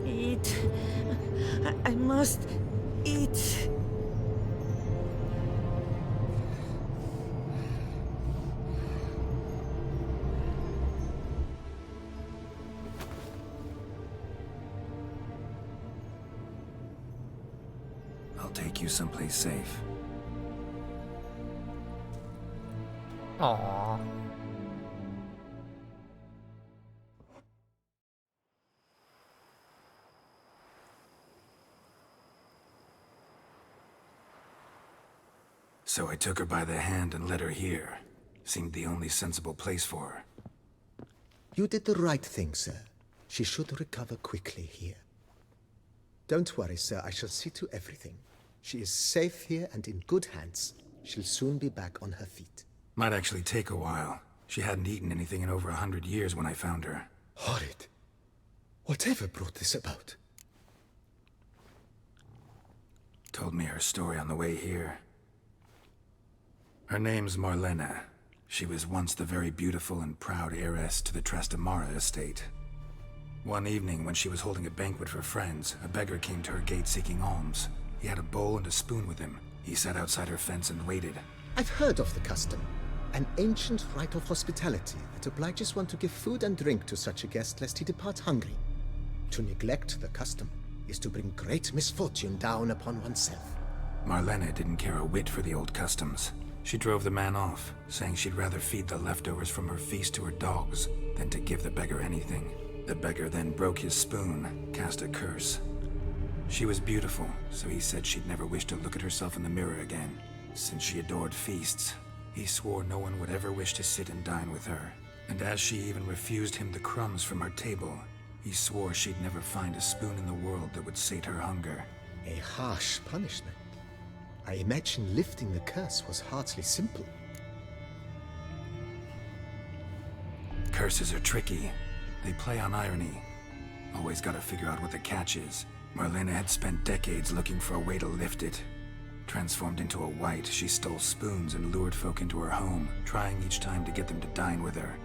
Eat. I must eat. I'll take you someplace safe. Aww. So I took her by the hand and led her here. Seemed the only sensible place for her. You did the right thing, sir. She should recover quickly here. Don't worry, sir. I shall see to everything. She is safe here and in good hands. She'll soon be back on her feet. Might actually take a while. She hadn't eaten anything in over 100 years when I found her. Horrid. Whatever brought this about? Told me her story on the way here. Her name's Marlena. She was once the very beautiful and proud heiress to the Trastamara estate. One evening, when she was holding a banquet for friends, a beggar came to her gate seeking alms. He had a bowl and a spoon with him. He sat outside her fence and waited. I've heard of the custom. An ancient rite of hospitality that obliges one to give food and drink to such a guest lest he depart hungry. To neglect the custom is to bring great misfortune down upon oneself. Marlena didn't care a whit for the old customs. She drove the man off, saying she'd rather feed the leftovers from her feast to her dogs than to give the beggar anything. The beggar then broke his spoon, cast a curse. She was beautiful, so he said she'd never wish to look at herself in the mirror again. Since she adored feasts, he swore no one would ever wish to sit and dine with her. And as she even refused him the crumbs from her table, he swore she'd never find a spoon in the world that would sate her hunger. A harsh punishment. I imagine lifting the curse was hardly simple. Curses are tricky. They play on irony. Always gotta figure out what the catch is. Marlena had spent decades looking for a way to lift it. Transformed into a wight, she stole spoons and lured folk into her home, trying each time to get them to dine with her.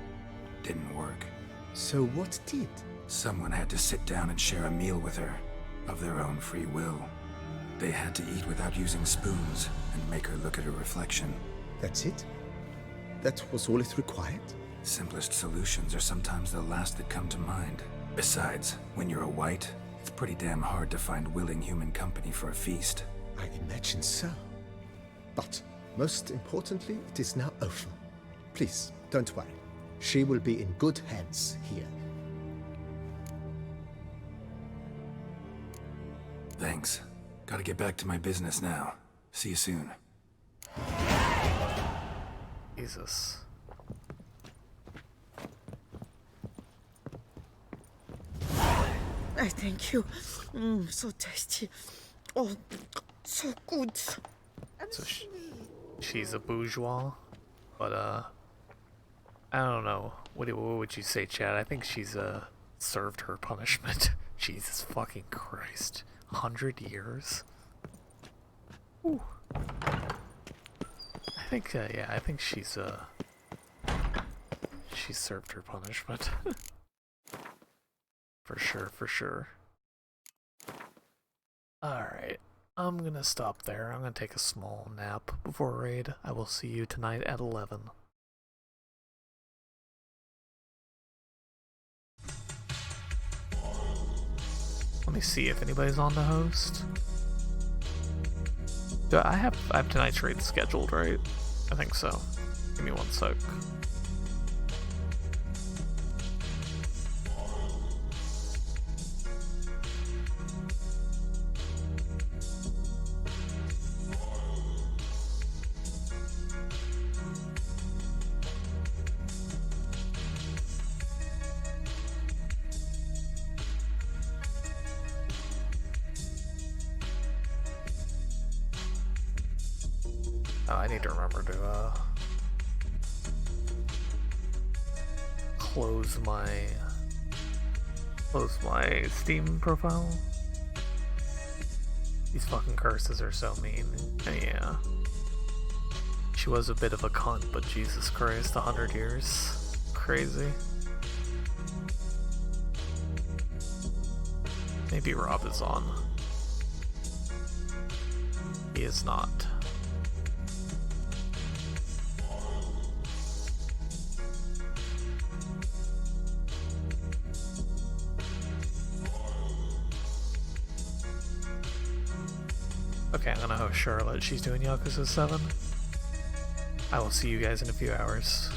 Didn't work. So what did? Someone had to sit down and share a meal with her, of their own free will. They had to eat without using spoons, and make her look at her reflection. That's it? That was all it required? Simplest solutions are sometimes the last that come to mind. Besides, when you're a wight, it's pretty damn hard to find willing human company for a feast. I imagine so. But, most importantly, it is now over. Please, don't worry. She will be in good hands here. Thanks. Gotta get back to my business now. See you soon. Jesus. I thank you. So tasty. Oh, so good. So she's a bourgeois, but I don't know. What would you say, Chad? I think she's served her punishment. Jesus fucking Christ. 100 years? Ooh. I think, yeah, I think she's served her punishment. For sure, for sure. Alright, I'm gonna stop there. I'm gonna take a small nap before raid. I will see you tonight at 11. Let me see if anybody's on the host. I have tonight's raid scheduled, right? I think so. Give me 1 sec. Oh, I need to remember to close my Steam profile. These fucking curses are so mean. Yeah. She was a bit of a cunt, but Jesus Christ, 100 years. Crazy. Maybe Rob is on. He is not. Okay, I'm gonna host Charlotte. She's doing Yakuza 7. I will see you guys in a few hours.